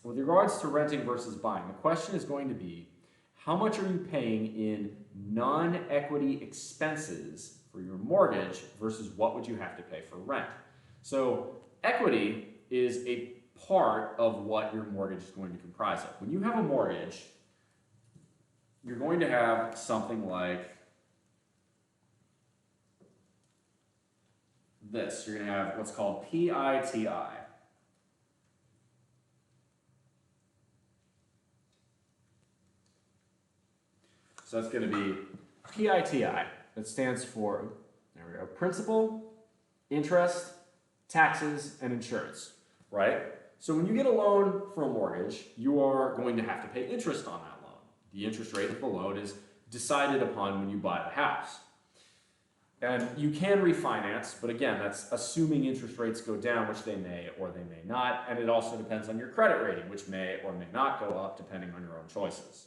with regards to renting versus buying, the question is going to be, how much are you paying in non-equity expenses for your mortgage versus what would you have to pay for rent? So equity is a part of what your mortgage is going to comprise of. When you have a mortgage, you're going to have something like this. You're going to have what's called PITI. So that's going to be PITI. That stands for, there we go, principal, interest, taxes, and insurance, right? So when you get a loan for a mortgage, you are going to have to pay interest on that loan. The interest rate of the loan is decided upon when you buy the house. And you can refinance, but again, that's assuming interest rates go down, which they may or they may not, and it also depends on your credit rating, which may or may not go up depending on your own choices.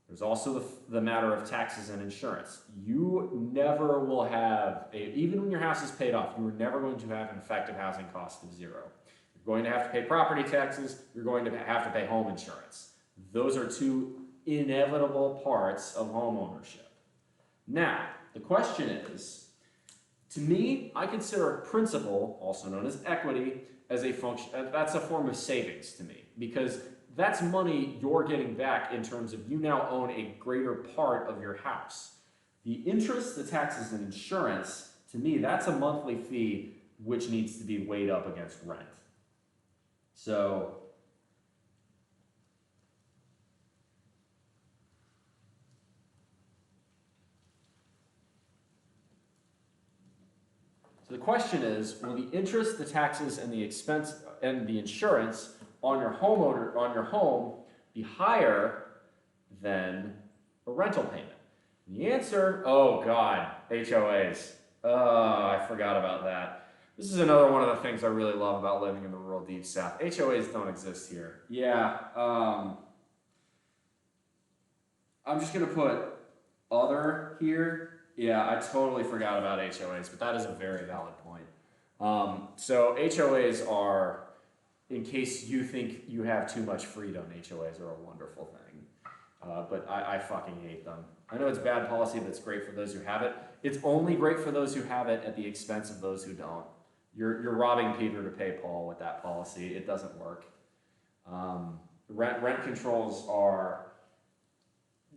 There's also the matter of taxes and insurance. You never will have, even when your house is paid off, you are never going to have an effective housing cost of zero. You're going to have to pay property taxes, you're going to have to pay home insurance. Those are two inevitable parts of home ownership. Now, the question is, to me, I consider principal, also known as equity, as a function, that's a form of savings to me, because that's money you're getting back in terms of you now own a greater part of your house. The interest, the taxes, and insurance, to me, that's a monthly fee which needs to be weighed up against rent. So the question is, will the interest, the taxes, and the expense and the insurance on your home be higher than a rental payment? And the answer, oh God, HOAs. Oh, I forgot about that. This is another one of the things I really love about living in the rural deep south. HOAs don't exist here. Yeah, I'm just gonna put other here. Yeah, I totally forgot about HOAs, but that is a very valid point. So HOAs are, in case you think you have too much freedom, HOAs are a wonderful thing. But I fucking hate them. I know it's bad policy, but it's great for those who have it. It's only great for those who have it at the expense of those who don't. You're robbing Peter to pay Paul with that policy. It doesn't work. Rent controls are,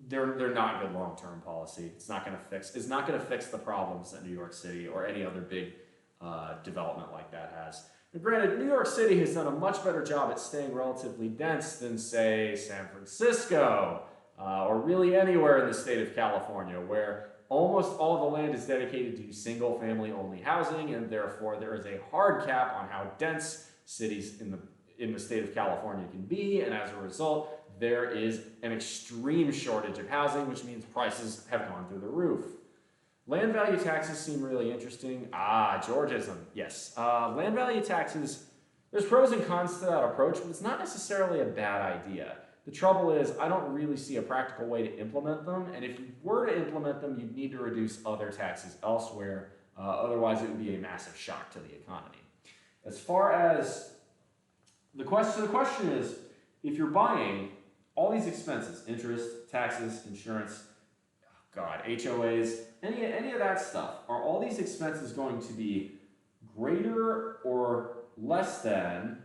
they're not good long-term policy. It's not gonna fix the problems that New York City or any other big development like that has. And granted, New York City has done a much better job at staying relatively dense than, say, San Francisco, or really anywhere in the state of California, where almost all the land is dedicated to single-family only housing, and therefore there is a hard cap on how dense cities in the state of California can be, and as a result, there is an extreme shortage of housing, which means prices have gone through the roof. Land value taxes seem really interesting. Georgism, yes. Land value taxes, there's pros and cons to that approach, but it's not necessarily a bad idea. The trouble is, I don't really see a practical way to implement them, and if you were to implement them, you'd need to reduce other taxes elsewhere. Otherwise, it would be a massive shock to the economy. As far as the question is, if you're buying all these expenses, interest, taxes, insurance, HOAs, any of that stuff, are all these expenses going to be greater or less than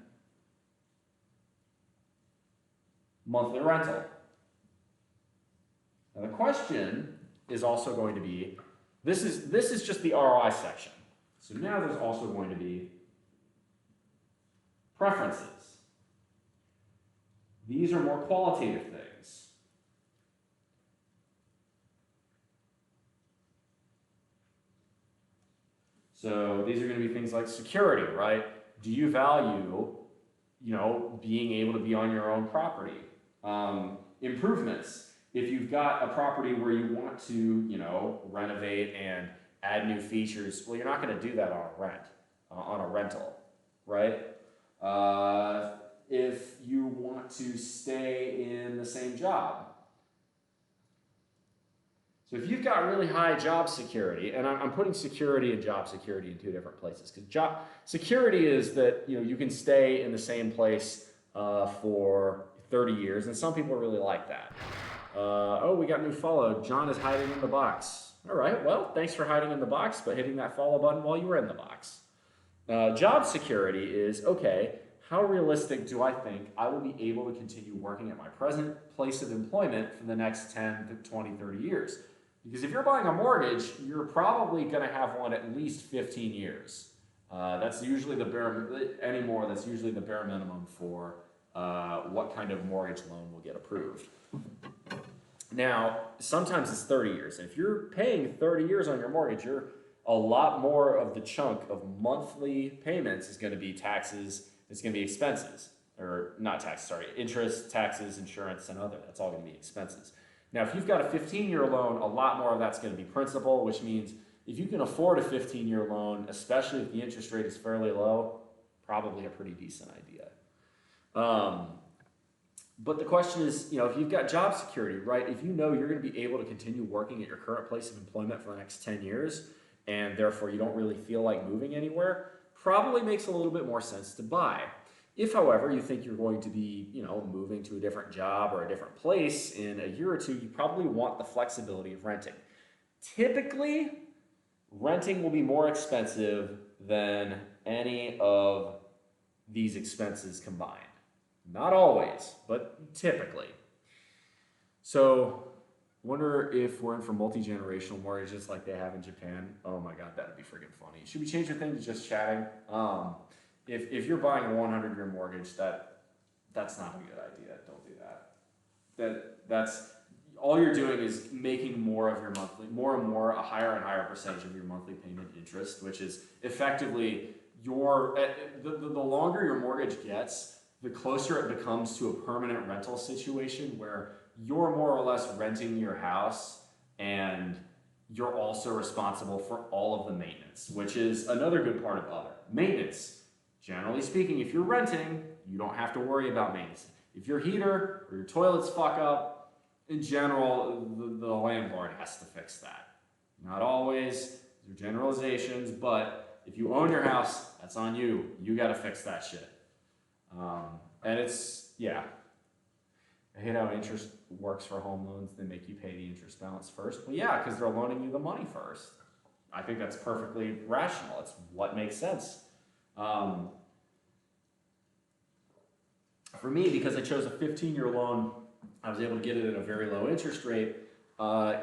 monthly rental? Now the question is also going to be, this is just the ROI section. So now there's also going to be preferences. These are more qualitative things. So these are going to be things like security, right? Do you value, being able to be on your own property? Improvements. If you've got a property where you want to, renovate and add new features, well, you're not going to do that on a rental, right? If you want to stay in the same job. So if you've got really high job security, and I'm putting security and job security in two different places, because job security is that you can stay in the same place for 30 years, and some people really like that. We got new follow. John is hiding in the box. All right, well, thanks for hiding in the box, but hitting that follow button while you were in the box. Job security is, okay, how realistic do I think I will be able to continue working at my present place of employment for the next 10 to 20, 30 years? Because if you're buying a mortgage, you're probably going to have one at least 15 years. That's usually the that's usually the bare minimum for what kind of mortgage loan will get approved. Now, sometimes it's 30 years. And if you're paying 30 years on your mortgage, a lot more of the chunk of monthly payments is going to be taxes, it's going to be expenses. Or not taxes, sorry, interest, taxes, insurance, and other. That's all going to be expenses. Now, if you've got a 15-year loan, a lot more of that's going to be principal, which means if you can afford a 15-year loan, especially if the interest rate is fairly low, probably a pretty decent idea. But the question is, if you've got job security, right? If you know you're going to be able to continue working at your current place of employment for the next 10 years, and therefore you don't really feel like moving anywhere, probably makes a little bit more sense to buy. If, however, you think you're going to be, moving to a different job or a different place in a year or two, you probably want the flexibility of renting. Typically, renting will be more expensive than any of these expenses combined. Not always, but typically. So, wonder if we're in for multi-generational mortgages like they have in Japan. Oh my God, that'd be freaking funny. Should we change our thing to just chatting? If you're buying a 100-year mortgage, that's not a good idea. Don't do that. That's all you're doing is making more of your monthly, a higher and higher percentage of your monthly payment interest, which is effectively the longer your mortgage gets, the closer it becomes to a permanent rental situation where you're more or less renting your house and you're also responsible for all of the maintenance, which is another good part of other. Maintenance. Generally speaking, if you're renting, you don't have to worry about maintenance. If your heater or your toilets fuck up, in general, the landlord has to fix that. Not always, these are generalizations, but if you own your house, that's on you. You gotta fix that shit. And I hate how interest works for home loans. They make you pay the interest balance first. Well, yeah, because they're loaning you the money first. I think that's perfectly rational. It's what makes sense. For me, because I chose a 15-year loan, I was able to get it at a very low interest rate.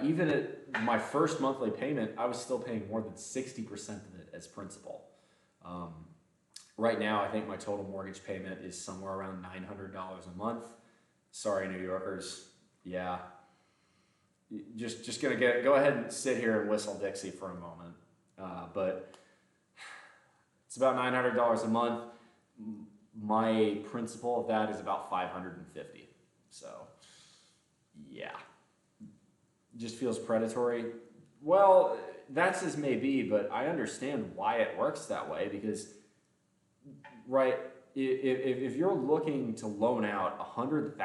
Even at my first monthly payment, I was still paying more than 60% of it as principal. Right now, I think my total mortgage payment is somewhere around $900 a month. Sorry, New Yorkers. Yeah. Just gonna go ahead and sit here and whistle Dixie for a moment. But it's about $900 a month. My principal of that is about $550. So, yeah. Just feels predatory. Well, that's as may be, but I understand why it works that way because, right, if you're looking to loan out $100,000,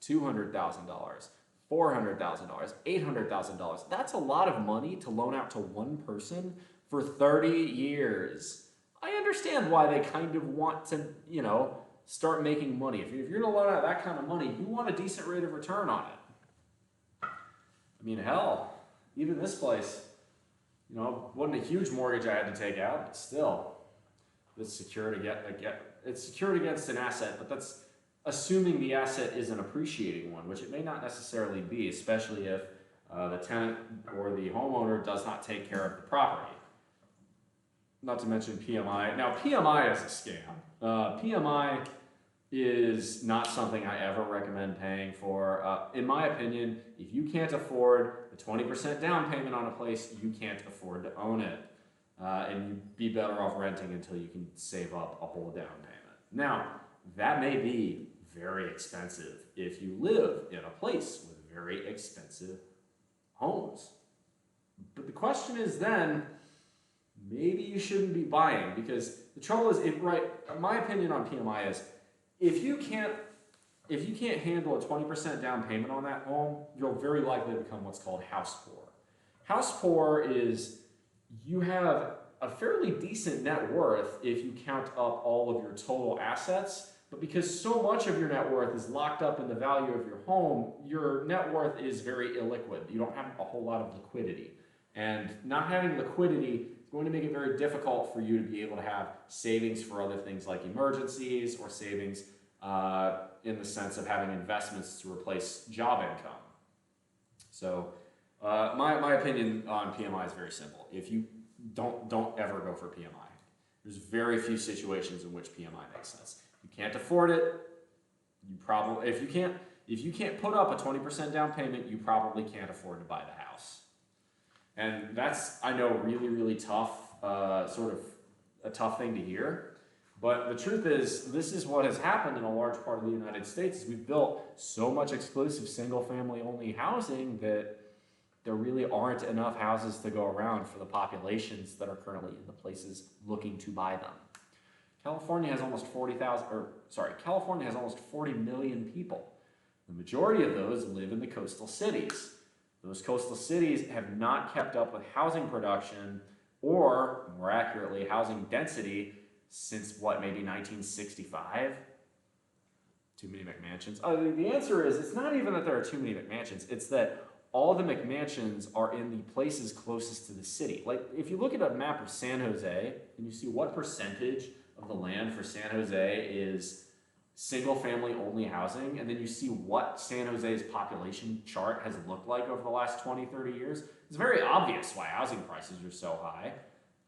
$200,000, $400,000, $800,000, that's a lot of money to loan out to one person for 30 years. I understand why they kind of want to, start making money. If you're going to loan out that kind of money, you want a decent rate of return on it. I mean, hell, even this place, wasn't a huge mortgage I had to take out, but still, it's secured against an asset, but that's assuming the asset is an appreciating one, which it may not necessarily be, especially if the tenant or the homeowner does not take care of the property. Not to mention PMI. Now, PMI is a scam. PMI is not something I ever recommend paying for. In my opinion, if you can't afford the 20% down payment on a place, you can't afford to own it. And you'd be better off renting until you can save up a whole down payment. Now, that may be very expensive if you live in a place with very expensive homes. But the question is then, maybe you shouldn't be buying because the trouble is, my opinion on PMI is, if you can't handle a 20% down payment on that home, you'll very likely become what's called house poor. House poor is you have a fairly decent net worth if you count up all of your total assets, but because so much of your net worth is locked up in the value of your home, your net worth is very illiquid. You don't have a whole lot of liquidity. And not having liquidity is going to make it very difficult for you to be able to have savings for other things like emergencies or savings in the sense of having investments to replace job income. So my opinion on PMI is very simple. If you don't ever go for PMI. There's very few situations in which PMI makes sense. You can't afford it. You probably if you can't put up a 20% down payment, you probably can't afford to buy the house. And that's, I know, really, really tough, sort of a tough thing to hear. But the truth is, this is what has happened in a large part of the United States. Is we've built so much exclusive single-family only housing that there really aren't enough houses to go around for the populations that are currently in the places looking to buy them. California has almost 40 million people. The majority of those live in the coastal cities. Those coastal cities have not kept up with housing production, or more accurately, housing density, since what, maybe 1965? Too many McMansions. The answer is, it's not even that there are too many McMansions, it's that all the McMansions are in the places closest to the city. Like, if you look at a map of San Jose, and you see what percentage of the land for San Jose is single-family only housing, and then you see what San Jose's population chart has looked like over the last 20, 30 years, it's very obvious why housing prices are so high.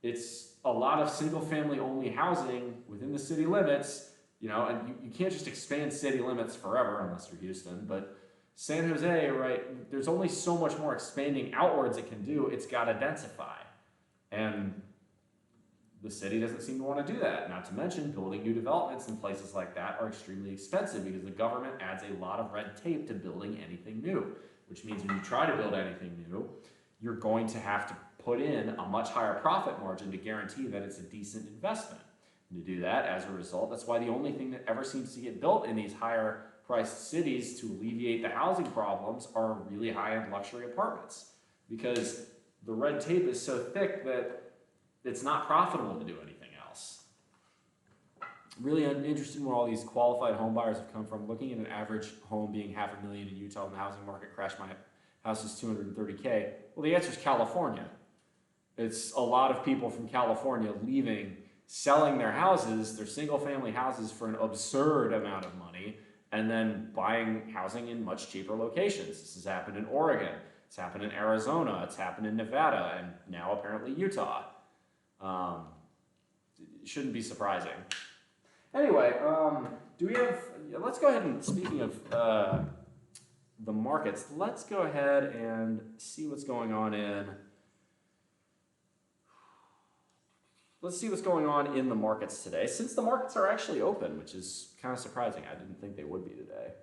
It's a lot of single-family only housing within the city limits, you know, and you can't just expand city limits forever unless you're Houston, but San Jose, right, there's only so much more expanding outwards it can do. It's got to densify. And the city doesn't seem to want to do that. Not to mention, building new developments in places like that are extremely expensive because the government adds a lot of red tape to building anything new, which means when you try to build anything new, you're going to have to put in a much higher profit margin to guarantee that it's a decent investment. And to do that, as a result, that's why the only thing that ever seems to get built in these higher priced cities to alleviate the housing problems are really high-end luxury apartments, because the red tape is so thick that it's not profitable to do anything else. Really interesting where all these qualified home buyers have come from. Looking at an average home being $500,000 in Utah and the housing market crashed, my house is $230K. Well, the answer is California. It's a lot of people from California leaving, selling their houses, their single-family houses, for an absurd amount of money, and then buying housing in much cheaper locations. This has happened in Oregon, it's happened in Arizona, it's happened in Nevada, and now apparently Utah. It shouldn't be surprising. Anyway, let's go ahead and, speaking of the markets, let's go ahead and see what's going on in the markets today, since the markets are actually open, which is kind of surprising. I didn't think they would be today.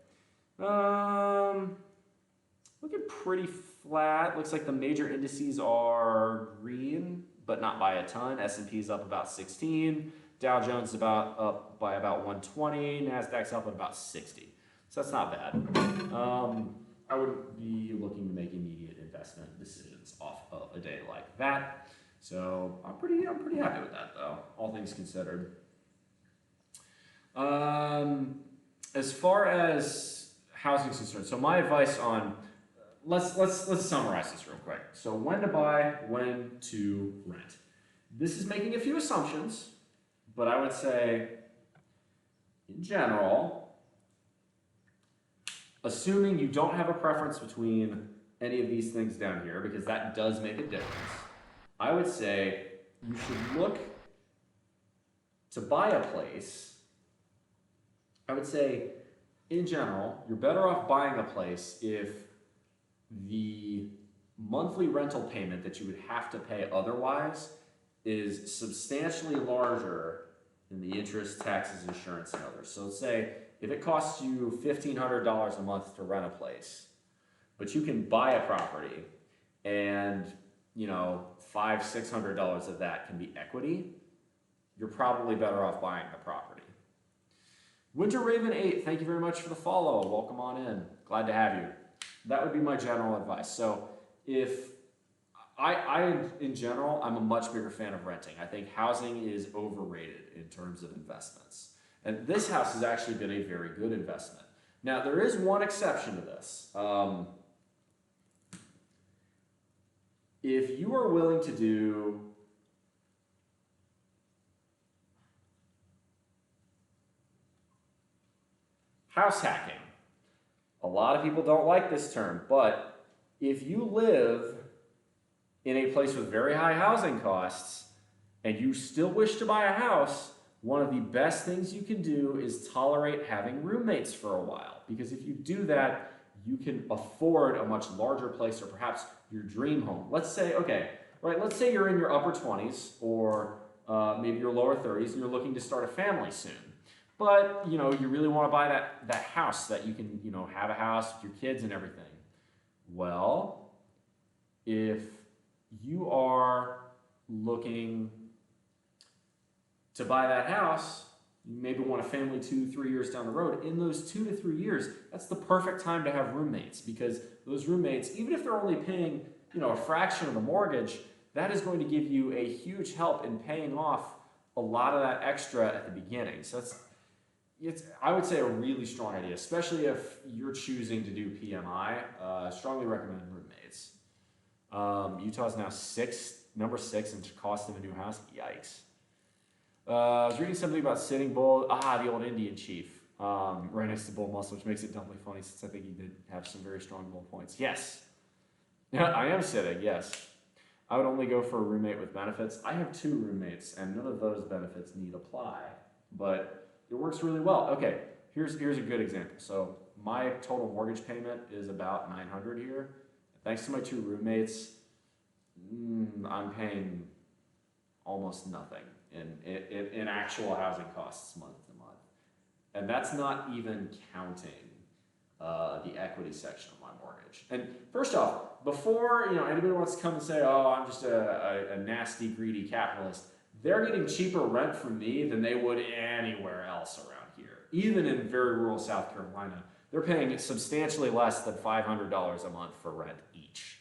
Looking pretty flat. Looks like the major indices are green, but not by a ton. S&P's up about 16. Dow Jones is up by about 120. NASDAQ's up at about 60. So that's not bad. I wouldn't be looking to make immediate investment decisions off of a day like that. So I'm pretty happy with that, though, all things considered. As far as housing is concerned, so my advice on let's summarize this real quick. So when to buy, when to rent. This is making a few assumptions, but I would say, in general, assuming you don't have a preference between any of these things down here, because that does make a difference, I would say you should look to buy a place. I would say, in general, you're better off buying a place if the monthly rental payment that you would have to pay otherwise is substantially larger than the interest, taxes, insurance, and others. So let's say if it costs you $1,500 a month to rent a place, but you can buy a property and, you know, $500-600 of that can be equity, you're probably better off buying the property. Winter Raven 8, thank you very much for the follow. Welcome on in. Glad to have you. That would be my general advice. So if in general, I'm a much bigger fan of renting. I think housing is overrated in terms of investments. And this house has actually been a very good investment. Now, there is one exception to this. If you are willing to do house hacking, a lot of people don't like this term, but if you live in a place with very high housing costs and you still wish to buy a house, one of the best things you can do is tolerate having roommates for a while. Because if you do that, you can afford a much larger place, or perhaps your dream home. Let's say, okay, right, let's say you're in your upper 20s, or maybe you're lower 30s and you're looking to start a family soon. But, you know, you really want to buy that house that you can, you know, have a house with your kids and everything. Well, if you are looking to buy that house, you maybe want a family 2-3 years down the road. In those 2 to 3 years, that's the perfect time to have roommates, because those roommates, even if they're only paying, you know, a fraction of the mortgage, that is going to give you a huge help in paying off a lot of that extra at the beginning. So it's I would say a really strong idea, especially if you're choosing to do PMI. Strongly recommend roommates. Utah's now number 6 in cost of a new house. Yikes. I was reading something about Sitting Bull. The old Indian chief, right next to BullMuscle, which makes it doubly funny since I think he did have some very strong bull points. Yes. Yeah, I am sitting, yes. I would only go for a roommate with benefits. I have 2 roommates, and none of those benefits need apply, but it works really well. Okay, here's a good example. So my total mortgage payment is about $900 here. Thanks to my 2 roommates, I'm paying almost nothing in actual housing costs month to month. And that's not even counting the equity section of my mortgage. And first off, before anybody wants to come and say, oh, I'm just a nasty, greedy capitalist, they're getting cheaper rent from me than they would anywhere else around here. Even in very rural South Carolina, they're paying substantially less than $500 a month for rent each.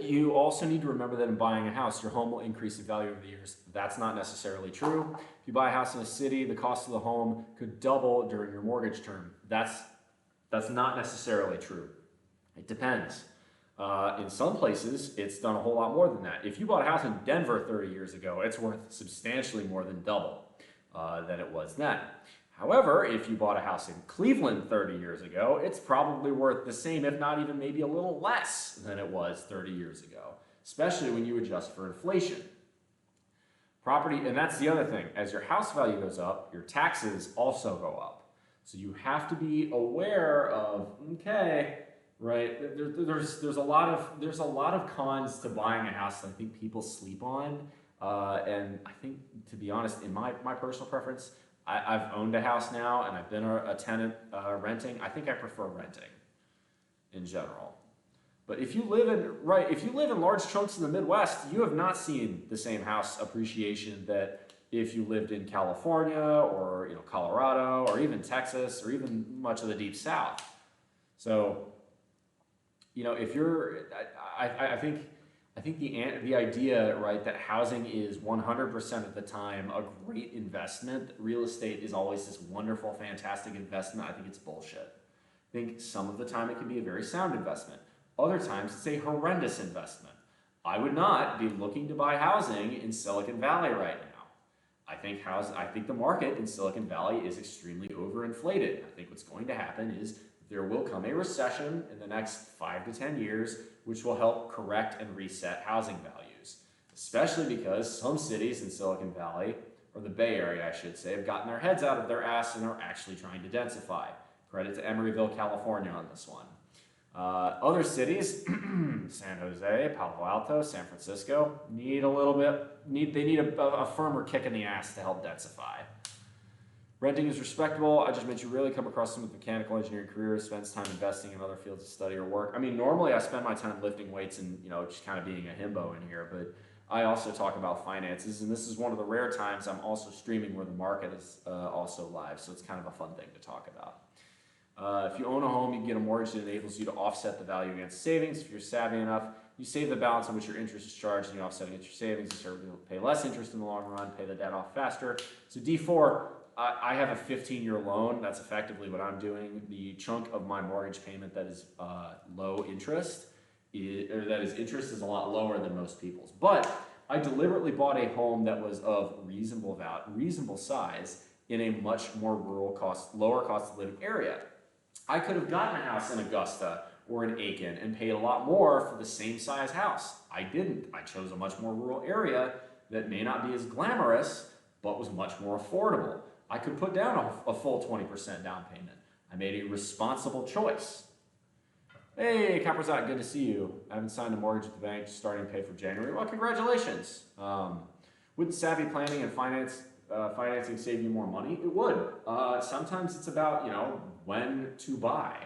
You also need to remember that in buying a house, your home will increase in value over the years. That's not necessarily true. If you buy a house in a city, the cost of the home could double during your mortgage term. That's not necessarily true. It depends. In some places, it's done a whole lot more than that. If you bought a house in Denver 30 years ago, it's worth substantially more than double than it was then. However, if you bought a house in Cleveland 30 years ago, it's probably worth the same, if not even maybe a little less than it was 30 years ago, especially when you adjust for inflation. Property, and that's the other thing, as your house value goes up, your taxes also go up. So you have to be aware of, okay, right, there's a lot of cons to buying a house that I think people sleep on. And I think, to be honest, in my personal preference, I've owned a house now and I've been a tenant renting. I think I prefer renting in general. But if you live in large chunks of the Midwest, you have not seen the same house appreciation that if you lived in California or Colorado or even Texas or even much of the Deep South. So, if you're, I think the idea, right, that housing is 100% of the time a great investment, real estate is always this wonderful, fantastic investment, I think it's bullshit. I think some of the time it can be a very sound investment. Other times it's a horrendous investment. I would not be looking to buy housing in Silicon Valley right now. I think the market in Silicon Valley is extremely overinflated. I think what's going to happen is there will come a recession in the next 5 to 10 years, which will help correct and reset housing values, especially because some cities in Silicon Valley, or the Bay Area, I should say, have gotten their heads out of their ass and are actually trying to densify. Credit to Emeryville, California on this one. Other cities, San Jose, Palo Alto, San Francisco, need a firmer kick in the ass to help densify. Renting is respectable. I just meant you really come across someone with mechanical engineering career, spends time investing in other fields of study or work. I mean, normally I spend my time lifting weights and, just kind of being a himbo in here, but I also talk about finances, and this is one of the rare times I'm also streaming where the market is also live, so it's kind of a fun thing to talk about. If you own a home, you can get a mortgage that enables you to offset the value against savings. If you're savvy enough, you save the balance on which your interest is charged, and you offset against your savings. You start to pay less interest in the long run, pay the debt off faster. So D4, I have a 15-year loan. That's effectively what I'm doing. The chunk of my mortgage payment that is low interest, interest is a lot lower than most people's. But I deliberately bought a home that was of reasonable size in a much more lower cost of living area. I could have gotten a house in Augusta or in Aiken and paid a lot more for the same size house. I didn't. I chose a much more rural area that may not be as glamorous, but was much more affordable. I could put down a full 20% down payment. I made a responsible choice. Hey, Copperzot, good to see you. I haven't signed a mortgage at the bank, just starting to pay for January. Well, congratulations. Would savvy planning and financing save you more money? It would. Sometimes it's about, when to buy.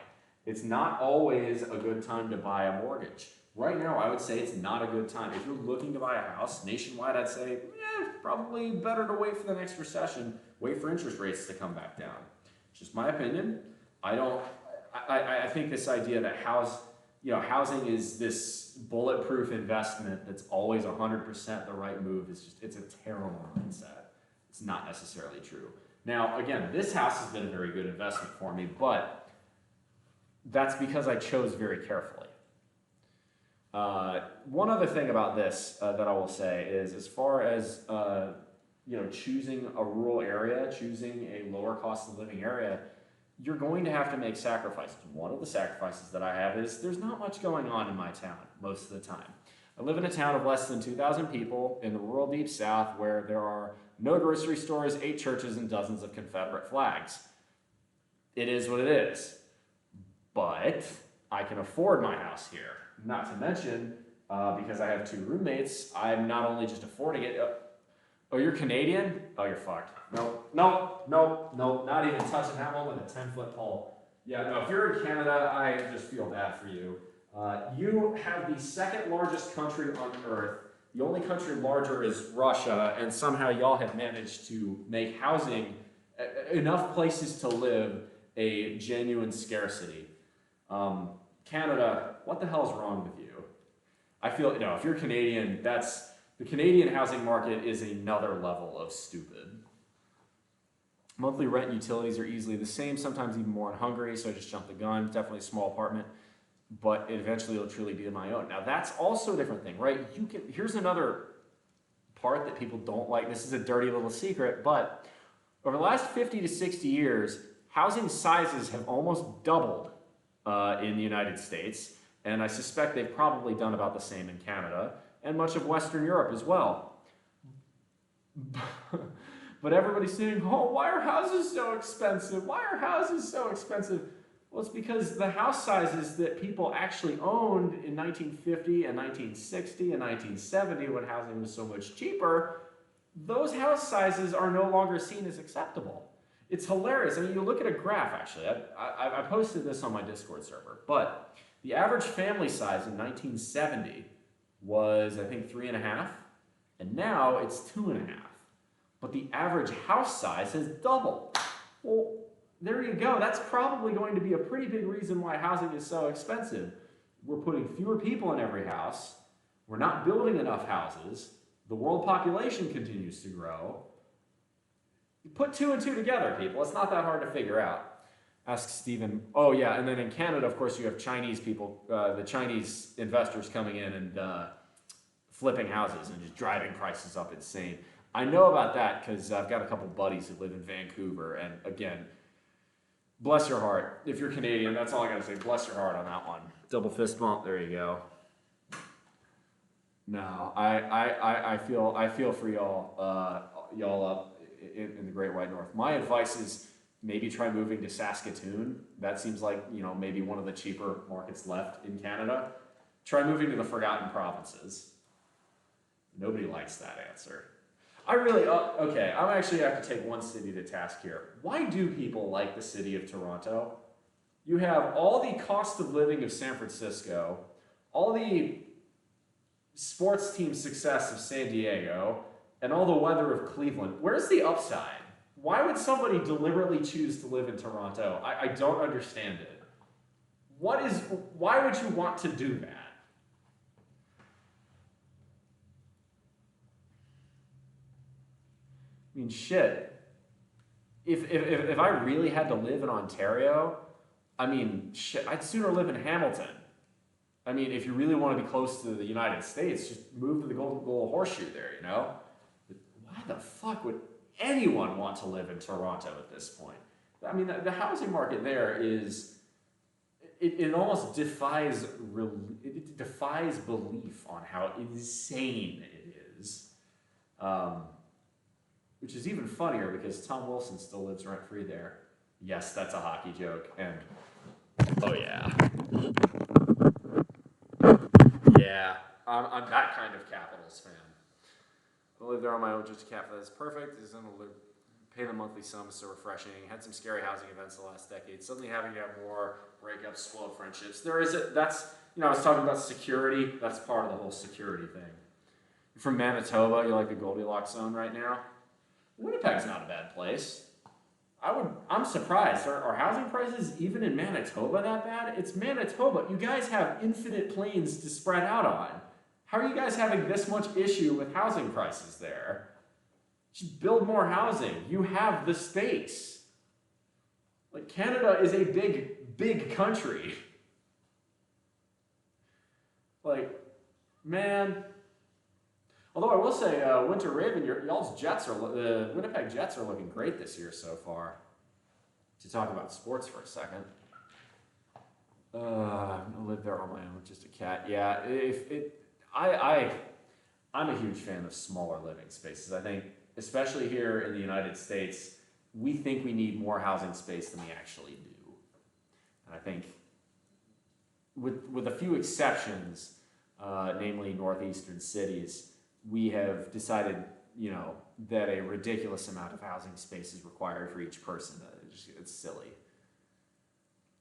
It's not always a good time to buy a mortgage. Right now, I would say it's not a good time. If you're looking to buy a house nationwide, I'd say, probably better to wait for the next recession, wait for interest rates to come back down. It's just my opinion. I think this idea that housing is this bulletproof investment that's always 100% the right move it's a terrible mindset. It's not necessarily true. Now, again, this house has been a very good investment for me, but that's because I chose very carefully. One other thing about this that I will say is, as far as choosing a rural area, choosing a lower cost of living area, you're going to have to make sacrifices. One of the sacrifices that I have is there's not much going on in my town most of the time. I live in a town of less than 2,000 people in the rural deep south where there are no grocery stores, 8 churches, and dozens of Confederate flags. It is what it is. But I can afford my house here. Not to mention, because I have 2 roommates, I'm not only just affording it. Oh, you're Canadian? Oh, you're fucked. No, not even touching that one with a 10-foot pole. Yeah, no, if you're in Canada, I just feel bad for you. You have the 2nd largest country on Earth. The only country larger is Russia, and somehow y'all have managed to make housing, enough places to live, a genuine scarcity. Canada, what the hell's wrong with you? I feel, if you're Canadian, the Canadian housing market is another level of stupid. Monthly rent and utilities are easily the same, sometimes even more in Hungary, so I just jumped the gun. Definitely a small apartment, but eventually it'll truly be my own. Now that's also a different thing, right? Here's another part that people don't like. This is a dirty little secret, but over the last 50 to 60 years, housing sizes have almost doubled in the United States, and I suspect they've probably done about the same in Canada and much of Western Europe as well. But everybody's saying, oh, why are houses so expensive? Why are houses so expensive? Well, it's because the house sizes that people actually owned in 1950 and 1960 and 1970, when housing was so much cheaper, those house sizes are no longer seen as acceptable. It's hilarious. I mean, you look at a graph, actually. I posted this on my Discord server, but the average family size in 1970 was, I think, 3.5, and now it's 2.5. But the average house size has doubled. Well, there you go. That's probably going to be a pretty big reason why housing is so expensive. We're putting fewer people in every house. We're not building enough houses. The world population continues to grow. You put 2 and 2 together, people. It's not that hard to figure out. Ask Stephen. Oh, yeah, and then in Canada, of course, you have Chinese people, the Chinese investors coming in and flipping houses and just driving prices up insane. I know about that because I've got a couple buddies who live in Vancouver, and again, bless your heart. If you're Canadian, that's all I gotta say. Bless your heart on that one. Double fist bump. There you go. No, I feel for y'all up in the Great White North. My advice is maybe try moving to Saskatoon. That seems like maybe one of the cheaper markets left in Canada. Try moving to the Forgotten Provinces. Nobody likes that answer. I really, okay, I'm actually have to take one city to task here. Why do people like the city of Toronto? You have all the cost of living of San Francisco, all the sports team success of San Diego, and all the weather of Cleveland. Where's the upside? Why would somebody deliberately choose to live in Toronto? I don't understand it. Why would you want to do that? I mean, shit. If I really had to live in Ontario, I mean, shit, I'd sooner live in Hamilton. I mean, if you really want to be close to the United States, just move to the Golden Horseshoe there, Why the fuck would anyone want to live in Toronto at this point? I mean, the housing market there is, it almost defies belief on how insane it is. Which is even funnier because Tom Wilson still lives rent-free there. Yes, that's a hockey joke, and oh yeah. Yeah, I'm that kind of Capitals fan. I live there on my own, just a cat for that is perfect. Is going to pay the monthly sum is so refreshing. Had some scary housing events the last decade. Suddenly having to have more breakups, spoiled friendships. I was talking about security. That's part of the whole security thing. You're from Manitoba, you like the Goldilocks zone right now. Winnipeg's not a bad place. I'm surprised. Are housing prices even in Manitoba that bad? It's Manitoba. You guys have infinite plains to spread out on. How are you guys having this much issue with housing prices there? Just build more housing. You have the space. Like, Canada is a big, big country. Like, man. Although I will say, Winter Raven, y'all's Jets the Winnipeg Jets are looking great this year so far. To talk about sports for a second. I live there on my own, just a cat. Yeah, I'm a huge fan of smaller living spaces. I think, especially here in the United States, we think we need more housing space than we actually do. And I think, with a few exceptions, namely northeastern cities, we have decided, that a ridiculous amount of housing space is required for each person. It's silly.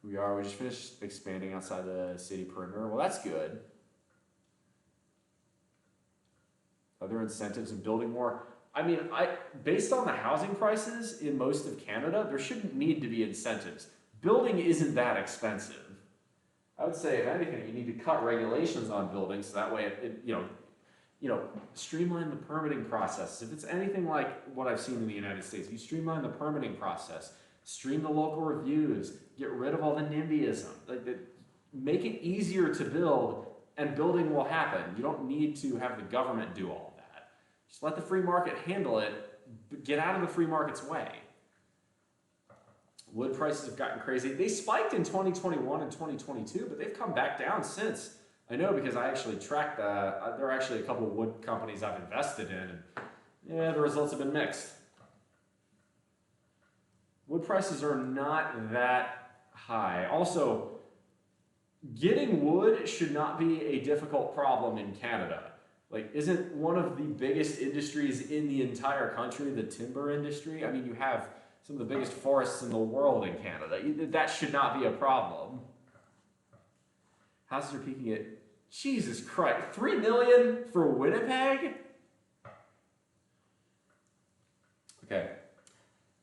We just finished expanding outside the city perimeter. Well, that's good. Are there incentives in building more? I mean, based on the housing prices in most of Canada, there shouldn't need to be incentives. Building isn't that expensive. I would say, if anything, you need to cut regulations on buildings so that way streamline the permitting process. If it's anything like what I've seen in the United States, you streamline the permitting process, stream the local reviews, get rid of all the NIMBYism, make it easier to build, and building will happen. You don't need to have the government do all that. Just let the free market handle it, but get out of the free market's way. Wood prices have gotten crazy. They spiked in 2021 and 2022, but they've come back down since. I know because I actually tracked that. There are actually a couple of wood companies I've invested in, and the results have been mixed. Wood prices are not that high. Also, getting wood should not be a difficult problem in Canada. Isn't one of the biggest industries in the entire country the timber industry? I mean, you have some of the biggest forests in the world in Canada. That should not be a problem. Houses are peaking at, Jesus Christ, $3 million for Winnipeg? Okay,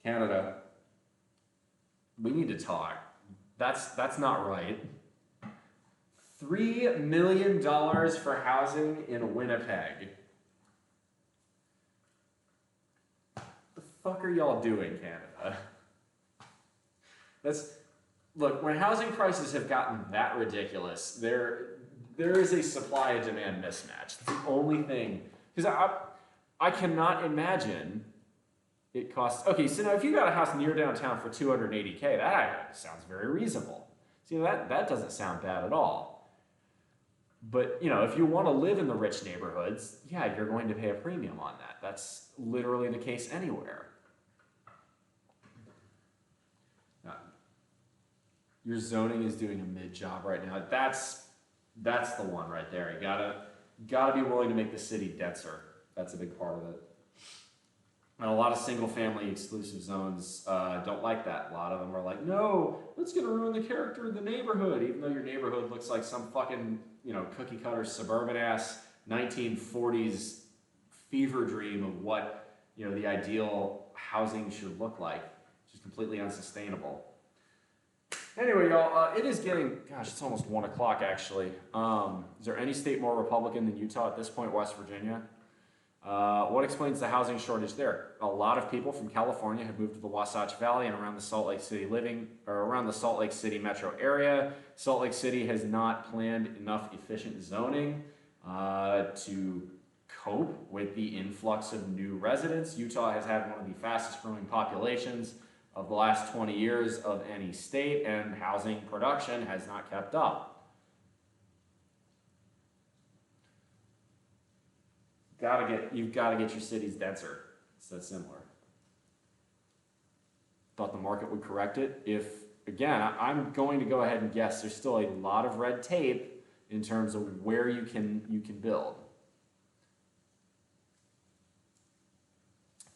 Canada, we need to talk. That's not right. $3 million for housing in Winnipeg. The fuck are y'all doing, Canada? Look, when housing prices have gotten that ridiculous, there is a supply and demand mismatch. That's the only thing. Because I cannot imagine it costs. Okay, so now if you got a house near downtown for $280K, that sounds very reasonable. See, that doesn't sound bad at all. But, if you want to live in the rich neighborhoods, yeah, you're going to pay a premium on that. That's literally the case anywhere. Your zoning is doing a mid job right now. That's the one right there. You gotta be willing to make the city denser. That's a big part of it. And a lot of single family exclusive zones don't like that. A lot of them are like, no, that's gonna ruin the character of the neighborhood, even though your neighborhood looks like some fucking, cookie cutter suburban ass 1940s fever dream of what, the ideal housing should look like, which is completely unsustainable. Anyway, y'all, it is getting, it's almost 1 o'clock actually. Is there any state more Republican than Utah at this point? West Virginia? What explains the housing shortage there? A lot of people from California have moved to the Wasatch Valley and around the Salt Lake City metro area. Salt Lake City has not planned enough efficient zoning to cope with the influx of new residents. Utah has had one of the fastest growing populations of the last 20 years of any state, and housing production has not kept up. You've got to get your cities denser. It's that similar. Thought the market would correct it. If, again, I'm going to go ahead and guess there's still a lot of red tape in terms of where you can build.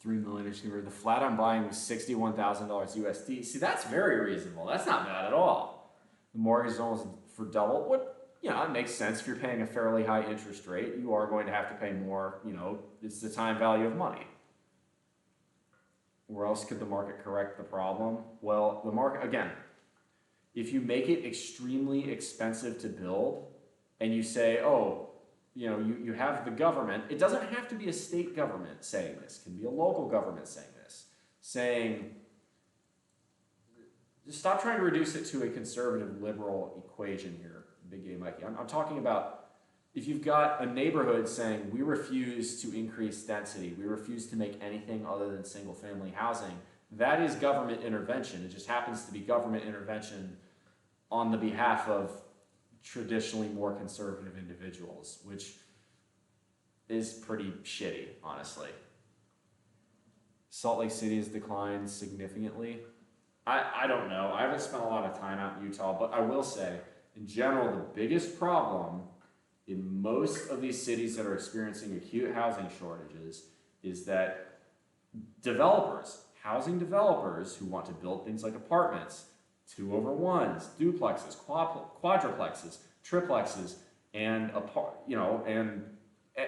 3 million. The flat I'm buying was $61,000 USD. See, that's very reasonable. That's not bad at all. The mortgage is almost for double. What, you know, it makes sense if you're paying a fairly high interest rate. You are going to have to pay more. You know, it's the time value of money. Where else could the market correct the problem? Well, the market, again, if you make it extremely expensive to build and you say, oh, you know, you have the government, it doesn't have to be a state government saying this, it can be a local government saying this, saying, just stop trying to reduce it to a conservative liberal equation here, Big Game Mikey. I'm talking about if you've got a neighborhood saying, we refuse to increase density, we refuse to make anything other than single family housing, that is government intervention. It just happens to be government intervention on the behalf of traditionally more conservative individuals, which is pretty shitty, honestly. Salt Lake City has declined significantly. I don't know. I haven't spent a lot of time out in Utah, but I will say, in general, the biggest problem in most of these cities that are experiencing acute housing shortages is that developers, housing developers who want to build things like apartments, 2-over-1s, duplexes, quadruplexes, triplexes, and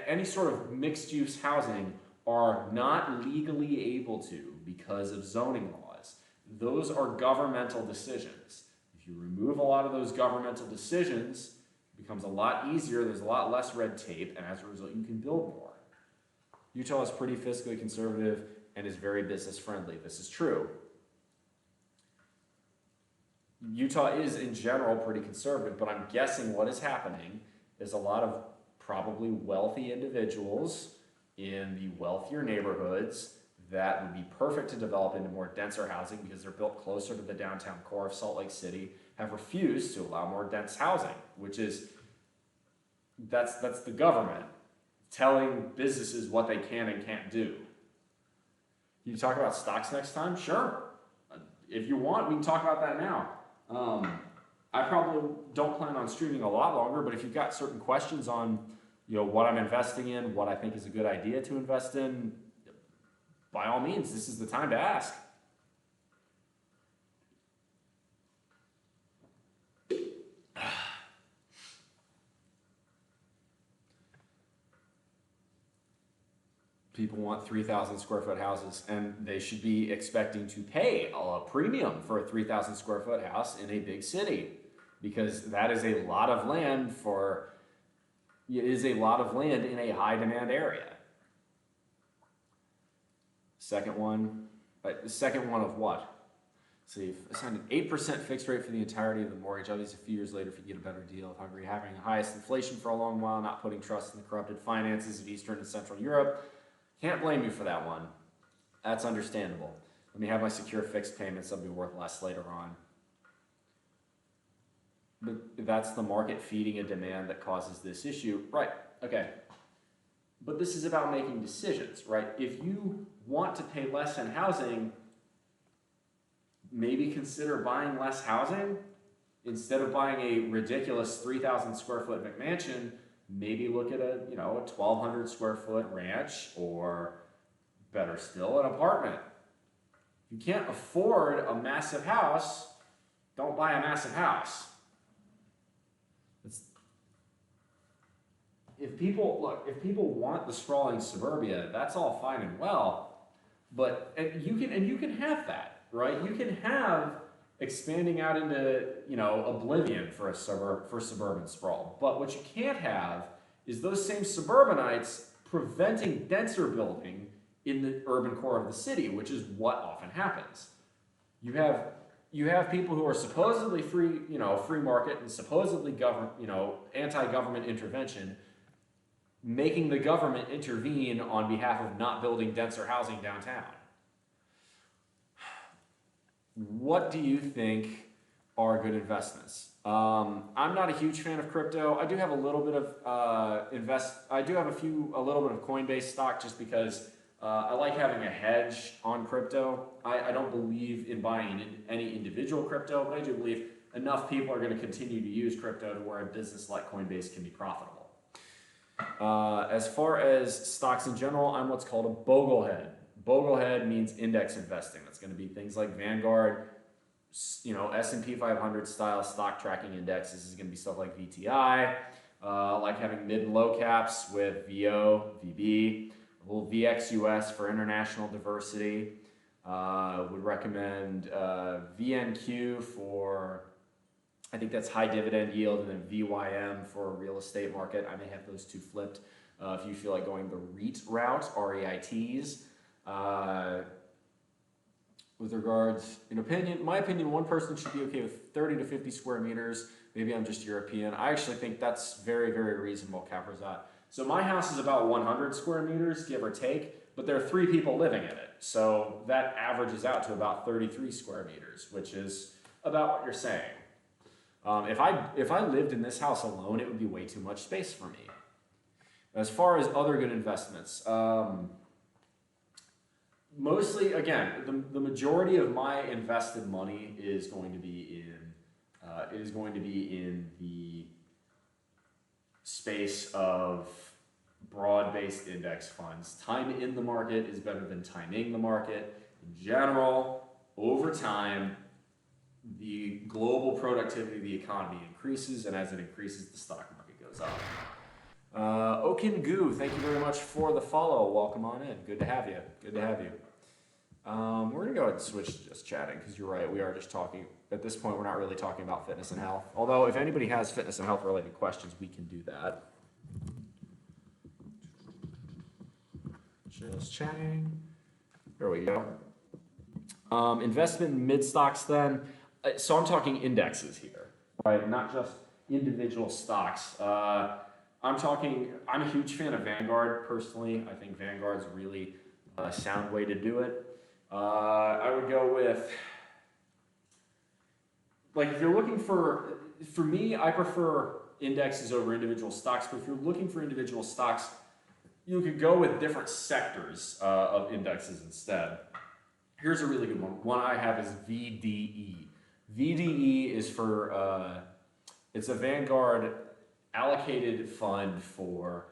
any sort of mixed-use housing are not legally able to because of zoning laws. Those are governmental decisions. If you remove a lot of those governmental decisions, it becomes a lot easier, there's a lot less red tape, and as a result, you can build more. Utah is pretty fiscally conservative and is very business-friendly. This is true. Utah is, in general, pretty conservative, but I'm guessing what is happening is a lot of probably wealthy individuals in the wealthier neighborhoods that would be perfect to develop into more denser housing because they're built closer to the downtown core of Salt Lake City have refused to allow more dense housing, which is, that's the government telling businesses what they can and can't do. You talk about stocks next time? Sure. If you want, we can talk about that now. I probably don't plan on streaming a lot longer, but if you've got certain questions on, you know, what I'm investing in, what I think is a good idea to invest in, by all means, this is the time to ask. People want 3,000 square foot houses, and they should be expecting to pay a premium for a 3,000 square foot house in a big city, because that is a lot of land in a high demand area. Second one of what? See, assigned an 8% fixed rate for the entirety of the mortgage. Obviously, a few years later, if you get a better deal, if Hungary having the highest inflation for a long while, not putting trust in the corrupted finances of Eastern and Central Europe. Can't blame you for that one. That's understandable. Let me have my secure fixed payments. They'll be worth less later on. But that's the market feeding a demand that causes this issue. Right, okay. But this is about making decisions, right? If you want to pay less in housing, maybe consider buying less housing. Instead of buying a ridiculous 3,000 square foot McMansion, maybe look at a 1,200 square foot ranch, or better still, an apartment. If you can't afford a massive house, don't buy a massive house. If people want the sprawling suburbia, that's all fine and well, but you can have that, right? You can have expanding out into, oblivion for suburban sprawl. But what you can't have is those same suburbanites preventing denser building in the urban core of the city, which is what often happens. You have people who are supposedly free market and supposedly anti-government intervention, making the government intervene on behalf of not building denser housing downtown. What do you think are good investments? I'm not a huge fan of crypto. I do have a little bit of a little bit of Coinbase stock, just because I like having a hedge on crypto. I don't believe in buying any individual crypto, but I do believe enough people are going to continue to use crypto to where a business like Coinbase can be profitable. As far as stocks in general, I'm what's called a boglehead. Boglehead means index investing. That's going to be things like Vanguard, S&P 500 style stock tracking indexes. This is going to be stuff like VTI, like having mid and low caps with VO, VB, a little VXUS for international diversity. Would recommend VNQ for, I think that's high dividend yield, and then VYM for real estate market. I may have those two flipped. If you feel like going the REIT route, REITs. With regards, my opinion, one person should be okay with 30 to 50 square meters. Maybe I'm just European. I actually think that's very, very reasonable, Caprazat. So my house is about 100 square meters, give or take, but there are 3 people living in it. So that averages out to about 33 square meters, which is about what you're saying. If I lived in this house alone, it would be way too much space for me. As far as other good investments, mostly, again, the majority of my invested money is going to be in the space of broad-based index funds. Time in the market is better than timing the market. In general, over time, the global productivity of the economy increases, and as it increases, the stock market goes up. Okin Goo, thank you very much for the follow. Welcome on in. Good to have you. Good to have you. We're going to go ahead and switch to just chatting, because you're right, we are just talking. At this point, we're not really talking about fitness and health. Although, if anybody has fitness and health related questions, we can do that. Just chatting. There we go. Investment in mid stocks then. So I'm talking indexes here, right? Not just individual stocks. I'm a huge fan of Vanguard personally. I think Vanguard's really a sound way to do it. I would go with, like, if you're looking for me, I prefer indexes over individual stocks, but if you're looking for individual stocks, you could go with different sectors of indexes instead. Here's a really good one. One I have is VDE. VDE is for, it's a Vanguard allocated fund for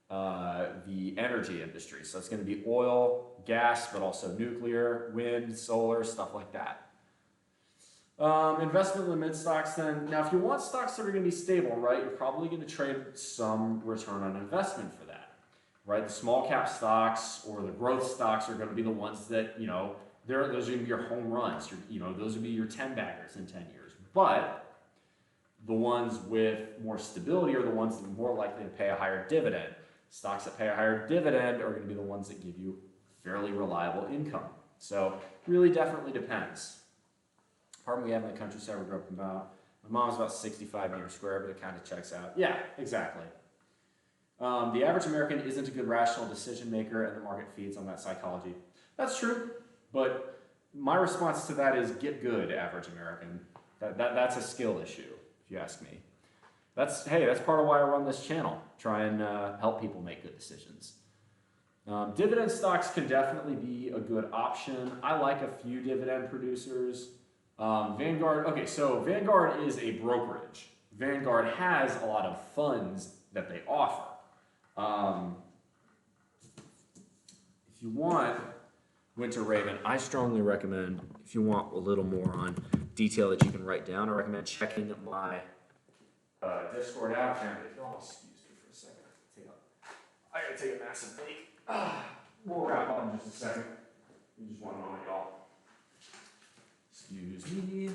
the energy industry. So it's going to be oil, gas, but also nuclear, wind, solar, stuff like that. Investment in the mid stocks then. Now, if you want stocks that are going to be stable, right, you're probably going to trade some return on investment for that, right? The small cap stocks or the growth stocks are going to be the ones that, those are going to be your home runs. Those would be your 10 baggers in 10 years. But the ones with more stability are the ones that are more likely to pay a higher dividend. Stocks that pay a higher dividend are going to be the ones that give you fairly reliable income. So really definitely depends. Apartment we have in the countryside we grew up about. My mom's about 65 meters square, but it kind of checks out. Yeah, exactly. The average American isn't a good rational decision maker, and the market feeds on that psychology. That's true, but my response to that is get good, average American. That's a skill issue, if you ask me. That's part of why I run this channel, try and help people make good decisions. Dividend stocks can definitely be a good option. I like a few dividend producers. Vanguard, okay, so Vanguard is a brokerage. Vanguard has a lot of funds that they offer. If you want Winter Raven, I strongly recommend, if you want a little more on detail that you can write down, I recommend checking my Discord out. And if you'll excuse me for a second, I gotta take a massive break. We'll wrap up in just a second. You just want to know, y'all. Excuse me.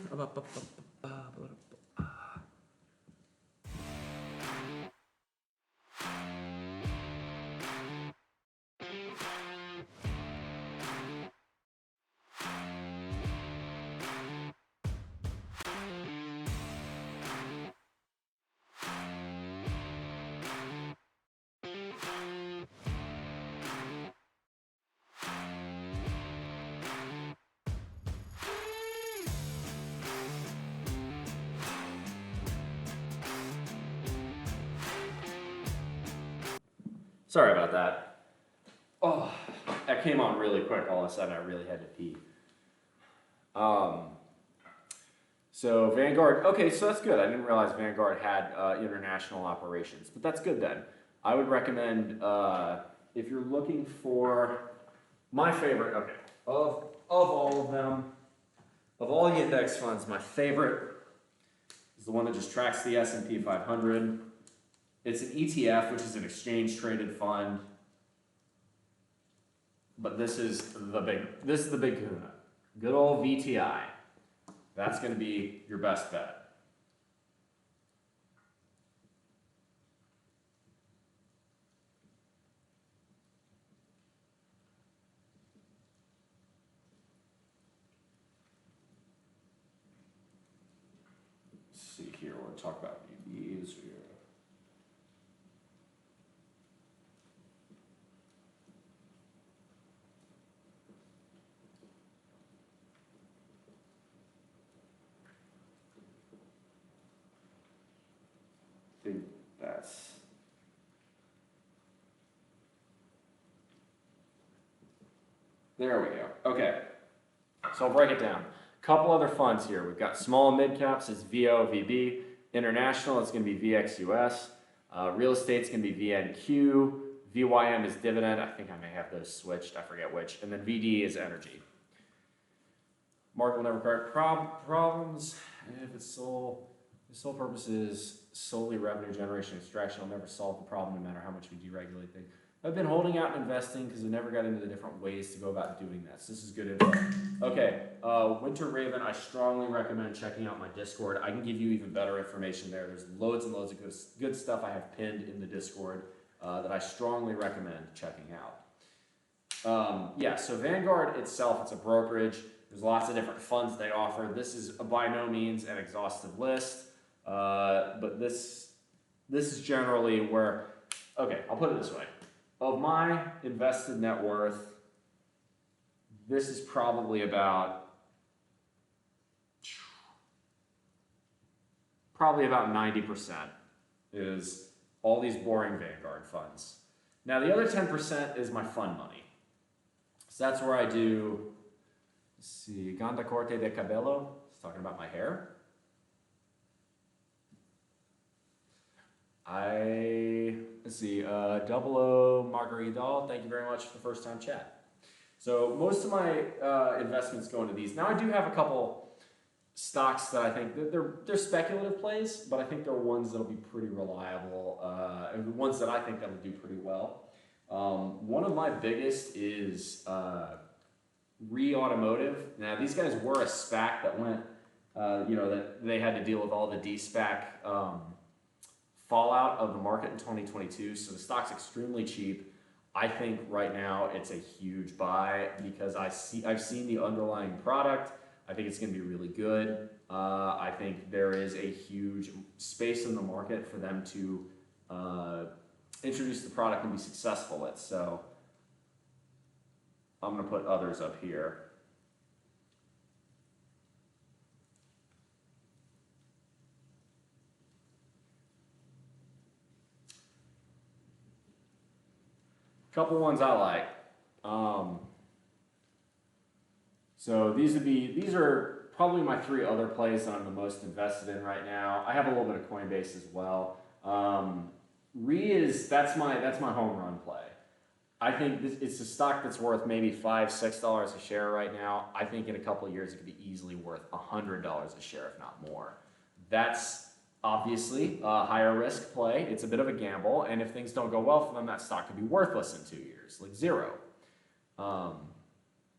Sorry about that. Oh, that came on really quick. All of a sudden, I really had to pee. So Vanguard, okay, so that's good. I didn't realize Vanguard had international operations, but that's good then. I would recommend if you're looking for my favorite, okay, of all of them, of all the index funds, my favorite is the one that just tracks the S&P 500. It's an ETF, which is an exchange-traded fund, but this is the big kahuna. Good old VTI. That's going to be your best bet. Let's see here. We'll talk about VBs here. I think that's there we go. Okay, so I'll break it down. Couple other funds here. We've got small and mid caps is VOVB. International is going to be VXUS. Real estate's going to be VNQ. VYM is dividend. I think I may have those switched. I forget which. And then VD is energy. Market will never correct problems. And if its sole purpose is solely revenue generation extraction, it'll never solve the problem no matter how much we deregulate things. I've been holding out and investing because I never got into the different ways to go about doing this. This is good info. Okay, Winter Raven, I strongly recommend checking out my Discord. I can give you even better information there. There's loads and loads of good stuff I have pinned in the Discord that I strongly recommend checking out. Yeah, so Vanguard itself, it's a brokerage. There's lots of different funds they offer. This is by no means an exhaustive list, but this is generally where, okay, I'll put it this way. Of my invested net worth, this is probably about 90% is all these boring Vanguard funds. Now the other 10% is my fund money. So that's where I do, let's see, Ganda Corte de Cabello, it's talking about my hair. Let's see, Double O Margaridal, thank you very much for the first time chat. So most of my investments go into these. Now I do have a couple stocks that I think they're speculative plays, but I think they're ones that'll be pretty reliable, and ones that I think that'll do pretty well. One of my biggest is Re-Automotive. Now these guys were a SPAC that went, that they had to deal with all the D-SPAC fallout of the market in 2022, so the stock's extremely cheap. I think right now it's a huge buy because I've seen the underlying product. I think it's going to be really good. I think there is a huge space in the market for them to introduce the product and be successful with. So I'm going to put others up here. Couple ones I like. So these are probably my three other plays that I'm the most invested in right now. I have a little bit of Coinbase as well. That's my home run play. I think it's a stock that's worth maybe $5-6 a share right now. I think in a couple of years it could be easily worth $100 a share, if not more. That's obviously a higher risk play. It's a bit of a gamble, and if things don't go well for them, that stock could be worthless in 2 years, like zero.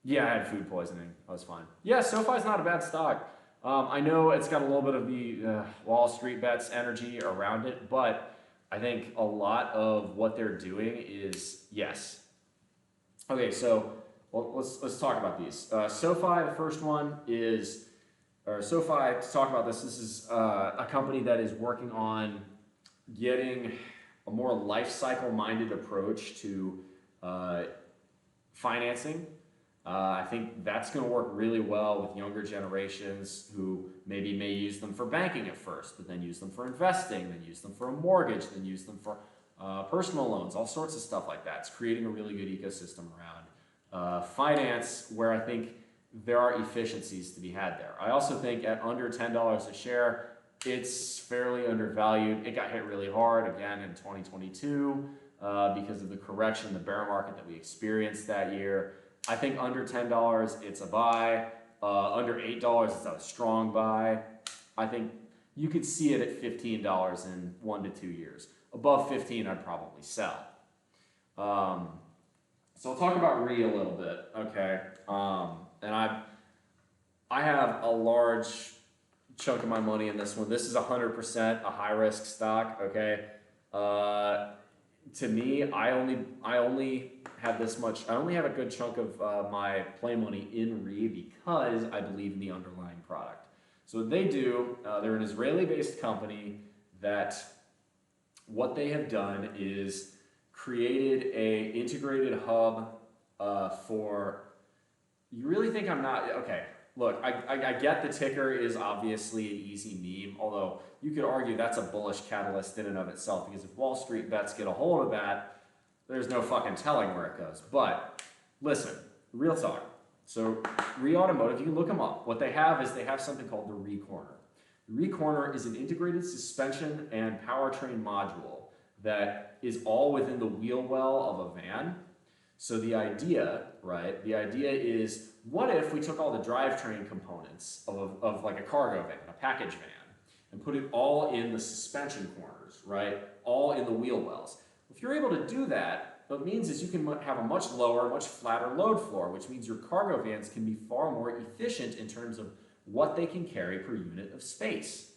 Yeah, I had food poisoning. I was fine. Yeah, SoFi's not a bad stock. I know it's got a little bit of the Wall Street bets energy around it, but I think a lot of what they're doing is, yes. Okay, so let's talk about these. SoFi, the first one is, SoFi, to talk about this is a company that is working on getting a more life cycle minded approach to financing. I think that's going to work really well with younger generations who maybe may use them for banking at first, but then use them for investing, then use them for a mortgage, then use them for personal loans, all sorts of stuff like that. It's creating a really good ecosystem around finance where I think there are efficiencies to be had there. I also think at under $10 a share, it's fairly undervalued. It got hit really hard again in 2022 because of the correction, the bear market that we experienced that year. I think under $10, it's a buy. Under $8, it's a strong buy. I think you could see it at $15 in 1 to 2 years. Above 15, I'd probably sell. So I'll talk about RE a little bit, okay? And I have a large chunk of my money in this one. This is 100% a high risk stock, okay? To me, I only have this much. I only have a good chunk of my play money in RE because I believe in the underlying product. So what they do, they're an Israeli-based company that what they have done is created a integrated hub for. You really think I'm not okay? Look, I get the ticker is obviously an easy meme, although you could argue that's a bullish catalyst in and of itself because if Wall Street bets get a hold of that, there's no fucking telling where it goes. But listen, real talk. So RE Automotive, you can look them up. What they have is they have something called the RE Corner. The RE Corner is an integrated suspension and powertrain module that is all within the wheel well of a van. So the idea, right, the idea is, what if we took all the drivetrain components of like a cargo van, a package van, and put it all in the suspension corners, right, all in the wheel wells? If you're able to do that, what it means is you can have a much lower, much flatter load floor, which means your cargo vans can be far more efficient in terms of what they can carry per unit of space.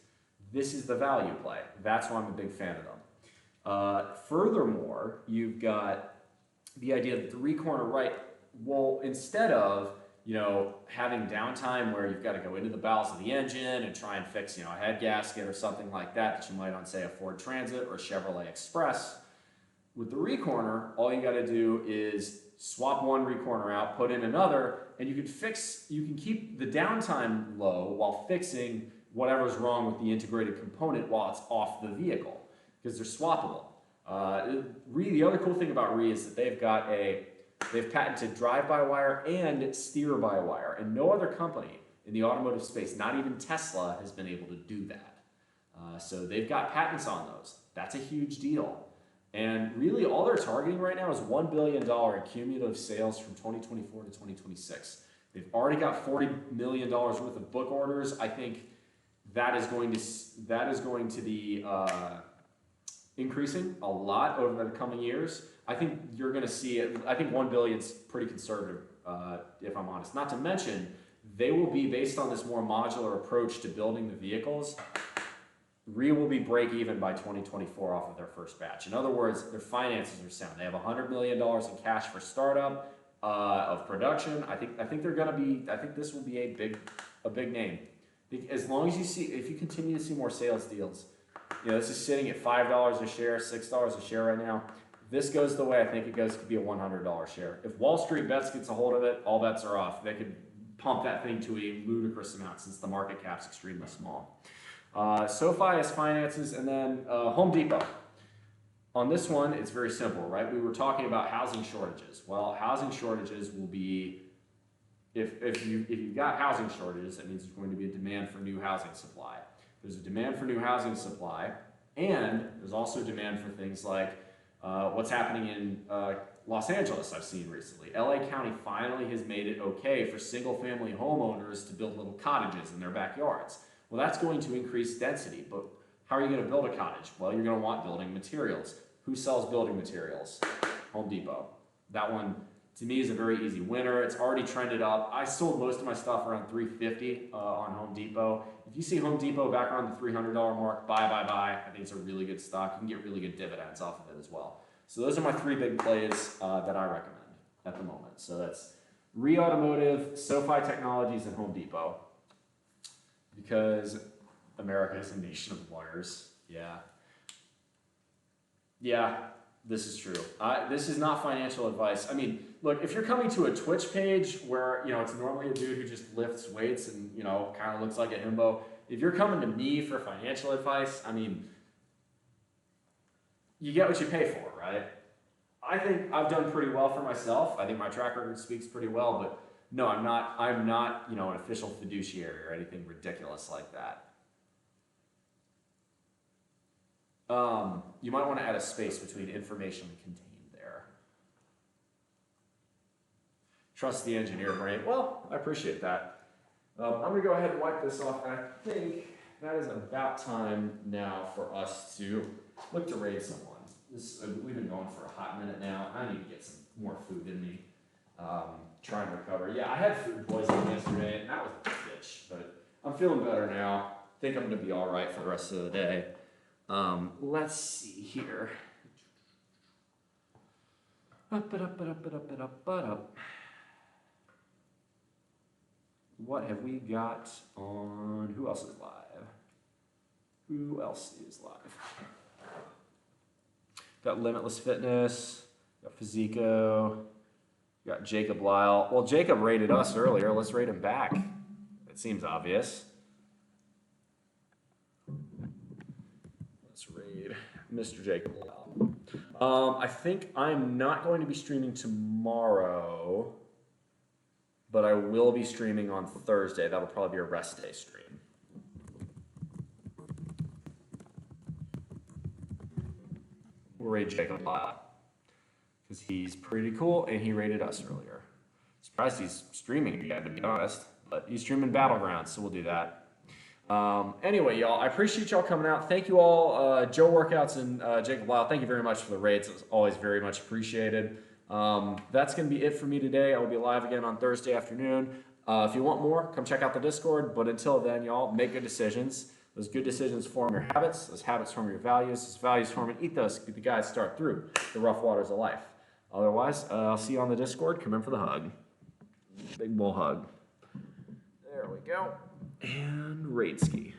This is the value play. That's why I'm a big fan of them. Furthermore, you've got the idea that the RE Corner, right, well, instead of, you know, having downtime where you've got to go into the bowels of the engine and try and fix, you know, a head gasket or something like that you might on, say, a Ford Transit or Chevrolet Express, with the RE Corner, all you got to do is swap one RE Corner out, put in another, and you can keep the downtime low while fixing whatever's wrong with the integrated component while it's off the vehicle, because they're swappable. The other cool thing about RE is that they've patented drive-by-wire and steer-by-wire, and no other company in the automotive space, not even Tesla, has been able to do that. So they've got patents on those. That's a huge deal. And really all they're targeting right now is $1 billion in cumulative sales from 2024 to 2026. They've already got $40 million worth of book orders. I think that is going to be increasing a lot over the coming years. I think you're going to see it. I think 1 billion is pretty conservative, if I'm honest. Not to mention, they will be based on this more modular approach to building the vehicles. RE will be break even by 2024 off of their first batch. In other words, their finances are sound. They have $100 million in cash for startup of production. I think they're going to be. I think this will be a big name. As long as if you continue to see more sales deals, you know, this is sitting at $5 a share, $6 a share right now. If this goes the way I think it goes, it could be a $100 share. If Wall Street Bets gets a hold of it, all bets are off. They could pump that thing to a ludicrous amount since the market cap's extremely small. SoFi is finances, and then Home Depot. On this one, it's very simple, right? We were talking about housing shortages. Well, housing shortages will be, if you've got housing shortages, that means there's going to be a demand for new housing supply. There's a demand for new housing supply, and there's also demand for things like what's happening in Los Angeles I've seen recently. LA County finally has made it okay for single-family homeowners to build little cottages in their backyards. Well, that's going to increase density, but how are you going to build a cottage? Well, you're going to want building materials. Who sells building materials? Home Depot. That one, to me, is a very easy winner. It's already trended up. I sold most of my stuff around $350 on Home Depot. If you see Home Depot back around the $300 mark, buy. I think it's a really good stock. You can get really good dividends off of it as well. So those are my three big plays that I recommend at the moment. So that's RE Automotive, SoFi Technologies, and Home Depot. Because America is a nation of lawyers. Yeah, this is true. This is not financial advice. I mean, look, if you're coming to a Twitch page where, you know, it's normally a dude who just lifts weights and, you know, kind of looks like a himbo. If you're coming to me for financial advice, I mean, you get what you pay for, right? I think I've done pretty well for myself. I think my track record speaks pretty well, but No, I'm not, you know, an official fiduciary or anything ridiculous like that. You might want to add a space between information contained there. Trust the engineer brain. Well, I appreciate that. I'm going to go ahead and wipe this off, and I think that is about time now for us to look to raid someone. We've been going for a hot minute now. I need to get some more food in me. Try and recover. Yeah, I had food poisoning yesterday, and that was a bitch, but I'm feeling better now. I think I'm going to be all right for the rest of the day. Let's see here. What have we got on? Who else is live? Who else is live? Got Limitless Fitness, got Physico, got Jacob Lyle. Well, Jacob rated us earlier. Let's rate him back. It seems obvious. Let's raid Mr. Jacob Lyle. I think I'm not going to be streaming tomorrow, but I will be streaming on Thursday. That'll probably be a rest day stream. We'll raid Jacob Lyle because he's pretty cool and he rated us earlier. Surprised he's streaming again, to be honest, but he's streaming Battlegrounds, so we'll do that. Anyway, y'all, I appreciate y'all coming out. Thank you all, Joe Workouts and Jacob Lyle. Thank you very much for the raids. It was always very much appreciated. That's going to be it for me today. I will be live again on Thursday afternoon. If you want more, come check out the Discord. But until then, y'all, make good decisions. Those good decisions form your habits. Those habits form your values. Those values form an ethos. Be the guys start through the rough waters of life. Otherwise, I'll see you on the Discord. Come in for the hug. Big bull hug. There we go. And raid ski.